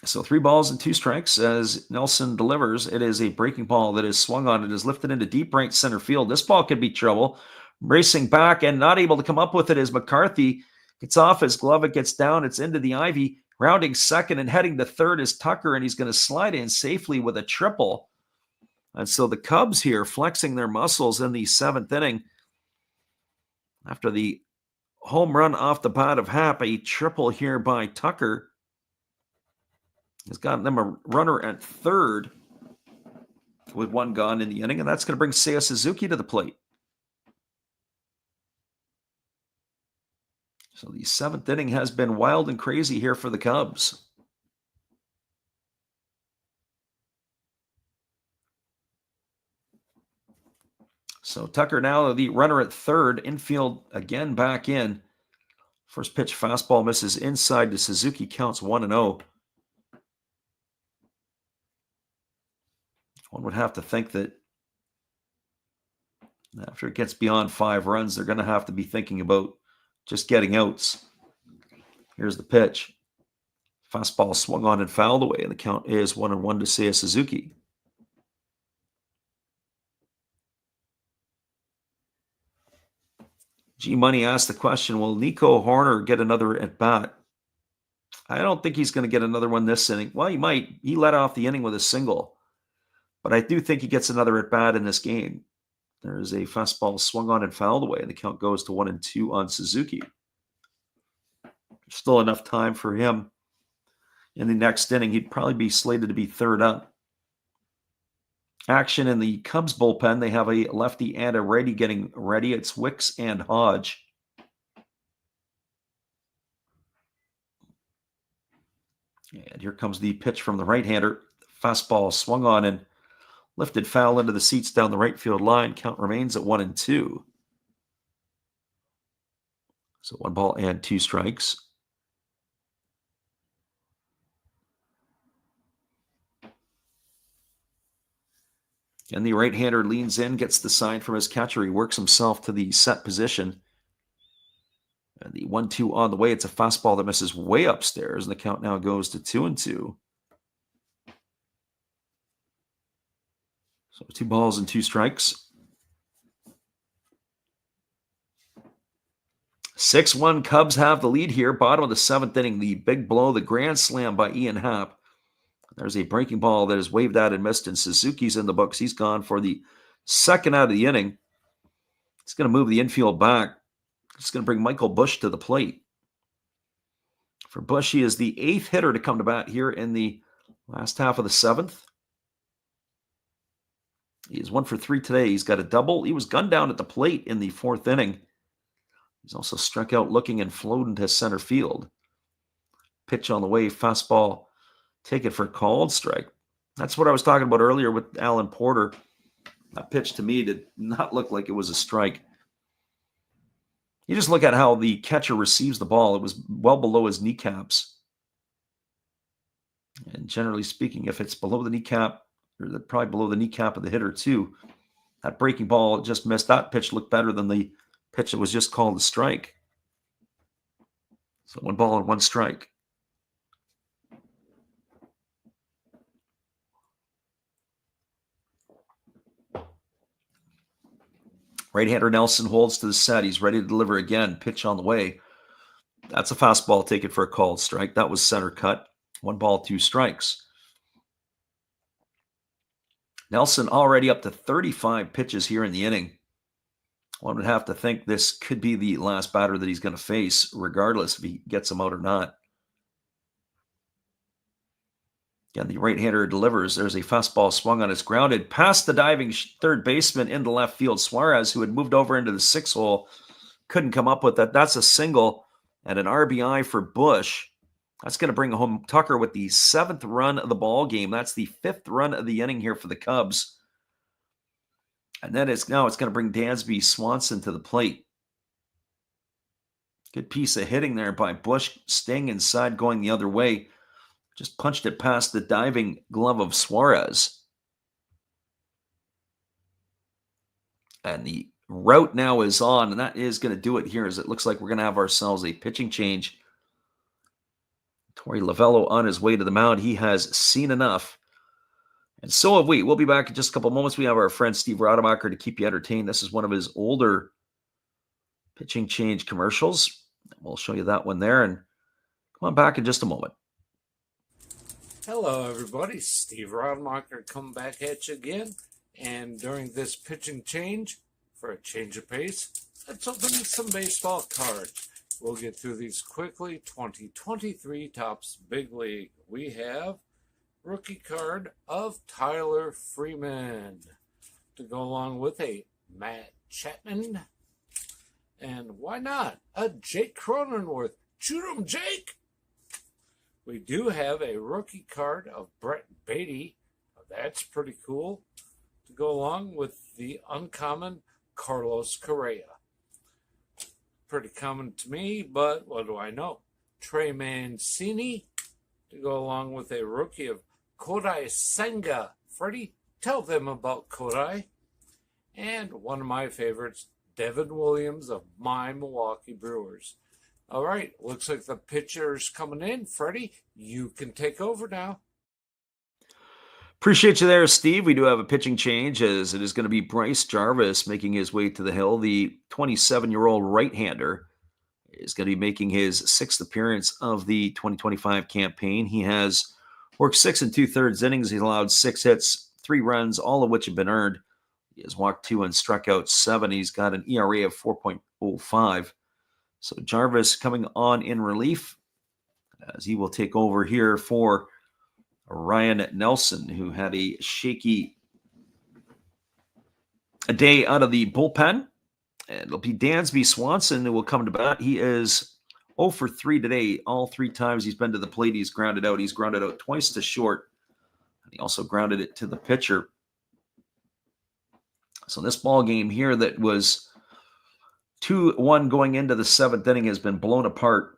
So 3 balls and 2 strikes as Nelson delivers. It is a breaking ball that is swung on. It is lifted into deep right center field. This ball could be trouble. Racing back and not able to come up with it is McCarthy. It's off his glove. It gets down. It's into the ivy. Rounding second and heading to third is Tucker, and he's going to slide in safely with a triple. And so the Cubs here flexing their muscles in the 7th inning. After the home run off the bat of Happ, a triple here by Tucker has gotten them a runner at third with 1 gone in the inning, and that's going to bring Seiya Suzuki to the plate. So the 7th inning has been wild and crazy here for the Cubs. So Tucker now the runner at third, infield again back in. First pitch fastball misses inside to Suzuki, counts 1-0. One would have to think that after it gets beyond 5 runs, they're going to have to be thinking about just getting outs. Here's the pitch. Fastball swung on and fouled away, and the count is 1-1 to Seiya Suzuki. G Money asked the question, will Nico Horner get another at bat? I don't think he's going to get another one this inning. Well, he might. He let off the inning with a single. But I do think he gets another at bat in this game. There's a fastball swung on and fouled away, and the count goes to 1-2 on Suzuki. Still enough time for him in the next inning. He'd probably be slated to be third up. Action in the Cubs bullpen. They have a lefty and a righty getting ready. It's Wicks and Hodge. And here comes the pitch from the right-hander. Fastball swung on and lifted foul into the seats down the right field line. Count remains at 1-2. So 1 ball and 2 strikes. And the right-hander leans in, gets the sign from his catcher. He works himself to the set position. And the 1-2 on the way. It's a fastball that misses way upstairs, and the count now goes to 2-2. So 2 balls and 2 strikes. 6-1 Cubs have the lead here. Bottom of the 7th inning, the big blow, the grand slam by Ian Happ. There's a breaking ball that is waved at and missed, and Suzuki's in the books. He's gone for the second out of the inning. He's going to move the infield back. It's going to bring Michael Busch to the plate. For Busch, he is the 8th hitter to come to bat here in the last half of the 7th. He is 1 for 3 today. He's got a double. He was gunned down at the plate in the 4th inning. He's also struck out looking and floated into center field. Pitch on the way, fastball. Take it for a called strike. That's what I was talking about earlier with Alan Porter. That pitch to me did not look like it was a strike. You just look at how the catcher receives the ball. It was well below his kneecaps. And generally speaking, if it's below the kneecap, or probably below the kneecap of the hitter too, that breaking ball just missed. That pitch looked better than the pitch that was just called a strike. So 1 ball and 1 strike. Right-hander Nelson holds to the set. He's ready to deliver again. Pitch on the way. That's a fastball taken for a called strike. That was center cut. 1 ball, 2 strikes. Nelson already up to 35 pitches here in the inning. One would have to think this could be the last batter that he's going to face, regardless if he gets him out or not. Again, the right-hander delivers. There's a fastball swung on. It's grounded past the diving third baseman into left field. Suarez, who had moved over into the 6 hole, couldn't come up with that. That's a single and an RBI for Busch. That's going to bring home Tucker with the 7th run of the ball game. That's the 5th run of the inning here for the Cubs. And then it's going to bring Dansby Swanson to the plate. Good piece of hitting there by Busch, staying inside, going the other way. Just punched it past the diving glove of Suarez. And the route now is on, and that is going to do it here, as it looks like we're going to have ourselves a pitching change. Torey Lovello on his way to the mound. He has seen enough. And so have we. We'll be back in just a couple moments. We have our friend Steve Rademacher to keep you entertained. This is one of his older pitching change commercials. We'll show you that one there. And come on back in just a moment. Hello, everybody. Steve Rademacher coming back at you again. And during this pitching change, for a change of pace, let's open some baseball cards. We'll get through these quickly. 2023 Topps Big League. We have rookie card of Tyler Freeman to go along with a Matt Chapman. And why not a Jake Cronenworth? Shoot 'em, Jake! We do have a rookie card of Brett Beatty. That's pretty cool. To go along with the uncommon Carlos Correa. pretty common to me, but what do I know? Trey Mancini to go along with a rookie of Kodai Senga. Freddie, tell them about Kodai. And one of my favorites, Devin Williams of my Milwaukee Brewers. All right, looks like the pitcher's coming in. Freddie, you can take over now. Appreciate you there, Steve. We do have a pitching change as it is going to be Bryce Jarvis making his way to the hill. The 27-year-old right-hander is going to be making his 6th appearance of the 2025 campaign. He has worked 6 2/3 innings. He's allowed 6 hits, 3 runs, all of which have been earned. He has walked 2 and struck out 7. He's got an ERA of 4.05. So Jarvis coming on in relief as he will take over here for Ryan Nelson, who had a shaky day out of the bullpen. And it'll be Dansby Swanson who will come to bat. He is 0 for 3 today. All 3 times he's been to the plate, he's grounded out. He's grounded out twice to short. And he also grounded it to the pitcher. So this ball game here that was 2-1 going into the 7th inning has been blown apart.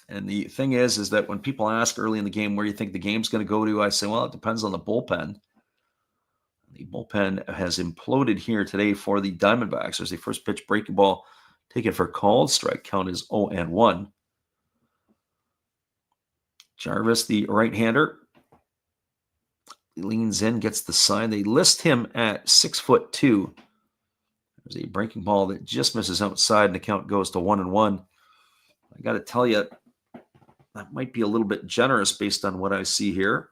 And the thing is that when people ask early in the game where you think the game's going to go to, I say, well, it depends on the bullpen. The bullpen has imploded here today for the Diamondbacks. There's the first pitch breaking ball taken for called strike. Count is 0-1. Jarvis, the right-hander, leans in, gets the sign. They list him at 6'2". There's a breaking ball that just misses outside, and the count goes to 1-1. I got to tell you, that might be a little bit generous based on what I see here.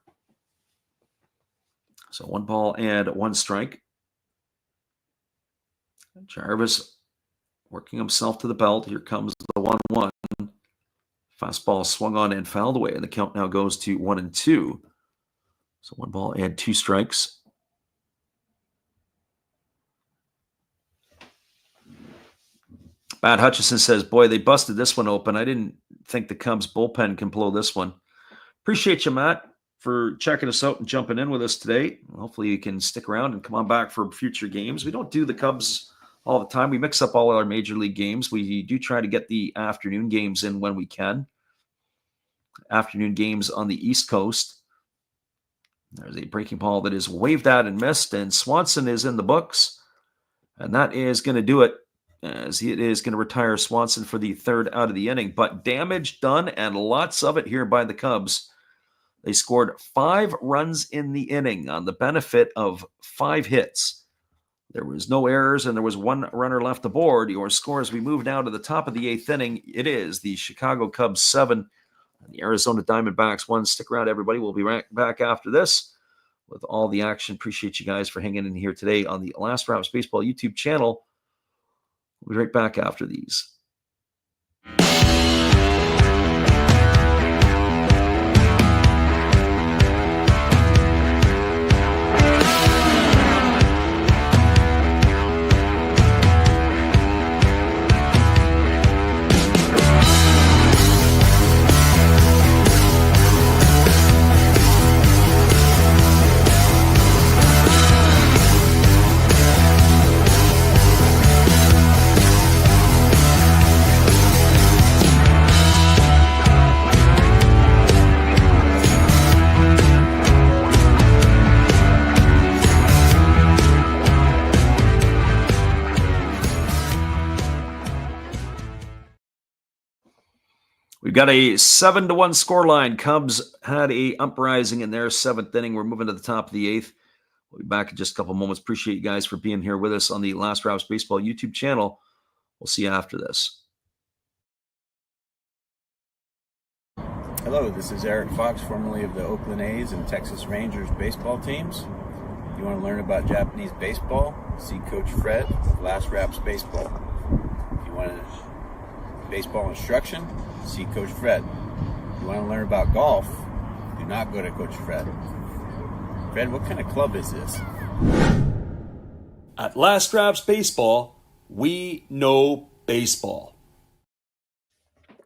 So 1 ball and 1 strike. Jarvis working himself to the belt. Here comes the 1-1. Fastball swung on and fouled away, and the count now goes to 1-2. So 1 ball and 2 strikes. Matt Hutchison says, boy, they busted this one open. I didn't think the Cubs bullpen can blow this one. Appreciate you, Matt, for checking us out and jumping in with us today. Hopefully you can stick around and come on back for future games. We don't do the Cubs all the time. We mix up all our major league games. We do try to get the afternoon games in when we can. Afternoon games on the East Coast. There's a breaking ball that is waved at and missed, and Swanson is in the books. And that is going to do it, as it is going to retire Swanson for the 3rd out of the inning. But damage done, and lots of it here by the Cubs. They scored 5 runs in the inning on the benefit of 5 hits. There was no errors, and there was 1 runner left aboard. Your score as we move now to the top of the 8th inning. It is the Chicago Cubs 7 and the Arizona Diamondbacks 1. Stick around, everybody. We'll be right back after this with all the action. Appreciate you guys for hanging in here today on the Last Raps Baseball YouTube channel. We'll be right back after these. We've got a 7-1 scoreline. Cubs had a uprising in their 7th inning. We're moving to the top of the 8th. We'll be back in just a couple moments. Appreciate you guys for being here with us on the Last Raps Baseball YouTube channel. We'll see you after this. Hello, this is Eric Fox, formerly of the Oakland A's and Texas Rangers baseball teams. If you want to learn about Japanese baseball, see Coach Fred of Last Raps Baseball. If you want baseball instruction, see Coach Fred. If you want to learn about golf, do not go to Coach Fred. Fred, what kind of club is this? At Last Raps Baseball, we know baseball.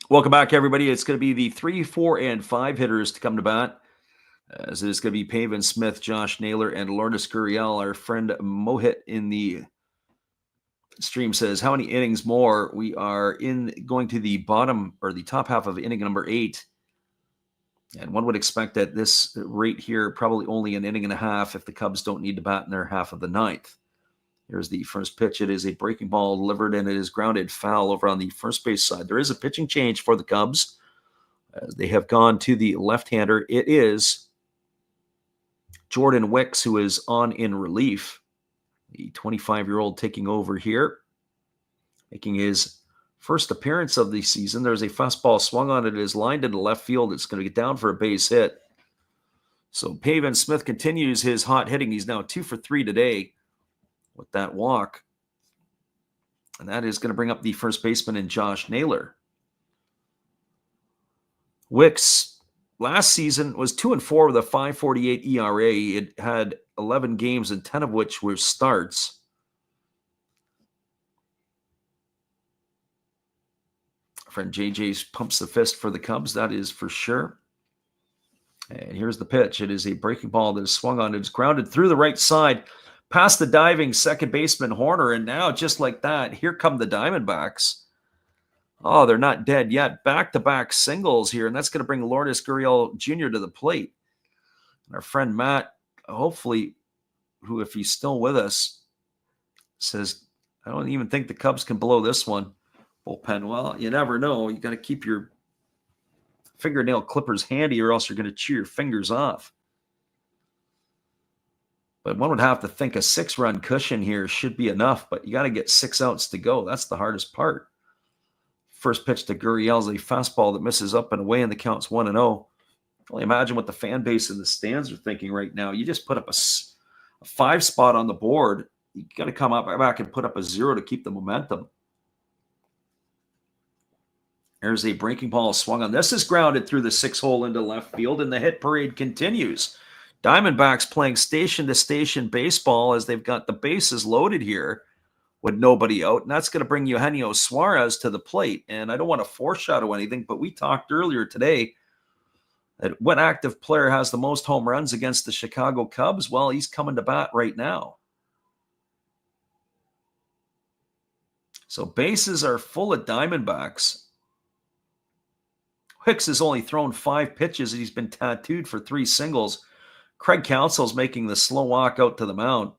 Welcome back, everybody. It's going to be the 3, 4, and 5 hitters to come to bat, as it is going to be Pavin Smith, Josh Naylor, and Lourdes Gurriel. Our friend Mohit in the stream says, how many innings more? We are going to the bottom or the top half of inning number 8. And one would expect at this rate here, probably only an inning and a half if the Cubs don't need to bat in their half of the 9th. Here's the first pitch. It is a breaking ball delivered, and it is grounded foul over on the first base side. There is a pitching change for the Cubs as they have gone to the left-hander. It is Jordan Wicks who is on in relief. The 25-year-old taking over here, making his first appearance of the season. There's a fastball swung on it. It is lined into left field. It's going to get down for a base hit. So Pavin Smith continues his hot hitting. He's now 2 for 3 today with that walk. And that is going to bring up the first baseman in Josh Naylor. Wicks last season was 2-4 with a 5.48 ERA. It had 11 games and 10 of which were starts. Friend JJ pumps the fist for the Cubs, that is for sure. And here's the pitch. It is a breaking ball that is swung on. It's grounded through the right side, past the diving second baseman Horner, and now just like that, here come the Diamondbacks. Oh, they're not dead yet. Back-to-back singles here, and that's going to bring Lourdes Gurriel Jr. to the plate. And our friend Matt, hopefully, who, if he's still with us, says, I don't even think the Cubs can blow this one. Bullpen, well, you never know. You got to keep your fingernail clippers handy or else you're going to chew your fingers off. But one would have to think a 6-run cushion here should be enough, but you got to get 6 outs to go. That's the hardest part. First pitch to Gurriel is a fastball that misses up and away, and the count's 1-0. Only imagine what the fan base in the stands are thinking right now. You just put up a 5 spot on the board. You got to come back and put up a 0 to keep the momentum. There's a breaking ball swung on. This is grounded through the 6-hole into left field, and the hit parade continues. Diamondbacks playing station-to-station baseball as they've got the bases loaded here with nobody out, and that's going to bring Eugenio Suarez to the plate. And I don't want to foreshadow anything, but we talked earlier today that what active player has the most home runs against the Chicago Cubs? Well, he's coming to bat right now. So bases are full of Diamondbacks. Hicks has only thrown 5 pitches, and he's been tattooed for 3 singles. Craig Counsell's making the slow walk out to the mound.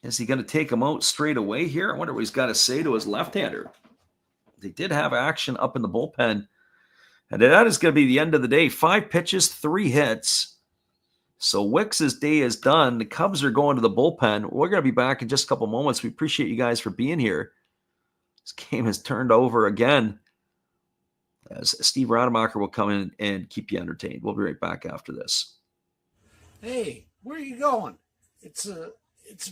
Is he going to take him out straight away here? I wonder what he's got to say to his left-hander. They did have action up in the bullpen. And that is going to be the end of the day. 5 pitches, 3 hits. So Wicks' day is done. The Cubs are going to the bullpen. We're going to be back in just a couple moments. We appreciate you guys for being here. This game has turned over again, as Steve Rademacher will come in and keep you entertained. We'll be right back after this. Hey, where are you going? It's a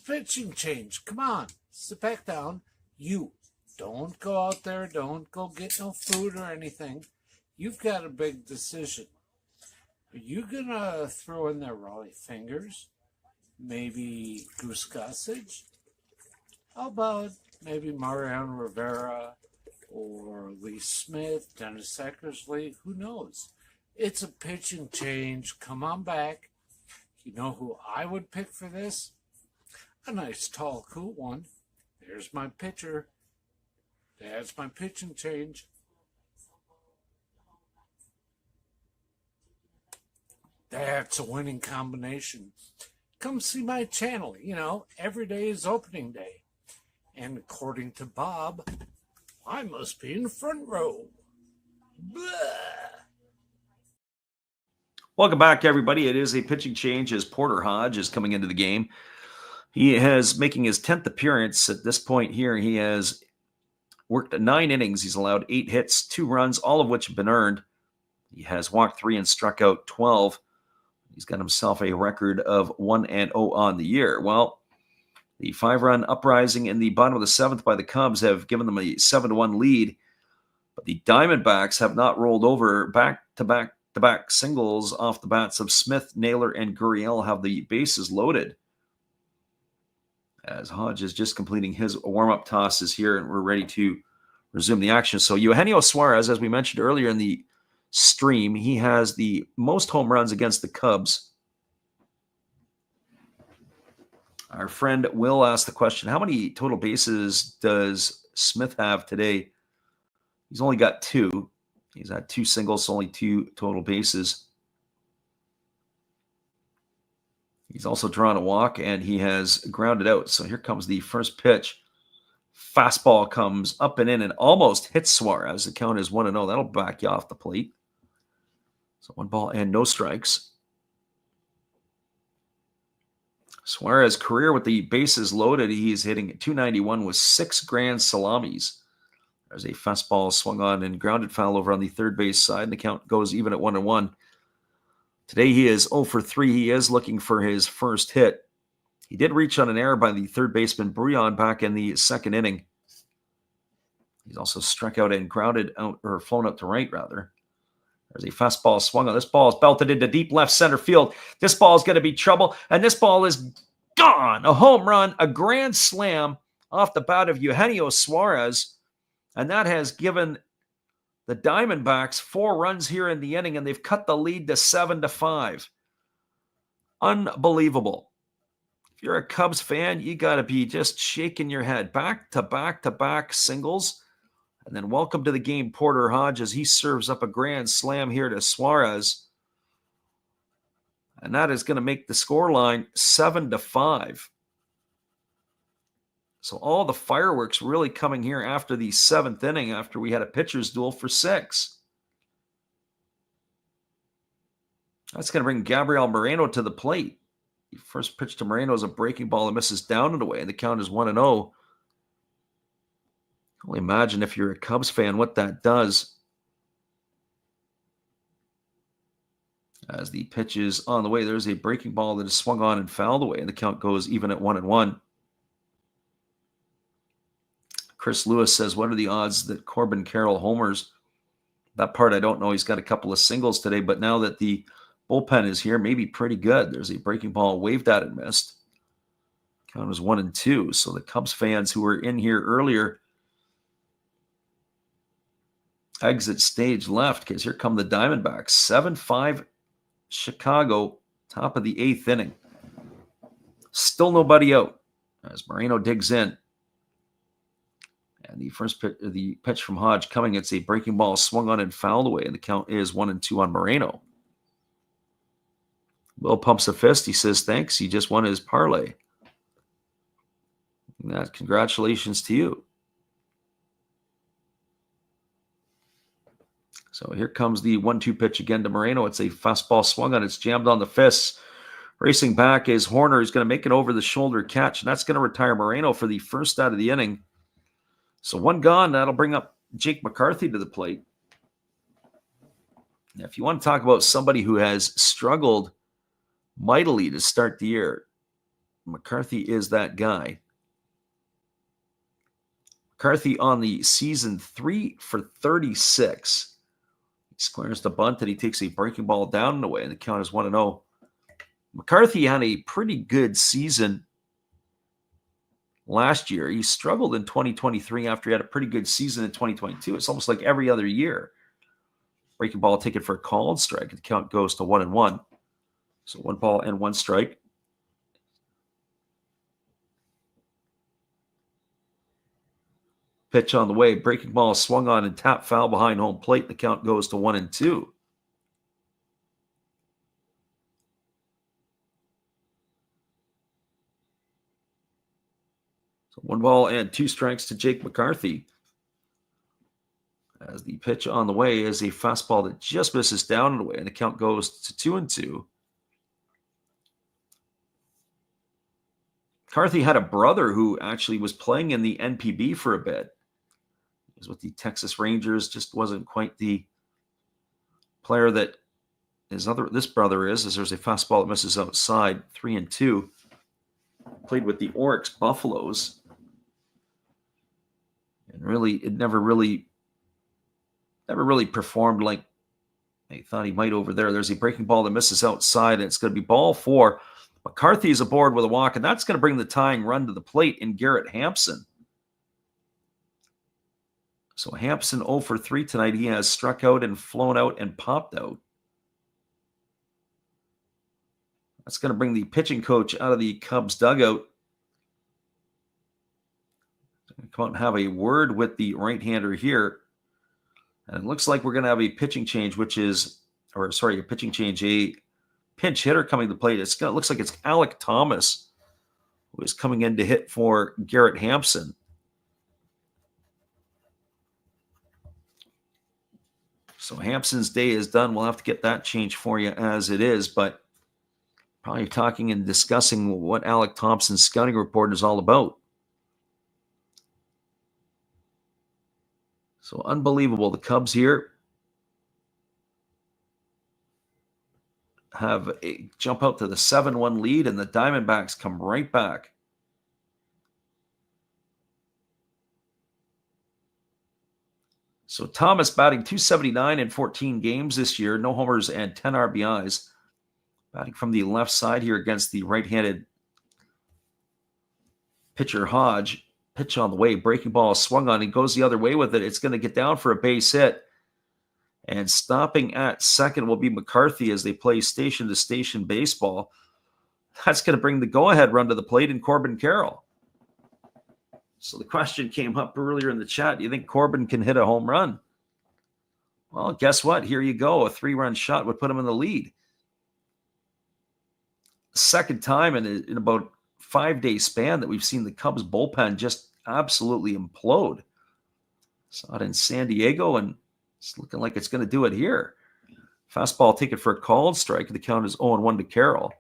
pitching change. Come on, sit back down. You don't go out there. Don't go get no food or anything. You've got a big decision. Are you going to throw in there Raleigh Fingers? Maybe Goose Gossage? How about maybe Mariano Rivera or Lee Smith, Dennis Eckersley? Who knows? It's a pitching change. Come on back. You know who I would pick for this? A nice, tall, cool one. There's my pitcher. That's my pitching change. That's a winning combination. Come see my channel. You know, every day is opening day. And according to Bob, I must be in the front row. Blah. Welcome back, everybody. It is a pitching change as Porter Hodge is coming into the game. He is making his 10th appearance at this point here. He has worked 9 innings. He's allowed 8 hits, 2 runs, all of which have been earned. He has walked 3 and struck out 12. He's got himself a record of 1-0 on the year. Well, the 5-run uprising in the bottom of the 7th by the Cubs have given them a 7-1 lead. But the Diamondbacks have not rolled over. Back-to-back singles off the bats of Smith, Naylor, and Gurriel have the bases loaded. As Hodge is just completing his warm-up tosses here, and we're ready to resume the action. So Eugenio Suarez, as we mentioned earlier in the stream, he has the most home runs against the Cubs. Our friend Will asked the question, how many total bases does Smith have today? He's only got 2. He's had 2 singles, only 2 total bases. He's also drawn a walk, and he has grounded out. So here comes the first pitch. Fastball comes up and in and almost hits Suarez. The count is 1-0. That'll back you off the plate. So 1 ball and no strikes. Suarez career with the bases loaded. He's hitting .291 with 6 grand salamis. There's a fastball swung on and grounded foul over on the third base side. And the count goes even at 1-1. Today he is 0 for 3. He is looking for his first hit. He did reach on an error by the third baseman Brouillon back in the second inning. He's also struck out and grounded out, or flown out to right, rather. There's a fastball swung on. This ball is belted into deep left center field. This ball is going to be trouble, and this ball is gone. A home run, a grand slam off the bat of Eugenio Suarez, and that has given the Diamondbacks 4 runs here in the inning, and they've cut the lead to 7-5. Unbelievable. If you're a Cubs fan, you got to be just shaking your head. Back-to-back singles. And then welcome to the game, Porter Hodge, as he serves up a grand slam here to Suarez. And that is going to make the scoreline 7-5. So all the fireworks really coming here after the 7th inning, after we had a pitcher's duel for 6. That's going to bring Gabriel Moreno to the plate. The first pitch to Moreno is a breaking ball that misses down and away. The count is 1-0. Only imagine if you're a Cubs fan what that does. As the pitch is on the way, there's a breaking ball that is swung on and fouled away, and the count goes even at 1-1. Chris Lewis says, what are the odds that Corbin Carroll homers? That part I don't know. He's got a couple of singles today, but now that the bullpen is here, maybe pretty good. There's a breaking ball waved at and missed. Count was 1-2. So the Cubs fans who were in here earlier exit stage left, because here come the Diamondbacks. 7-5 Chicago, top of the 8th inning. Still nobody out as Moreno digs in. And the first pitch from Hodge coming, it's a breaking ball swung on and fouled away, and the count is 1-2 on Moreno. Will pumps a fist. He says, thanks. He just won his parlay. Congratulations to you. So here comes the 1-2 pitch again to Moreno. It's a fastball swung on. It's jammed on the fists. Racing back is Horner. He's going to make an over-the-shoulder catch, and that's going to retire Moreno for the first out of the inning. So 1 gone. That'll bring up Jake McCarthy to the plate. Now, if you want to talk about somebody who has struggled mightily to start the year, McCarthy is that guy. McCarthy on the season 3 for 36. He squares the bunt and he takes a breaking ball down and away, and the count is 1-0. McCarthy had a pretty good season last year. He struggled in 2023 after he had a pretty good season in 2022. It's almost like every other year. Breaking ball taken for a called strike. The count goes to 1-1. So 1 ball and 1 strike. Pitch on the way. Breaking ball swung on and tapped foul behind home plate. The count goes to 1-2. So 1 ball and 2 strikes to Jake McCarthy. As the pitch on the way is a fastball that just misses down and away, and the count goes to 2-2. McCarthy had a brother who actually was playing in the NPB for a bit. He was with the Texas Rangers, just wasn't quite the player that this brother is, as there's a fastball that misses outside, 3-2. Played with the Oryx Buffaloes. And really, it never really performed like they thought he might over there. There's a breaking ball that misses outside, and it's going to be ball 4. McCarthy is aboard with a walk, and that's going to bring the tying run to the plate in Garrett Hampson. So Hampson 0 for 3 tonight. He has struck out and flown out and popped out. That's going to bring the pitching coach out of the Cubs dugout. come out and have a word with the right-hander here. And it looks like we're going to have a pitching change, a pitching change, a pinch hitter coming to the plate. It looks like it's Alec Thomas who is coming in to hit for Garrett Hampson. So Hampson's day is done. We'll have to get that changed for you as it is, but probably talking and discussing what Alec Thompson's scouting report is all about. So unbelievable. The Cubs here have a jump out to the 7-1 lead, and the Diamondbacks come right back. So Thomas batting .279 in 14 games this year, no homers and 10 RBIs. Batting from the left side here against the right-handed pitcher Hodge. Pitch on the way, breaking ball swung on. He goes the other way with it. It's going to get down for a base hit. And stopping at second will be McCarthy as they play station-to-station baseball. That's going to bring the go-ahead run to the plate in Corbin Carroll. So the question came up earlier in the chat. Do you think Corbin can hit a home run? Well, guess what? Here you go. A 3-run shot would put him in the lead. Second time in about 5-day span that we've seen the Cubs bullpen just absolutely implode. Saw it in San Diego, and it's looking like it's going to do it here. Fastball taken for a called strike. The count is 0-1 to Carroll.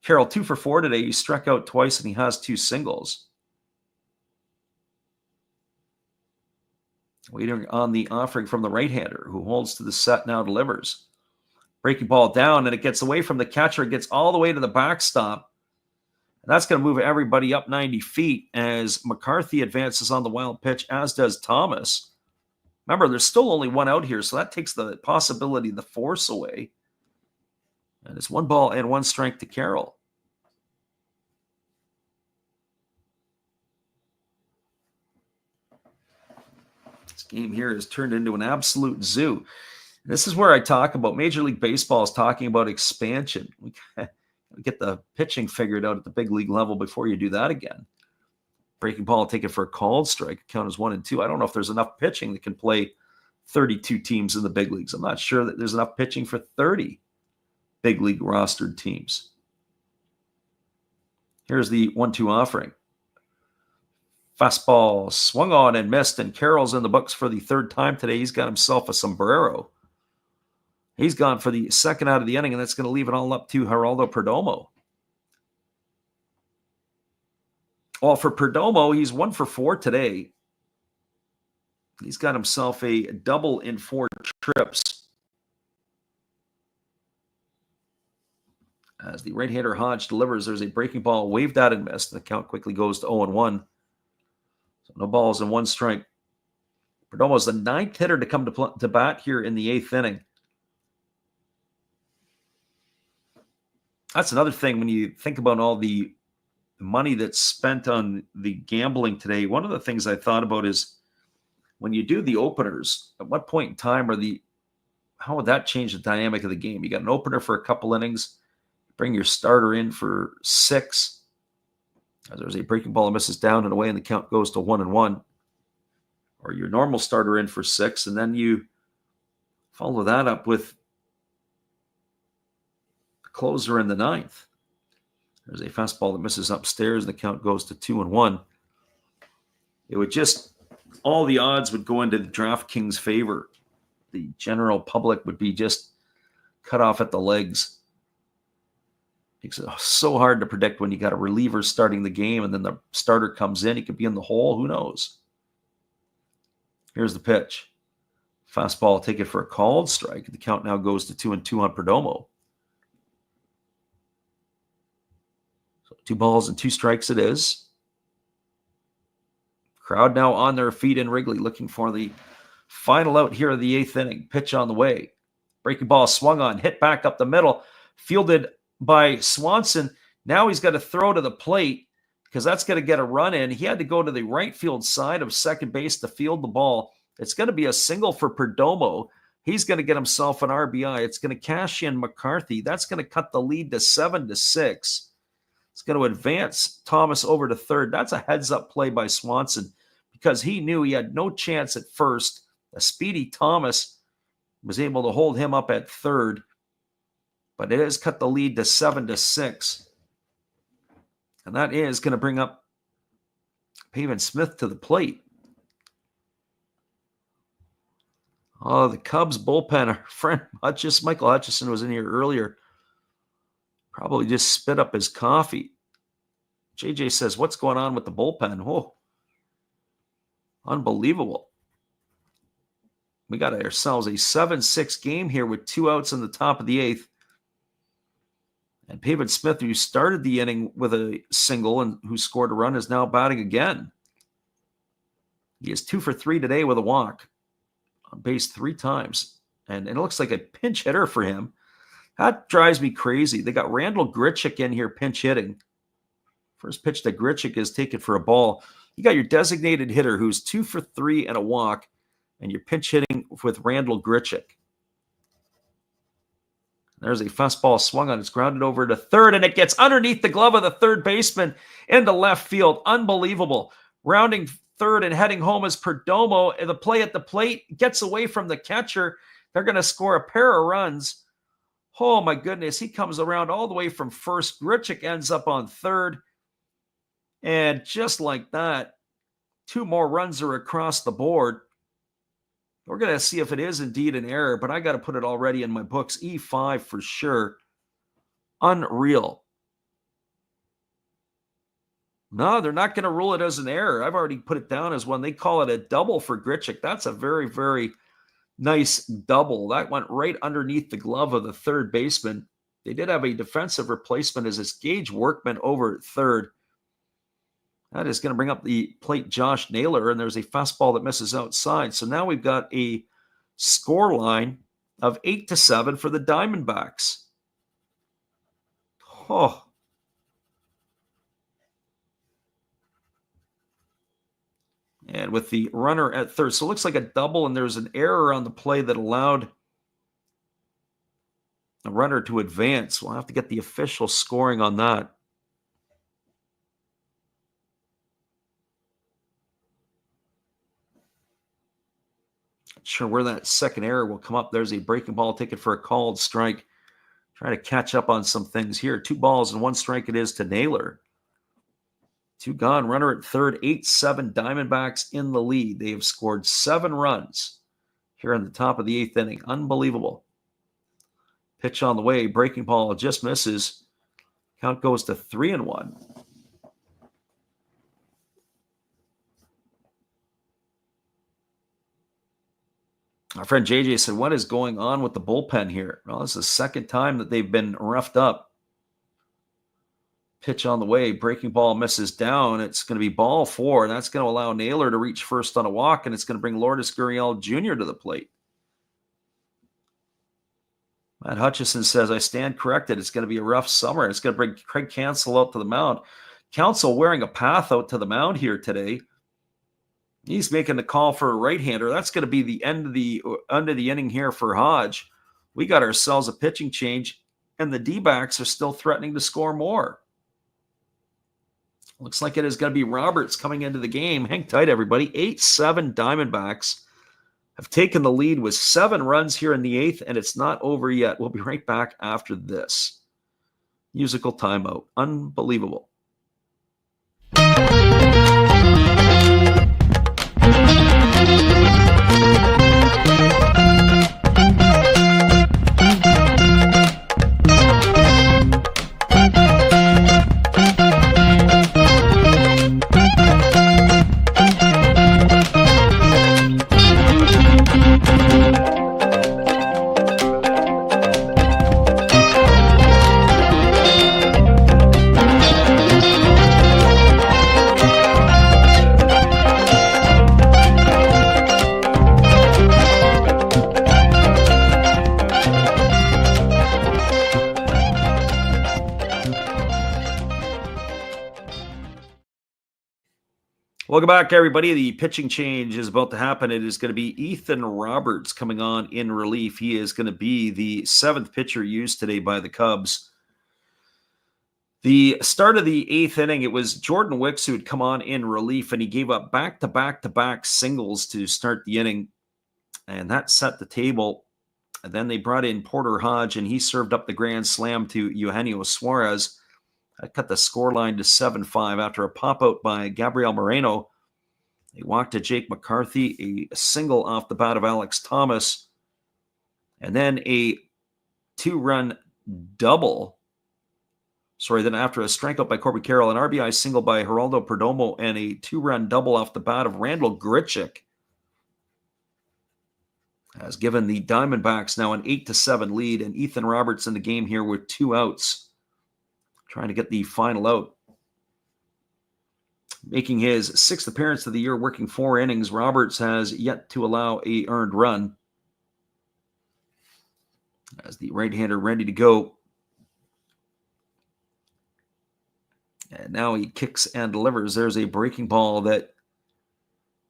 Carroll 2 for 4 today. He struck out twice, and he has 2 singles. Waiting on the offering from the right-hander, who holds to the set, now delivers. Breaking ball down, and it gets away from the catcher. It gets all the way to the backstop. And that's going to move everybody up 90 feet as McCarthy advances on the wild pitch, as does Thomas. Remember, there's still only one out here, so that takes the possibility, the force away. And it's 1 ball and 1 strike to Carroll. This game here has turned into an absolute zoo. This is where I talk about Major League Baseball is talking about expansion. We get the pitching figured out at the big league level before you do that again. Breaking ball, take it for a called strike. Count as 1-2. I don't know if there's enough pitching that can play 32 teams in the big leagues. I'm not sure that there's enough pitching for 30 big league rostered teams. Here's the 1-2 offering. Fastball swung on and missed, and Carroll's in the books for the 3rd time today. He's got himself a sombrero. He's gone for the 2nd out of the inning, and that's going to leave it all up to Geraldo Perdomo. Well, for Perdomo, he's 1 for 4 today. He's got himself a double in 4 trips. As the right-hander Hodge delivers, there's a breaking ball waved out and missed. The count quickly goes to 0-1. So no balls and 1 strike. Perdomo is the 9th hitter to come to bat here in the 8th inning. That's another thing when you think about all the money that's spent on the gambling today. One of the things I thought about is when you do the openers, at what point in time how would that change the dynamic of the game? You got an opener for a couple innings, bring your starter in for 6. There's a breaking ball that misses down and away, and the count goes to 1-1. Or your normal starter in for 6, and then you follow that up with a closer in the 9th. There's a fastball that misses upstairs, and the count goes to 2-1. It would just, all the odds would go into the DraftKings' favor. The general public would be just cut off at the legs. It's so hard to predict when you got a reliever starting the game and then the starter comes in. He could be in the hole. Who knows? Here's the pitch. Fastball, take it for a called strike. The count now goes to 2-2 on Perdomo. So 2 balls and 2 strikes it is. Crowd now on their feet in Wrigley looking for the final out here of the 8th inning. Pitch on the way. Breaking ball swung on, hit back up the middle. Fielded by Swanson. Now he's got to throw to the plate because that's going to get a run in. He had to go to the right field side of second base to field the ball. It's going to be a single for Perdomo. He's going to get himself an RBI. It's going to cash in McCarthy. That's going to cut the lead to 7-6. It's going to advance Thomas over to third. That's a heads-up play by Swanson because he knew he had no chance at first. A speedy Thomas was able to hold him up at third, but it has cut the lead to 7-6. And that is going to bring up Pavin Smith to the plate. Oh, the Cubs bullpen, our friend Michael Hutchison was in here earlier. Probably just spit up his coffee. JJ says, what's going on with the bullpen? Oh, unbelievable. We got ourselves a 7-6 game here with 2 outs in the top of the 8th. And Pavin Smith, who started the inning with a single and who scored a run, is now batting again. He is 2 for 3 today with a walk. On base 3 times. And it looks like a pinch hitter for him. That drives me crazy. They got Randall Grichuk in here pinch hitting. First pitch to Grichuk is taken for a ball. You got your designated hitter who's 2 for 3 and a walk, and you're pinch hitting with Randall Grichuk. There's a fastball swung on. It's grounded over to third, and it gets underneath the glove of the third baseman into left field. Unbelievable. Rounding third and heading home is Perdomo. The play at the plate gets away from the catcher. They're going to score a pair of runs. Oh, my goodness. He comes around all the way from first. Grichuk ends up on third. And just like that, 2 more runs are across the board. We're going to see if it is indeed an error, but I got to put it already in my books. E5 for sure. Unreal. No, they're not going to rule it as an error. I've already put it down as one. They call it a double for Grichuk. That's a very, very nice double. That went right underneath the glove of the third baseman. They did have a defensive replacement as it's Gage Workman over at third. That is going to bring up the plate Josh Naylor, and there's a fastball that misses outside. So now we've got a score line of 8-7 for the Diamondbacks. Oh. And with the runner at third. So it looks like a double, and there's an error on the play that allowed the runner to advance. We'll have to get the official scoring on that. Not sure where that second error will come up. There's a breaking ball taken for a called strike. Trying to catch up on some things here. 2 balls and 1 strike it is to Naylor. 2 gone, runner at third, 8-7 Diamondbacks in the lead. They have scored 7 runs here in the top of the 8th inning. Unbelievable. Pitch on the way, breaking ball just misses. Count goes to 3-1. Our friend JJ said, what is going on with the bullpen here? Well, this is the second time that they've been roughed up. Pitch on the way, breaking ball misses down. It's going to be ball 4, and that's going to allow Naylor to reach first on a walk, and it's going to bring Lourdes Gurriel Jr. to the plate. Matt Hutchison says, I stand corrected. It's going to be a rough summer. It's going to bring Craig Counsell out to the mound. Counsell wearing a path out to the mound here today. He's making the call for a right-hander. That's going to be the end of the inning here for Hodge. We got ourselves a pitching change, and the D-backs are still threatening to score more. Looks like it is going to be Roberts coming into the game. Hang tight, everybody. 8-7 Diamondbacks have taken the lead with 7 runs here in the 8th, and it's not over yet. We'll be right back after this. Musical timeout. Unbelievable. Welcome back, everybody. The pitching change is about to happen. It is going to be Ethan Roberts coming on in relief. He is going to be the 7th pitcher used today by the Cubs. The start of the 8th inning, it was Jordan Wicks who had come on in relief, and he gave up back-to-back-to-back singles to start the inning, and that set the table. And then they brought in Porter Hodge, and he served up the grand slam to Eugenio Suarez. That cut the scoreline to 7-5 after a pop-out by Gabriel Moreno. They walked to Jake McCarthy, a single off the bat of Alex Thomas, and then a 2-run double. Then after a strikeout by Corbin Carroll, an RBI single by Geraldo Perdomo, and a 2-run double off the bat of Randall Grichuk has given the Diamondbacks now an 8-7 lead, and Ethan Roberts in the game here with 2 outs, trying to get the final out. Making his 6th appearance of the year, working 4 innings, Roberts has yet to allow a earned run. As the right-hander ready to go. And now he kicks and delivers. There's a breaking ball that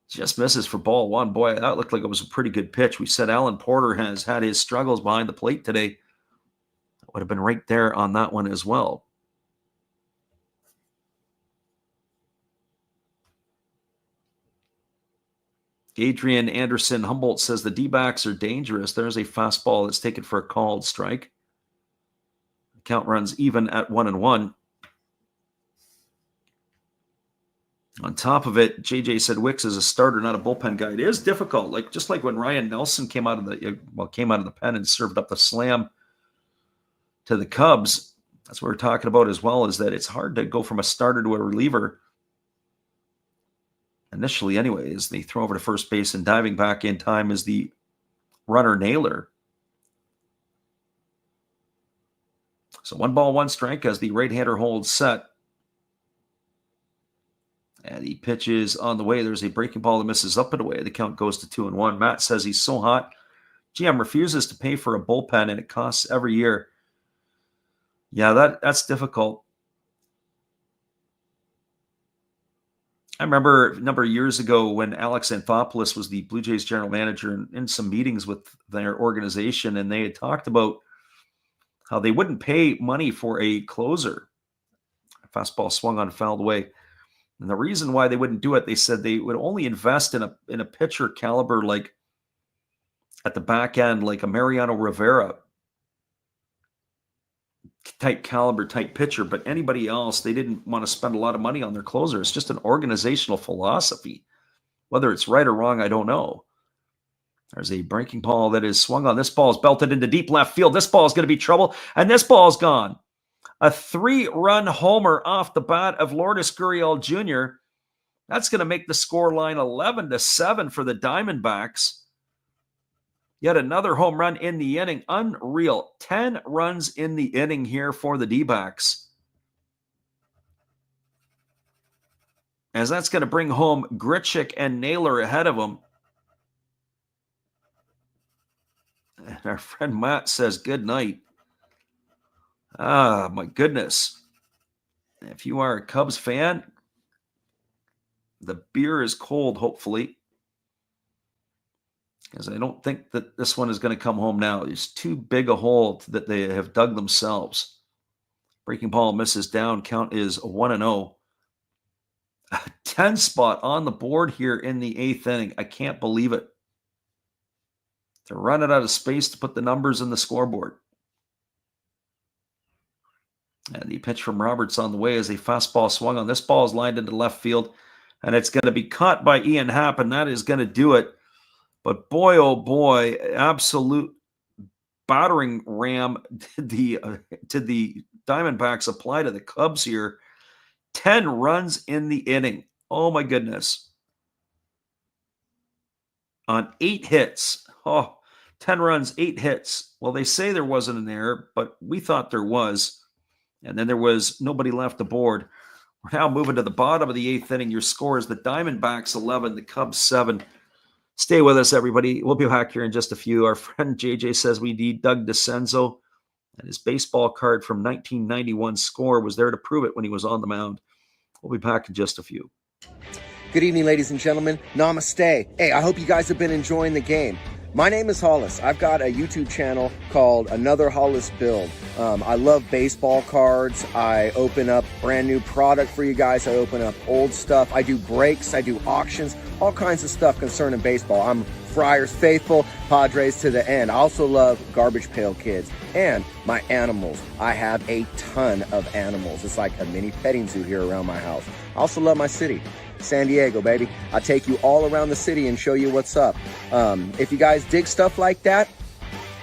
just misses for ball 1. Boy, that looked like it was a pretty good pitch. We said Alan Porter has had his struggles behind the plate today. That would have been right there on that one as well. Adrian Anderson Humboldt says the D-backs are dangerous. There's a fastball that's taken for a called strike. The count runs even at 1-1. On top of it, JJ said Wicks is a starter, not a bullpen guy. It is difficult, just like when Ryan Nelson came out of the pen and served up the slam to the Cubs. That's what we're talking about as well, is that it's hard to go from a starter to a reliever. Initially, anyways, they throw over to first base, and diving back in time is the runner Naylor. So 1 ball, 1 strike as the right-hander holds set. And he pitches on the way. There's a breaking ball that misses up and away. The count goes to 2-1. Matt says he's so hot. GM refuses to pay for a bullpen, and it costs every year. Yeah, that's difficult. I remember a number of years ago when Alex Anthopoulos was the Blue Jays general manager, and in some meetings with their organization, and they had talked about how they wouldn't pay money for a closer. A fastball swung on, fouled away. And the reason why they wouldn't do it, they said they would only invest in a pitcher caliber, like at the back end, like a Mariano Rivera type caliber type pitcher. But anybody else, they didn't want to spend a lot of money on their closer. It's just an organizational philosophy. Whether it's right or wrong, I don't know. There's a breaking ball that is swung on. This ball is belted into deep left field. This ball is going to be trouble, and this ball is gone. A 3-run homer off the bat of Lourdes Gurriel Jr. That's going to make the score line 11-7 for the Diamondbacks. Yet another home run in the inning. Unreal. 10 runs in the inning here for the D-backs. As that's going to bring home Grichuk and Naylor ahead of them. And our friend Matt says good night. Ah, my goodness. If you are a Cubs fan, the beer is cold, hopefully. Because I don't think that this one is going to come home now. It's too big a hole that they have dug themselves. Breaking ball misses down. Count is 1-0. A 10 spot on the board here in the 8th inning. I can't believe it. They're running out of space to put the numbers in the scoreboard. And the pitch from Roberts on the way as a fastball swung on. This ball is lined into left field, and it's going to be caught by Ian Happ, and that is going to do it. But boy, oh boy, absolute battering ram to the Diamondbacks apply to the Cubs here. 10 runs in the inning. Oh my goodness. On 8 hits. 10 runs, 8 hits. Well, they say there wasn't an error, but we thought there was. And then there was nobody left aboard. We're now moving to the bottom of the 8th inning. Your score is the Diamondbacks 11, the Cubs 7. Stay with us, everybody. We'll be back here in just a few. Our friend JJ says we need Doug DeCenzo, and his baseball card from 1991 score was there to prove it when he was on the mound. We'll be back in just a few. Good evening, ladies and gentlemen. Namaste. Hey, I hope you guys have been enjoying the game. My name is Hollis. I've got a YouTube channel called Another Hollis Build. I love baseball cards. I open up brand new product for you guys. I open up old stuff. I do breaks. I do auctions. All kinds of stuff concerning baseball. I'm Friars faithful, Padres to the end. I also love Garbage Pail Kids and my animals. I have a ton of animals. It's like a mini petting zoo here around my house. I also love my city, San Diego, baby. I take you all around the city and show you what's up. If you guys dig stuff like that,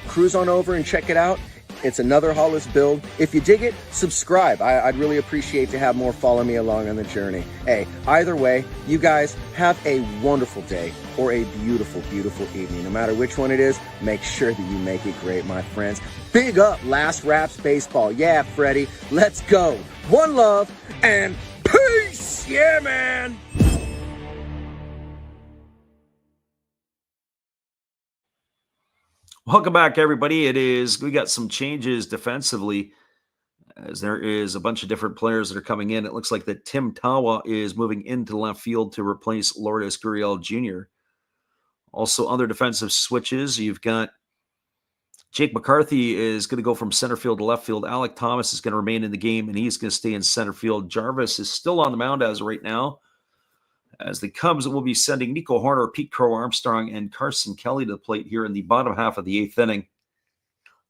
cruise on over and check it out. It's Another Hollis Build. If you dig it, subscribe. I'd really appreciate to have more follow me along on the journey. Hey, either way, you guys have a wonderful day or a beautiful, beautiful evening. No matter which one it is, make sure that you make it great, my friends. Big up Last Raps Baseball. Yeah, Freddie, let's go. One love and peace. Yeah, man. Welcome back, everybody. We got some changes defensively, as there is a bunch of different players that are coming in. It looks like that Tim Tawa is moving into left field to replace Lourdes Gurriel Jr. Also, other defensive switches. You've got Jake McCarthy is going to go from center field to left field. Alec Thomas is going to remain in the game, and he's going to stay in center field. Jarvis is still on the mound as of right now, as the Cubs will be sending Nico Horner, Pete Crow Armstrong, and Carson Kelly to the plate here in the bottom half of the eighth inning.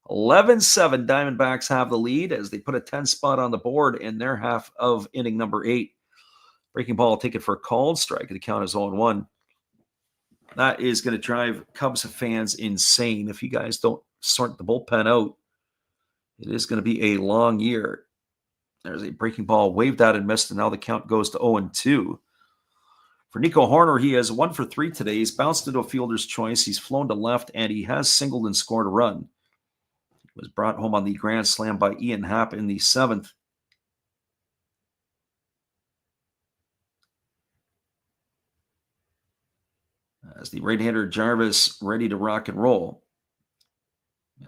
11-7 Diamondbacks have the lead as they put a 10 spot on the board in their half of inning number 8. Breaking ball taken for a called strike. The count is 0-1. That is going to drive Cubs fans insane. If you guys don't sort the bullpen out, it is going to be a long year. There's a breaking ball waved out and missed, and now the count goes to 0-2. For Nico Horner, he has 1 for 3 today. He's bounced into a fielder's choice. He's flown to left, and he has singled and scored a run. He was brought home on the grand slam by Ian Happ in the 7th. As the right-hander Jarvis ready to rock and roll.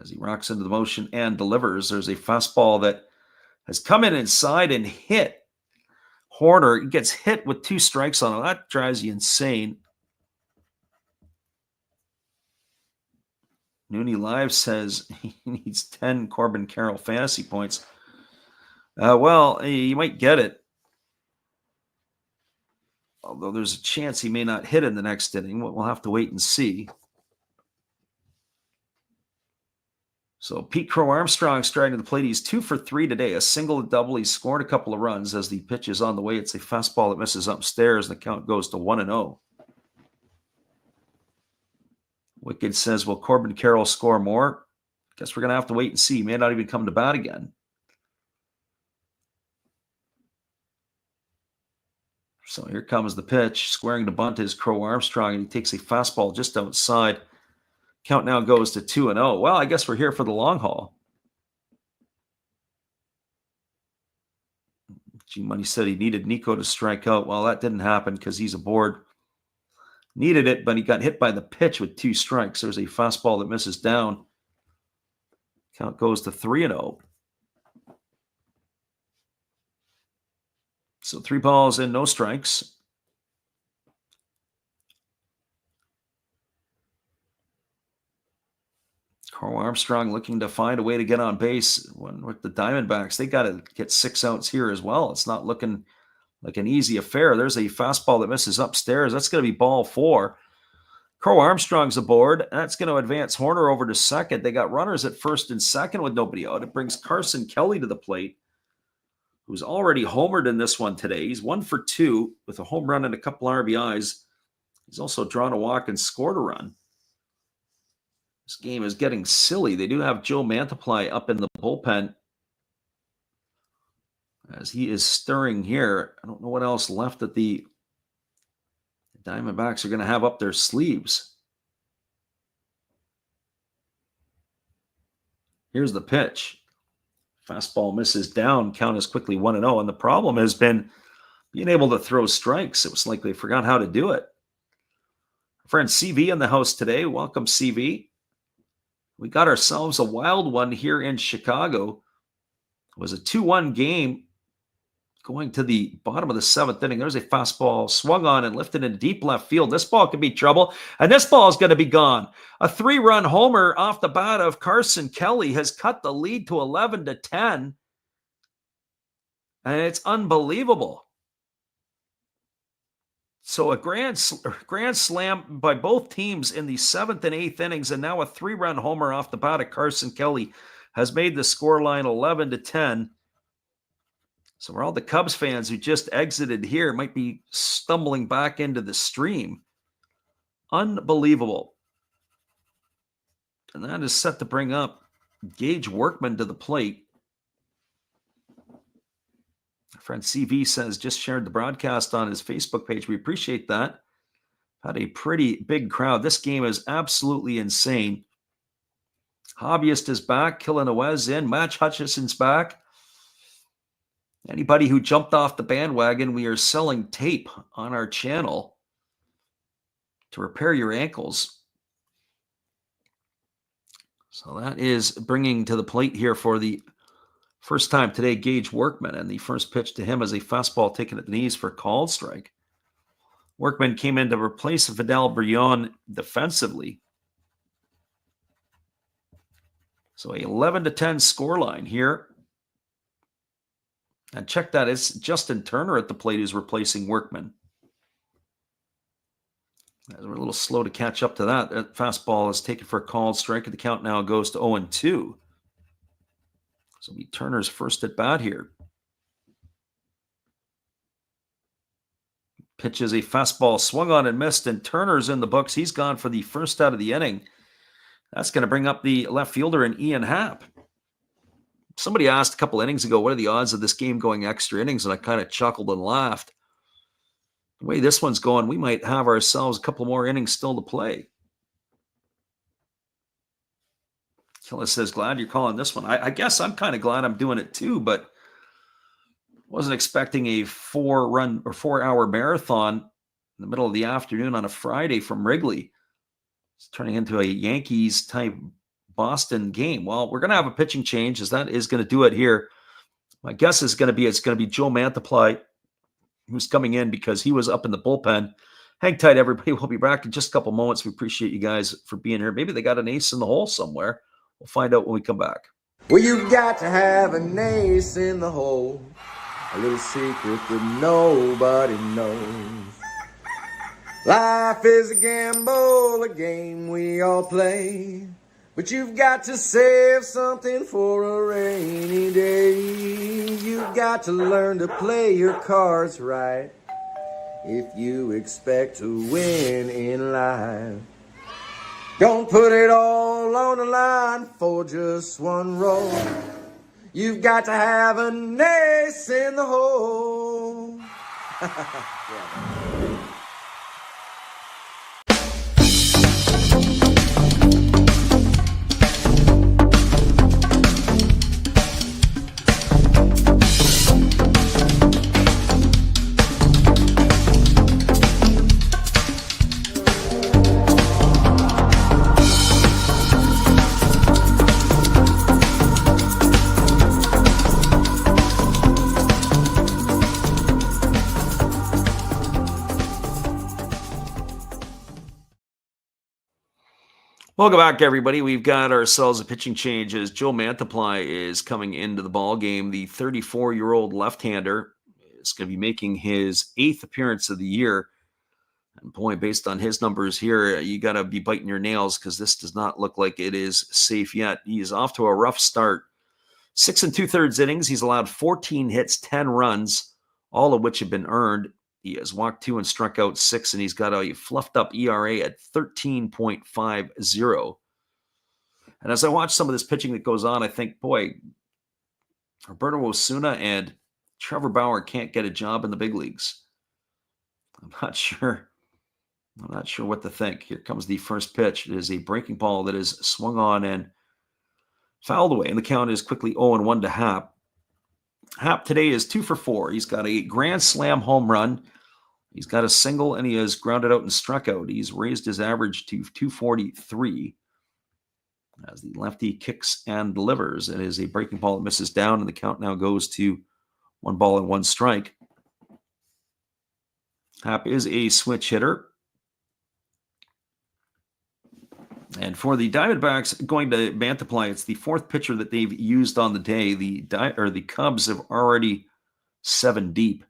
As he rocks into the motion and delivers, there's a fastball that has come in inside and hit Horner. He gets hit with 2 strikes on him. That drives you insane. Noonie Live says he needs 10 Corbin Carroll fantasy points. Well, you might get it. Although there's a chance he may not hit in the next inning. We'll have to wait and see. So Pete Crow Armstrong striking to the plate. He's 2 for 3 today. A single, a double. He's scored a couple of runs as the pitch is on the way. It's a fastball that misses upstairs, and the count goes to 1-0. Wicked says, will Corbin Carroll score more? Guess we're going to have to wait and see. He may not even come to bat again. So here comes the pitch. Squaring to bunt is Crow Armstrong, and he takes a fastball just outside. Count now goes to 2-0. Well, I guess we're here for the long haul. G-Money said he needed Nico to strike out. Well, that didn't happen because he's aboard. Needed it, but he got hit by the pitch with 2 strikes. There's a fastball that misses down. Count goes to 3-0. So 3 balls and no strikes. Crow Armstrong looking to find a way to get on base. With the Diamondbacks, they got to get 6 outs here as well. It's not looking like an easy affair. There's a fastball that misses upstairs. That's going to be ball 4. Crow Armstrong's aboard. That's going to advance Horner over to second. They got runners at first and second with nobody out. It brings Carson Kelly to the plate, who's already homered in this one today. He's 1 for 2 with a home run and a couple RBIs. He's also drawn a walk and scored a run. This game is getting silly. They do have Joe Mantiply up in the bullpen as he is stirring here. I don't know what else left that the Diamondbacks are going to have up their sleeves. Here's the pitch. Fastball misses down. Count is quickly 1-0. And the problem has been being able to throw strikes. It was like they forgot how to do it. Our friend CV in the house today. Welcome, CV. We got ourselves a wild one here in Chicago. It was a 2-1 game. going to the bottom of the 7th inning. There's a fastball swung on and lifted in deep left field. This ball could be trouble, and this ball is going to be gone. A 3-run homer off the bat of Carson Kelly has cut the lead to 11-10, and it's unbelievable. So a grand slam by both teams in the 7th and 8th innings, and now a 3-run homer off the bat of Carson Kelly has made the scoreline 11-10. So where all the Cubs fans who just exited here might be stumbling back into the stream. Unbelievable. And that is set to bring up Gage Workman to the plate. Our friend CV says, just shared the broadcast on his Facebook page. We appreciate that. Had a pretty big crowd. This game is absolutely insane. Hobbyist is back. Killenawez in. Match Hutchison's back. Anybody who jumped off the bandwagon, we are selling tape on our channel to repair your ankles. So that is bringing to the plate here for the first time today, Gage Workman, and the first pitch to him is a fastball taken at the knees for called strike. Workman came in to replace Vidal Brillon defensively. So a 11-10 scoreline here. And check that, it's Justin Turner at the plate who's replacing Workman. We're a little slow to catch up to that. That fastball is taken for a called strike, and the count now goes to 0-2. So it'll be Turner's first at bat here. Pitches a fastball swung on and missed, and Turner's in the books. He's gone for the first out of the inning. That's going to bring up the left fielder in Ian Happ. Somebody asked a couple innings ago, what are the odds of this game going extra innings? And I kind of chuckled and laughed. The way this one's going, we might have ourselves a couple more innings still to play. Killa says, glad you're calling this one. I guess I'm kind of glad I'm doing it too, but wasn't expecting a 4-hour marathon in the middle of the afternoon on a Friday from Wrigley. It's turning into a Yankees type Boston game. Well, we're going to have a pitching change, as that is going to do it here. My guess is going to be Joe Mantiply who's coming in because he was up in the bullpen. Hang tight, everybody. We'll be back in just a couple moments. We appreciate you guys for being here. Maybe they got an ace in the hole somewhere. We'll find out when we come back. Well, you've got to have an ace in the hole, a little secret that nobody knows. Life is a gamble, a game we all play, but you've got to save something for a rainy day. You've got to learn to play your cards right if you expect to win in life. Don't put it all on the line for just one roll. You've got to have an ace in the hole. Yeah. Welcome back, everybody. We've got ourselves a pitching change as Joe Mantiply is coming into the ball game. The 34-year-old left-hander is going to be making his 8th appearance of the year. And boy, based on his numbers here, you got to be biting your nails because this does not look like it is safe yet. He is off to a rough start. 6 2/3 innings. He's allowed 14 hits, 10 runs, all of which have been earned. He has walked 2 and struck out 6, and he's got a fluffed up ERA at 13.50. And as I watch some of this pitching that goes on, I think, boy, Roberto Osuna and Trevor Bauer can't get a job in the big leagues. I'm not sure what to think. Here comes the first pitch. It is a breaking ball that is swung on and fouled away, and the count is quickly 0-1 to Happ. Happ today is 2 for 4. He's got a grand slam home run. He's got a single, and he has grounded out and struck out. He's raised his average to 243 as the lefty kicks and delivers. It is a breaking ball that misses down, and the count now goes to 1-1 Happ is a switch hitter. And for the Diamondbacks going to Mantiply, it's the fourth pitcher that they've used on the day. The Cubs have already 7 deep.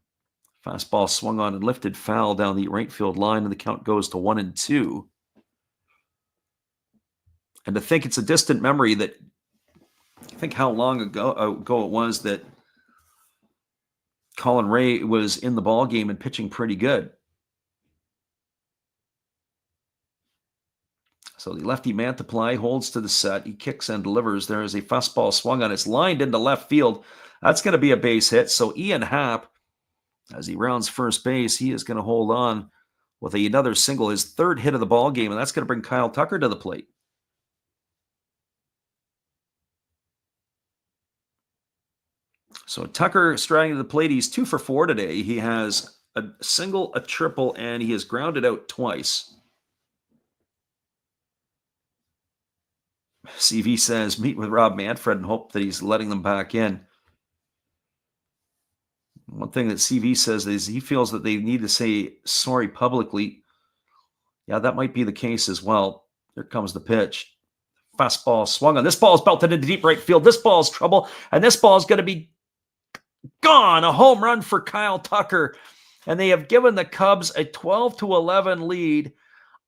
Fastball swung on and lifted foul down the right field line, and the count goes to 1-2. And to think it's a distant memory that, think how long ago it was that Colin Ray was in the ball game and pitching pretty good. So the lefty Mantiply holds to the set. He kicks and delivers. There is a fastball swung on. It's lined into left field. That's going to be a base hit. So Ian Happ, as he rounds first base, he is going to hold on with another single, his third hit of the ball game, and that's going to bring Kyle Tucker to the plate. So Tucker striding to the plate. He's 2 for 4 today. He has a single, a triple, and he has grounded out twice. CV says, meet with Rob Manfred and hope that he's letting them back in. One thing that CV says is he feels that they need to say sorry publicly. Yeah, that might be the case as well. Here comes the pitch. Fastball swung on. This ball is belted into deep right field. This ball is trouble, and this ball is going to be gone. A home run for Kyle Tucker. And they have given the Cubs a 12-11 lead.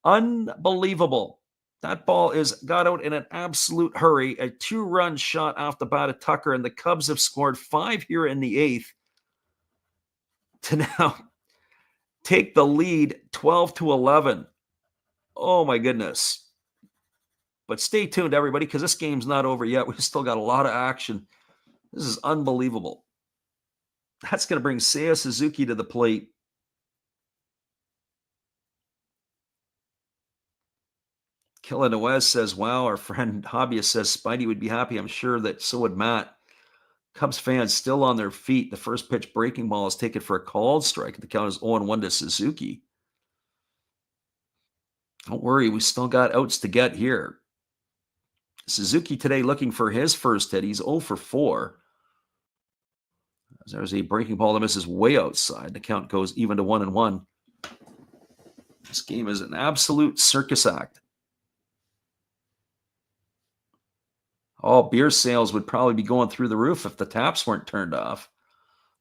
Unbelievable. That ball got out in an absolute hurry. A 2-run shot off the bat of Tucker, and the Cubs have scored 5 here in the 8th to now take the lead 12-11. Oh, my goodness. But stay tuned, everybody, because this game's not over yet. We've still got a lot of action. This is unbelievable. That's going to bring Seiya Suzuki to the plate. Killa Noez says, wow, our friend Hobbyist says Spidey would be happy. I'm sure that so would Matt. Cubs fans still on their feet. The first pitch breaking ball is taken for a called strike. The count is 0-1 to Suzuki. Don't worry, we still got outs to get here. Suzuki today looking for his first hit. He's 0 for 4. There's a breaking ball that misses way outside. The count goes even to 1-1. This game is an absolute circus act. Oh, beer sales would probably be going through the roof if the taps weren't turned off.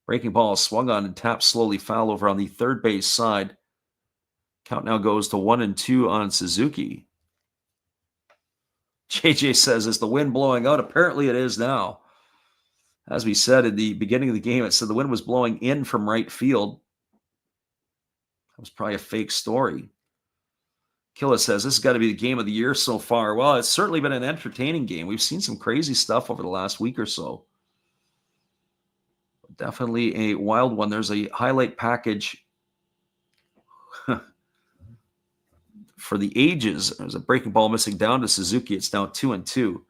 Breaking ball is swung on and tapped slowly foul over on the third base side. Count now goes to 1-2 on Suzuki. JJ says, is the wind blowing out? Apparently it is now. As we said at the beginning of the game, it said the wind was blowing in from right field. That was probably a fake story. Killa says, this has got to be the game of the year so far. Well, it's certainly been an entertaining game. We've seen some crazy stuff over the last week or so. Definitely a wild one. There's a highlight package for the ages. There's a breaking ball missing down to Suzuki. It's now 2-2.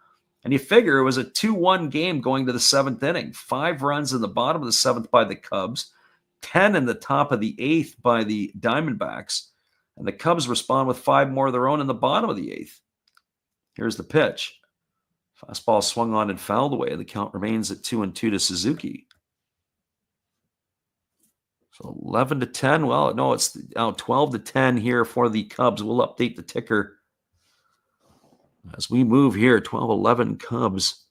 And you figure it was a 2-1 game going to the 7th inning. 5 runs in the bottom of the 7th by the Cubs, 10 in the top of the 8th by the Diamondbacks. And the Cubs respond with 5 more of their own in the bottom of the 8th. Here's the pitch. Fastball swung on and fouled away. The count remains at 2-2 to Suzuki. So 11-10. Well, no, it's now 12-10 here for the Cubs. We'll update the ticker as we move here. 12-11 Cubs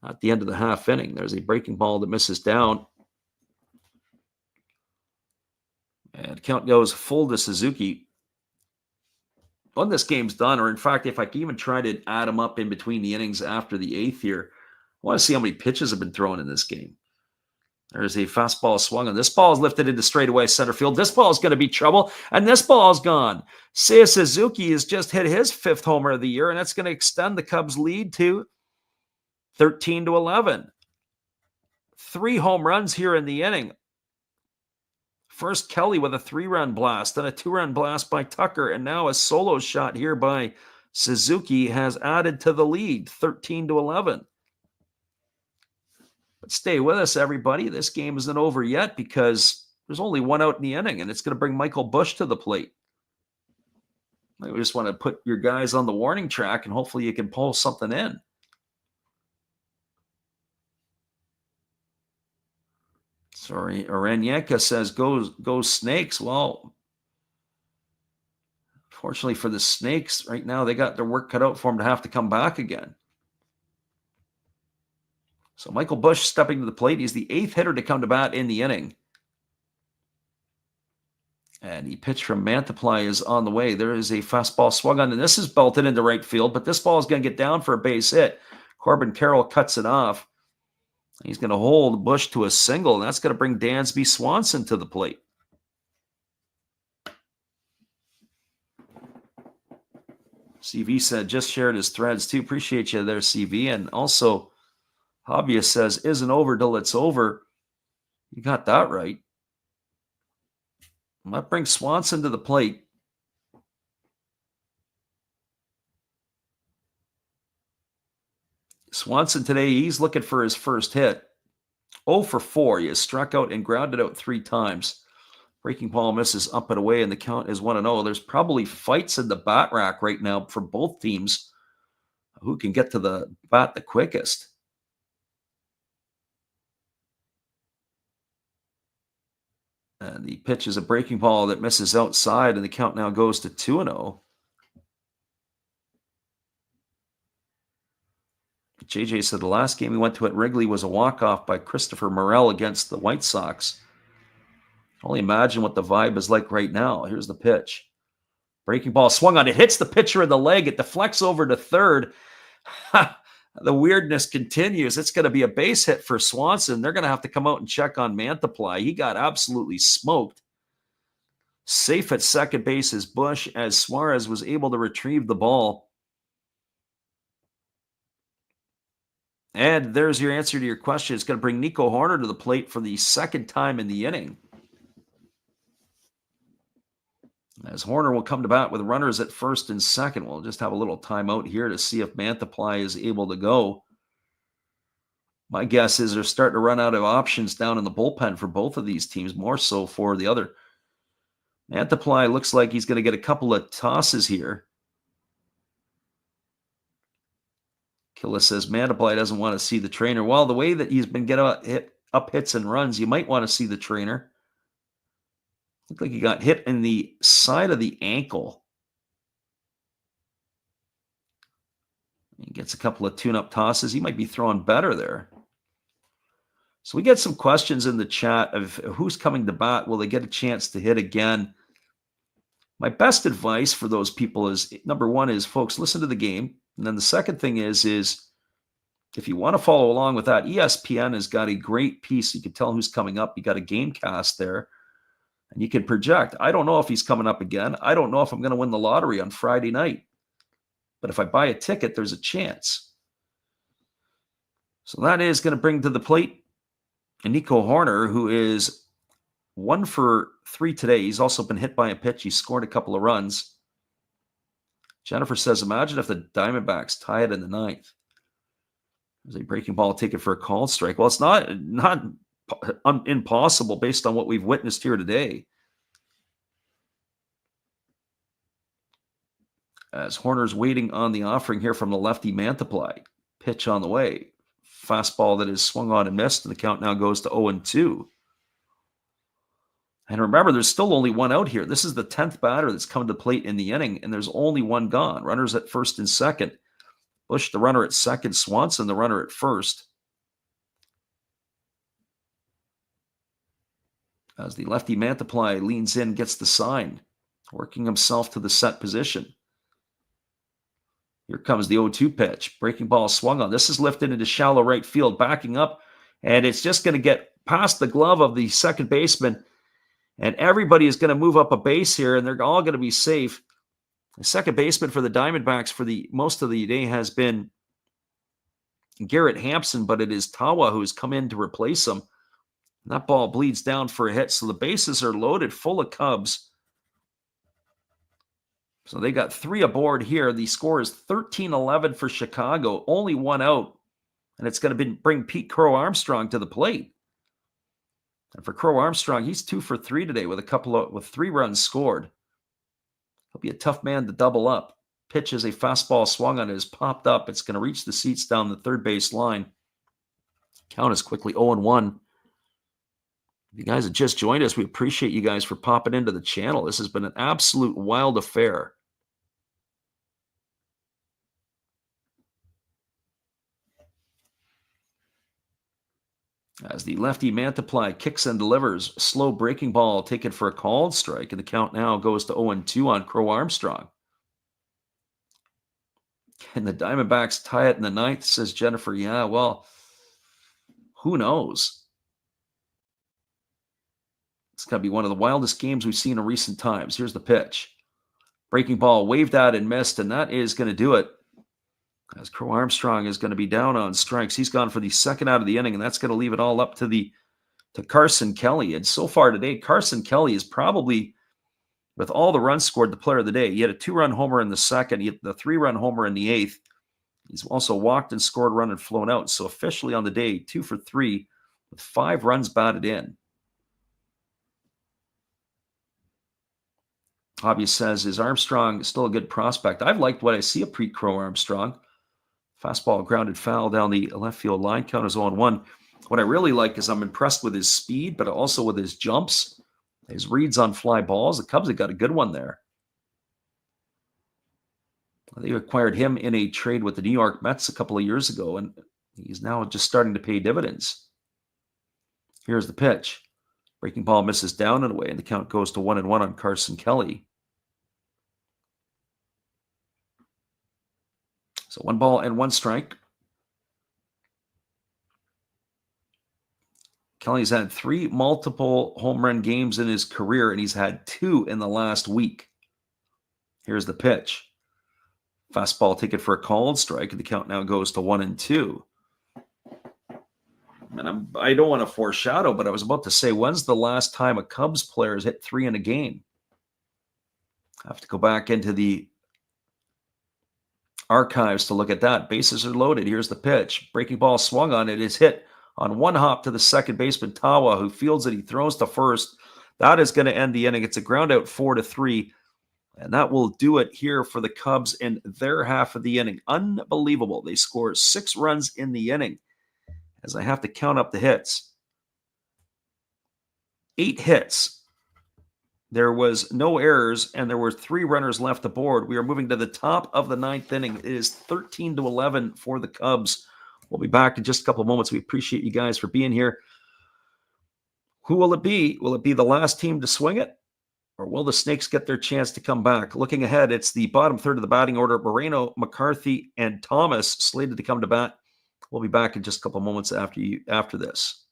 at the end of the half inning. There's a breaking ball that misses down. And count goes full to Suzuki. When this game's done, or in fact, if I can even try to add them up in between the innings after the 8th here, I want to see how many pitches have been thrown in this game. There's a fastball swung, and this ball is lifted into straightaway center field. This ball is going to be trouble, and this ball is gone. Seiya Suzuki has just hit his 5th homer of the year, and that's going to extend the Cubs' lead to 13-11. 3 home runs here in the inning. First, Kelly with a 3-run blast, then a 2-run blast by Tucker, and now a solo shot here by Suzuki has added to the lead, 13-11. But stay with us, everybody. This game isn't over yet because there's only 1 out in the inning, and it's going to bring Michael Busch to the plate. We just want to put your guys on the warning track, and hopefully you can pull something in. Sorry, Oranyenka says, go Snakes. Well, fortunately for the Snakes, right now they got their work cut out for them to have to come back again. So Michael Busch stepping to the plate. He's the 8th hitter to come to bat in the inning. And the pitch from Mantiply is on the way. There is a fastball swung on, and this is belted into right field, but this ball is going to get down for a base hit. Corbin Carroll cuts it off. He's going to hold Busch to a single, and that's going to bring Dansby Swanson to the plate. CV said, just shared his threads too. Appreciate you there, CV. And also, Hobbyist says, isn't over till it's over. You got that right. That brings Swanson to the plate. Swanson today, he's looking for his first hit. 0 for 4. He has struck out and grounded out 3 times. Breaking ball misses up and away, and the count is 1-0. There's probably fights in the bat rack right now for both teams. Who can get to the bat the quickest? And the pitch is a breaking ball that misses outside, and the count now goes to 2-0. JJ said the last game we went to at Wrigley was a walk-off by Christopher Morel against the White Sox. Only imagine what the vibe is like right now. Here's the pitch. Breaking ball swung on. It hits the pitcher in the leg. It deflects over to third. The weirdness continues. It's going to be a base hit for Swanson. They're going to have to come out and check on Mantiply. He got absolutely smoked. Safe at second base is Busch as Suarez was able to retrieve the ball. And there's your answer to your question. It's going to bring Nico Horner to the plate for the second time in the inning. As Horner will come to bat with runners at first and second. We'll just have a little timeout here to see if Mantiply is able to go. My guess is they're starting to run out of options down in the bullpen for both of these teams, more so for the other. Mantiply looks like he's going to get a couple of tosses here. Killa says Mantiply doesn't want to see the trainer. Well, the way that he's been getting up hits and runs, you might want to see the trainer. Looked like he got hit in the side of the ankle. He gets a couple of tune-up tosses. He might be throwing better there. So we get some questions in the chat of who's coming to bat. Will they get a chance to hit again? My best advice for those people is, number one is, folks, listen to the game. And then the second thing is if you want to follow along with that, ESPN has got a great piece. You can tell who's coming up. You got a game cast there. And you can project. I don't know if he's coming up again. I don't know if I'm going to win the lottery on Friday night. But if I buy a ticket, there's a chance. So that is going to bring to the plate Nico Horner, who is 1 for 3 today. He's also been hit by a pitch. He scored a couple of runs. Jennifer says, imagine if the Diamondbacks tie it in the 9th. There's a breaking ball taken for a called strike. Well, it's not impossible based on what we've witnessed here today. As Horner's waiting on the offering here from the lefty Mantiply. Pitch on the way. Fastball that is swung on and missed, and the count now goes to 0-2. And remember, there's still only one out here. This is the 10th batter that's come to the plate in the inning, and there's only one gone. Runners at first and second. Busch, the runner at second. Swanson, the runner at first. As the lefty Mantiply leans in, gets the sign, working himself to the set position. Here comes the 0-2 pitch. Breaking ball swung on. This is lifted into shallow right field, backing up, and it's just going to get past the glove of the second baseman, and everybody is going to move up a base here, and they're all going to be safe. The second baseman for the Diamondbacks for the most of the day has been Garrett Hampson, but it is Tawa who's come in to replace him. That ball bleeds down for a hit, so the bases are loaded full of Cubs. So they got 3 aboard here. The score is 13-11 for Chicago, only 1 out, and it's going to bring Pete Crow Armstrong to the plate. And for Crow Armstrong, he's 2 for 3 today with 3 runs scored. He'll be a tough man to double up. Pitch is a fastball swung on, it is popped up. It's going to reach the seats down the third base line. Count is quickly 0-1. If you guys have just joined us, we appreciate you guys for popping into the channel. This has been an absolute wild affair. As the lefty Mantiply kicks and delivers, slow breaking ball taken for a called strike, and the count now goes to 0-2 on Crow Armstrong. And the Diamondbacks tie it in the ninth, says Jennifer. Yeah, well, who knows? It's going to be one of the wildest games we've seen in recent times. Here's the pitch. Breaking ball waved at and missed, and that is going to do it. As Crow Armstrong is going to be down on strikes. He's gone for the second out of the inning, and that's going to leave it all up to Carson Kelly. And so far today, Carson Kelly is probably, with all the runs scored, the player of the day. He had a 2-run homer in the second. He had the 3-run homer in the eighth. He's also walked and scored, run, and flown out. So officially on the day, 2 for 3 with 5 runs batted in. Hobby says, is Armstrong still a good prospect? I've liked what I see of Crow Armstrong. Fastball grounded foul down the left field line. Count is 0-1. What I really like is I'm impressed with his speed, but also with his jumps, his reads on fly balls. The Cubs have got a good one there. They acquired him in a trade with the New York Mets a couple of years ago, and he's now just starting to pay dividends. Here's the pitch. Breaking ball misses down and away, and the count goes to 1-1 on Carson Kelly. So 1 ball and 1 strike. Kelly's had 3 multiple home run games in his career, and he's had 2 in the last week. Here's the pitch. Fastball taken for a called strike, and the count now goes to 1-2. And I don't want to foreshadow, but I was about to say, when's the last time a Cubs player has hit 3 in a game? I have to go back into the archives to look at that. Bases are loaded. Here's the pitch. Breaking ball swung on. It is hit on 1 hop to the second baseman, Tawa, who fields it. He throws to first. That is going to end the inning. It's a ground out 4-3. And that will do it here for the Cubs in their half of the inning. Unbelievable. They score 6 runs in the inning. As I have to count up the hits. 8 hits. There was no errors, and there were 3 runners left aboard. We are moving to the top of the 9th inning. It is 13-11 for the Cubs. We'll be back in just a couple of moments. We appreciate you guys for being here. Who will it be? Will it be the last team to swing it? Or will the Snakes get their chance to come back? Looking ahead, it's the bottom third of the batting order. Moreno, McCarthy, and Thomas slated to come to bat. We'll be back in just a couple of moments after this.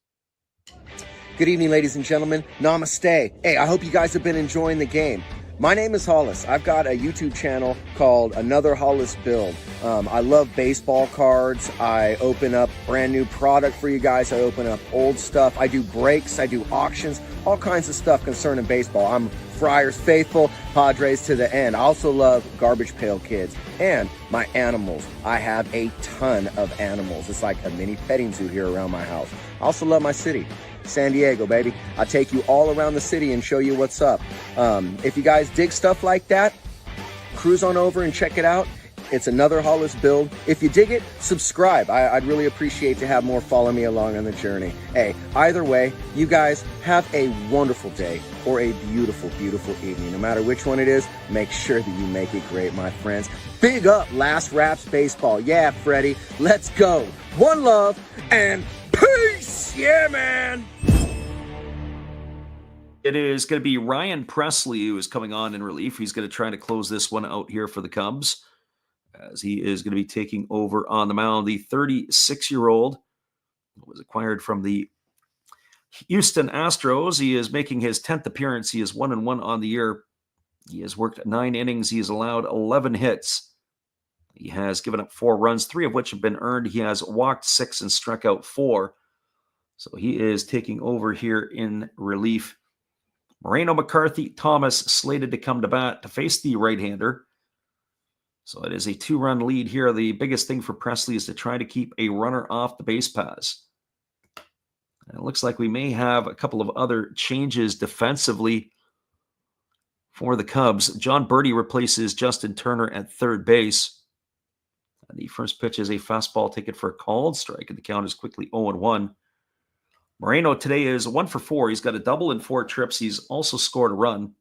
Good evening, ladies and gentlemen. Namaste. Hey, I hope you guys have been enjoying the game. My name is Hollis. I've got a YouTube channel called Another Hollis Build. I love baseball cards. I open up brand new product for you guys. I open up old stuff. I do breaks. I do auctions. All kinds of stuff concerning baseball. I'm Friars faithful, Padres to the end. I also love Garbage Pail Kids and my animals. I have a ton of animals. It's like a mini petting zoo here around my house. I also love my city. San Diego, baby. I take you all around the city and show you what's up. If you guys dig stuff like that, cruise on over and check it out. It's Another Hollis Build. If you dig it, subscribe. I'd really appreciate to have more follow me along on the journey. Hey, either way, you guys have a wonderful day or a beautiful, beautiful evening. No matter which one it is, make sure that you make it great, my friends. Big up Last Raps Baseball. Yeah, Freddie, let's go. One love and peace. Yeah, man. It is going to be Ryan Presley who is coming on in relief. He's going to try to close this one out here for the Cubs, as he is going to be taking over on the mound. The 36-year-old was acquired from the Houston Astros. He is making his 10th appearance. He is 1-1 on the year. He has worked 9 innings. He has allowed 11 hits. He has given up 4 runs, 3 of which have been earned. He has walked 6 and struck out 4. So he is taking over here in relief. Moreno, McCarthy, Thomas slated to come to bat to face the right-hander. So it is a 2-run lead here. The biggest thing for Presley is to try to keep a runner off the base paths. And it looks like we may have a couple of other changes defensively for the Cubs. John Birdie replaces Justin Turner at third base. And the first pitch is a fastball taken for a called strike, and the count is quickly 0-1. Moreno today is 1 for 4. He's got a double and 4 trips. He's also scored a run.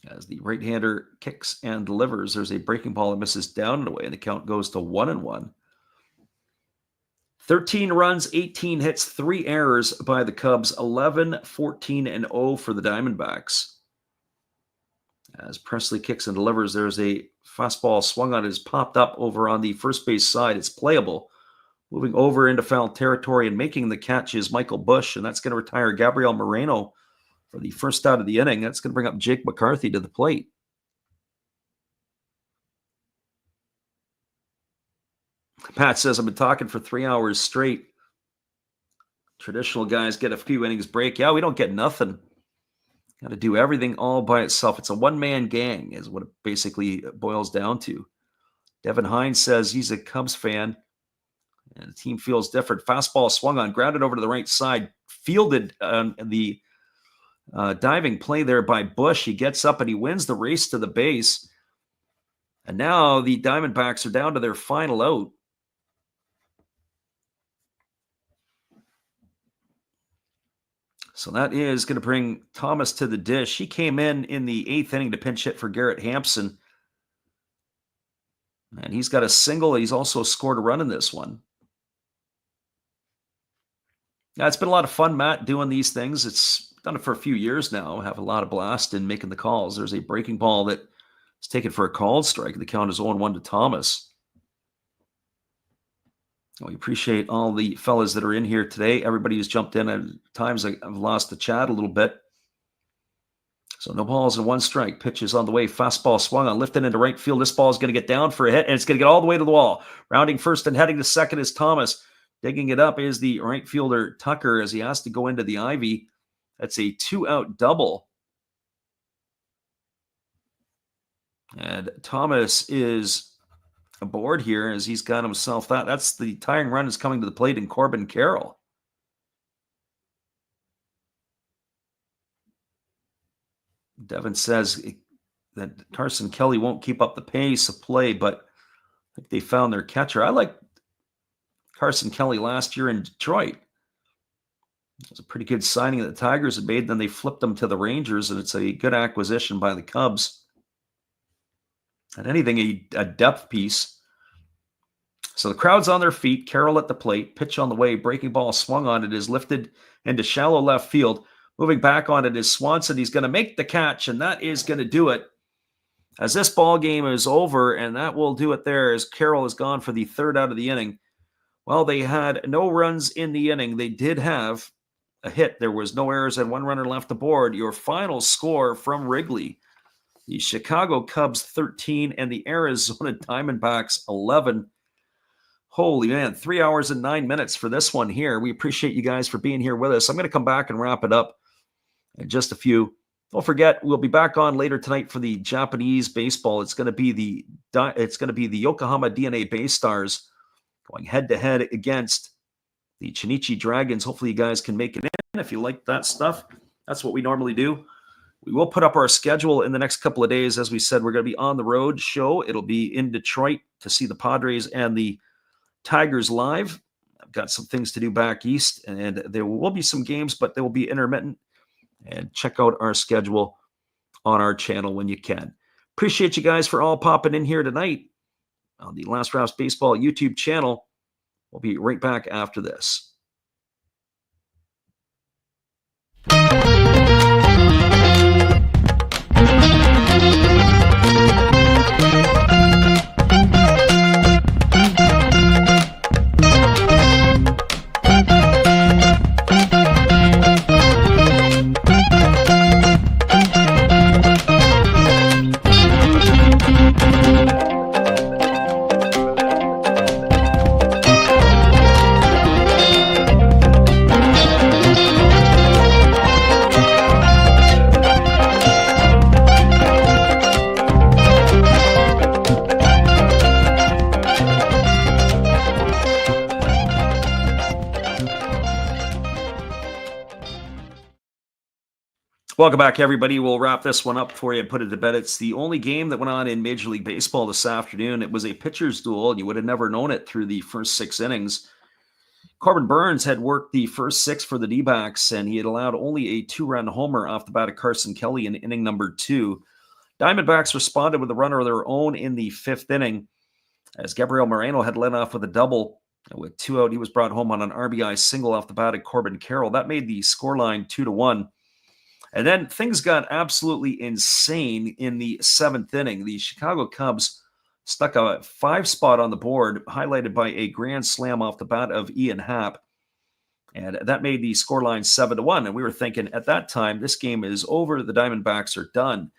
As the right-hander kicks and delivers, there's a breaking ball that misses down and away, and the count goes to 1-1. 13 runs, 18 hits, 3 errors by the Cubs, 11-14-0 for the Diamondbacks. As Presley kicks and delivers, there's a fastball swung on. It is popped up over on the first base side. It's playable. Moving over into foul territory and making the catch is Michael Busch, and that's going to retire Gabriel Moreno for the first out of the inning. That's going to bring up Jake McCarthy to the plate. Pat says, I've been talking for 3 hours straight. Traditional guys get a few innings break. Yeah, we don't get nothing. Got to do everything all by itself. It's a one-man gang is what it basically boils down to. Devin Hines says he's a Cubs fan, and the team feels different. Fastball swung on, grounded over to the right side, fielded the diving play there by Busch. He gets up and he wins the race to the base. And now the Diamondbacks are down to their final out. So that is going to bring Thomas to the dish. He came in the 8th inning to pinch hit for Garrett Hampson. And he's got a single. He's also scored a run in this one. Yeah, it's been a lot of fun, Matt, doing these things. It's done it for a few years now. I have a lot of blast in making the calls. There's a breaking ball that is taken for a called strike. The count is 0-1 to Thomas. We appreciate all the fellas that are in here today. Everybody who's jumped in. At times I've lost the chat a little bit. So no balls and 1 strike. Pitch is on the way. Fastball swung on, lifted into right field. This ball is going to get down for a hit, and it's going to get all the way to the wall. Rounding first and heading to second is Thomas. Digging it up is the right fielder Tucker as he has to go into the ivy. That's a 2-out double. And Thomas is aboard here as he's got himself that. That's the tying run is coming to the plate in Corbin Carroll. Devin says that Carson Kelly won't keep up the pace of play, but I think they found their catcher. I like Carson Kelly last year in Detroit. It was a pretty good signing that the Tigers had made. Then they flipped them to the Rangers, and it's a good acquisition by the Cubs. And anything, a depth piece. So the crowd's on their feet. Carroll at the plate. Pitch on the way. Breaking ball swung on. It is lifted into shallow left field. Moving back on it is Swanson. He's going to make the catch, and that is going to do it. As this ball game is over, and that will do it there as Carroll is gone for the 3rd out of the inning. Well, they had no runs in the inning. They did have a hit. There was no errors and 1 runner left aboard. Your final score from Wrigley: the Chicago Cubs 13 and the Arizona Diamondbacks 11. Holy man, 3 hours and 9 minutes for this one here. We appreciate you guys for being here with us. I'm going to come back and wrap it up in just a few. Don't forget, we'll be back on later tonight for the Japanese baseball. It's going to be the Yokohama DNA Bay Stars going head-to-head against the Chinichi Dragons. Hopefully you guys can make it in if you like that stuff. That's what we normally do. We will put up our schedule in the next couple of days. As we said, we're going to be on the road show. It'll be in Detroit to see the Padres and the Tigers live. I've got some things to do back east, and there will be some games, but they will be intermittent. And check out our schedule on our channel when you can. Appreciate you guys for all popping in here tonight on the Last Raps Baseball YouTube channel. We'll be right back after this. Welcome back, everybody. We'll wrap this one up for you and put it to bed. It's the only game that went on in Major League Baseball this afternoon. It was a pitcher's duel, and you would have never known it through the first 6 innings. Corbin Burns had worked the first 6 for the D-backs, and he had allowed only a 2-run homer off the bat of Carson Kelly in inning number 2. Diamondbacks responded with a runner of their own in the 5th inning, as Gabriel Moreno had led off with a double. And with 2 out, he was brought home on an RBI single off the bat of Corbin Carroll. That made the scoreline 2-1. And then things got absolutely insane in the 7th inning. The Chicago Cubs stuck a 5 spot on the board, highlighted by a grand slam off the bat of Ian Happ. And that made the scoreline 7-1. And we were thinking at that time, this game is over. The Diamondbacks are done.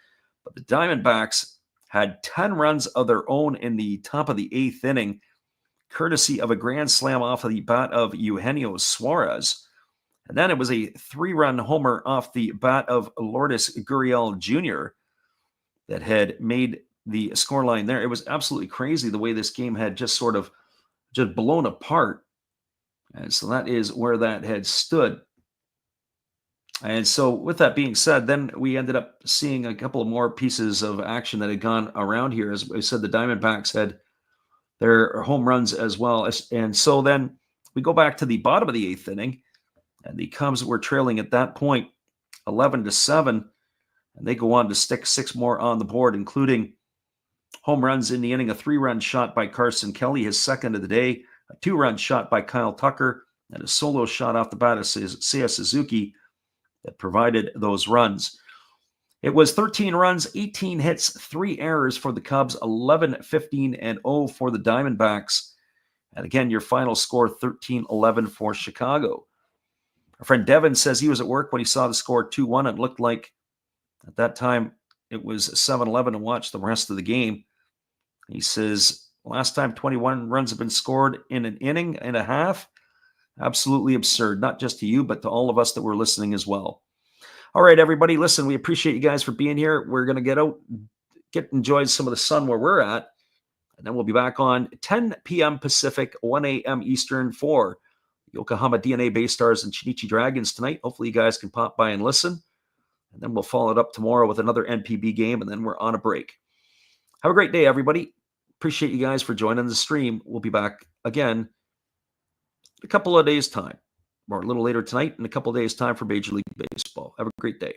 But the Diamondbacks had 10 runs of their own in the top of the 8th inning, courtesy of a grand slam off of the bat of Eugenio Suarez. And then it was a 3-run homer off the bat of Lourdes Gurriel Jr. that had made the scoreline there. It was absolutely crazy the way this game had just blown apart. And so that is where that had stood. And so with that being said, then we ended up seeing a couple of more pieces of action that had gone around here. As I said, the Diamondbacks had their home runs as well. And so then we go back to the bottom of the 8th inning, and the Cubs were trailing at that point 11-7, and they go on to stick 6 more on the board, including home runs in the inning, a 3-run shot by Carson Kelly, his second of the day, a 2-run shot by Kyle Tucker, and a solo shot off the bat of Seiya Suzuki that provided those runs. It was 13 runs, 18 hits, 3 errors for the Cubs, 11-15-0 for the Diamondbacks. And again, your final score, 13-11 for Chicago. Our friend Devin says he was at work when he saw the score 2-1. It looked like at that time it was 7-11 and watched the rest of the game. He says, last time 21 runs have been scored in an inning and a half. Absolutely absurd, not just to you, but to all of us that were listening as well. All right, everybody, listen, we appreciate you guys for being here. We're going to get out, enjoy some of the sun where we're at, and then we'll be back on 10 p.m. Pacific, 1 a.m. Eastern for Yokohama DNA Bay Stars and Chinichi Dragons tonight. Hopefully you guys can pop by and listen, and then we'll follow it up tomorrow with another NPB game, and then we're on a break. Have a great day, everybody. Appreciate you guys for joining the stream. We'll be back again in a couple of days' time, or a little later tonight in a couple of days' time for Major League Baseball. Have a great day.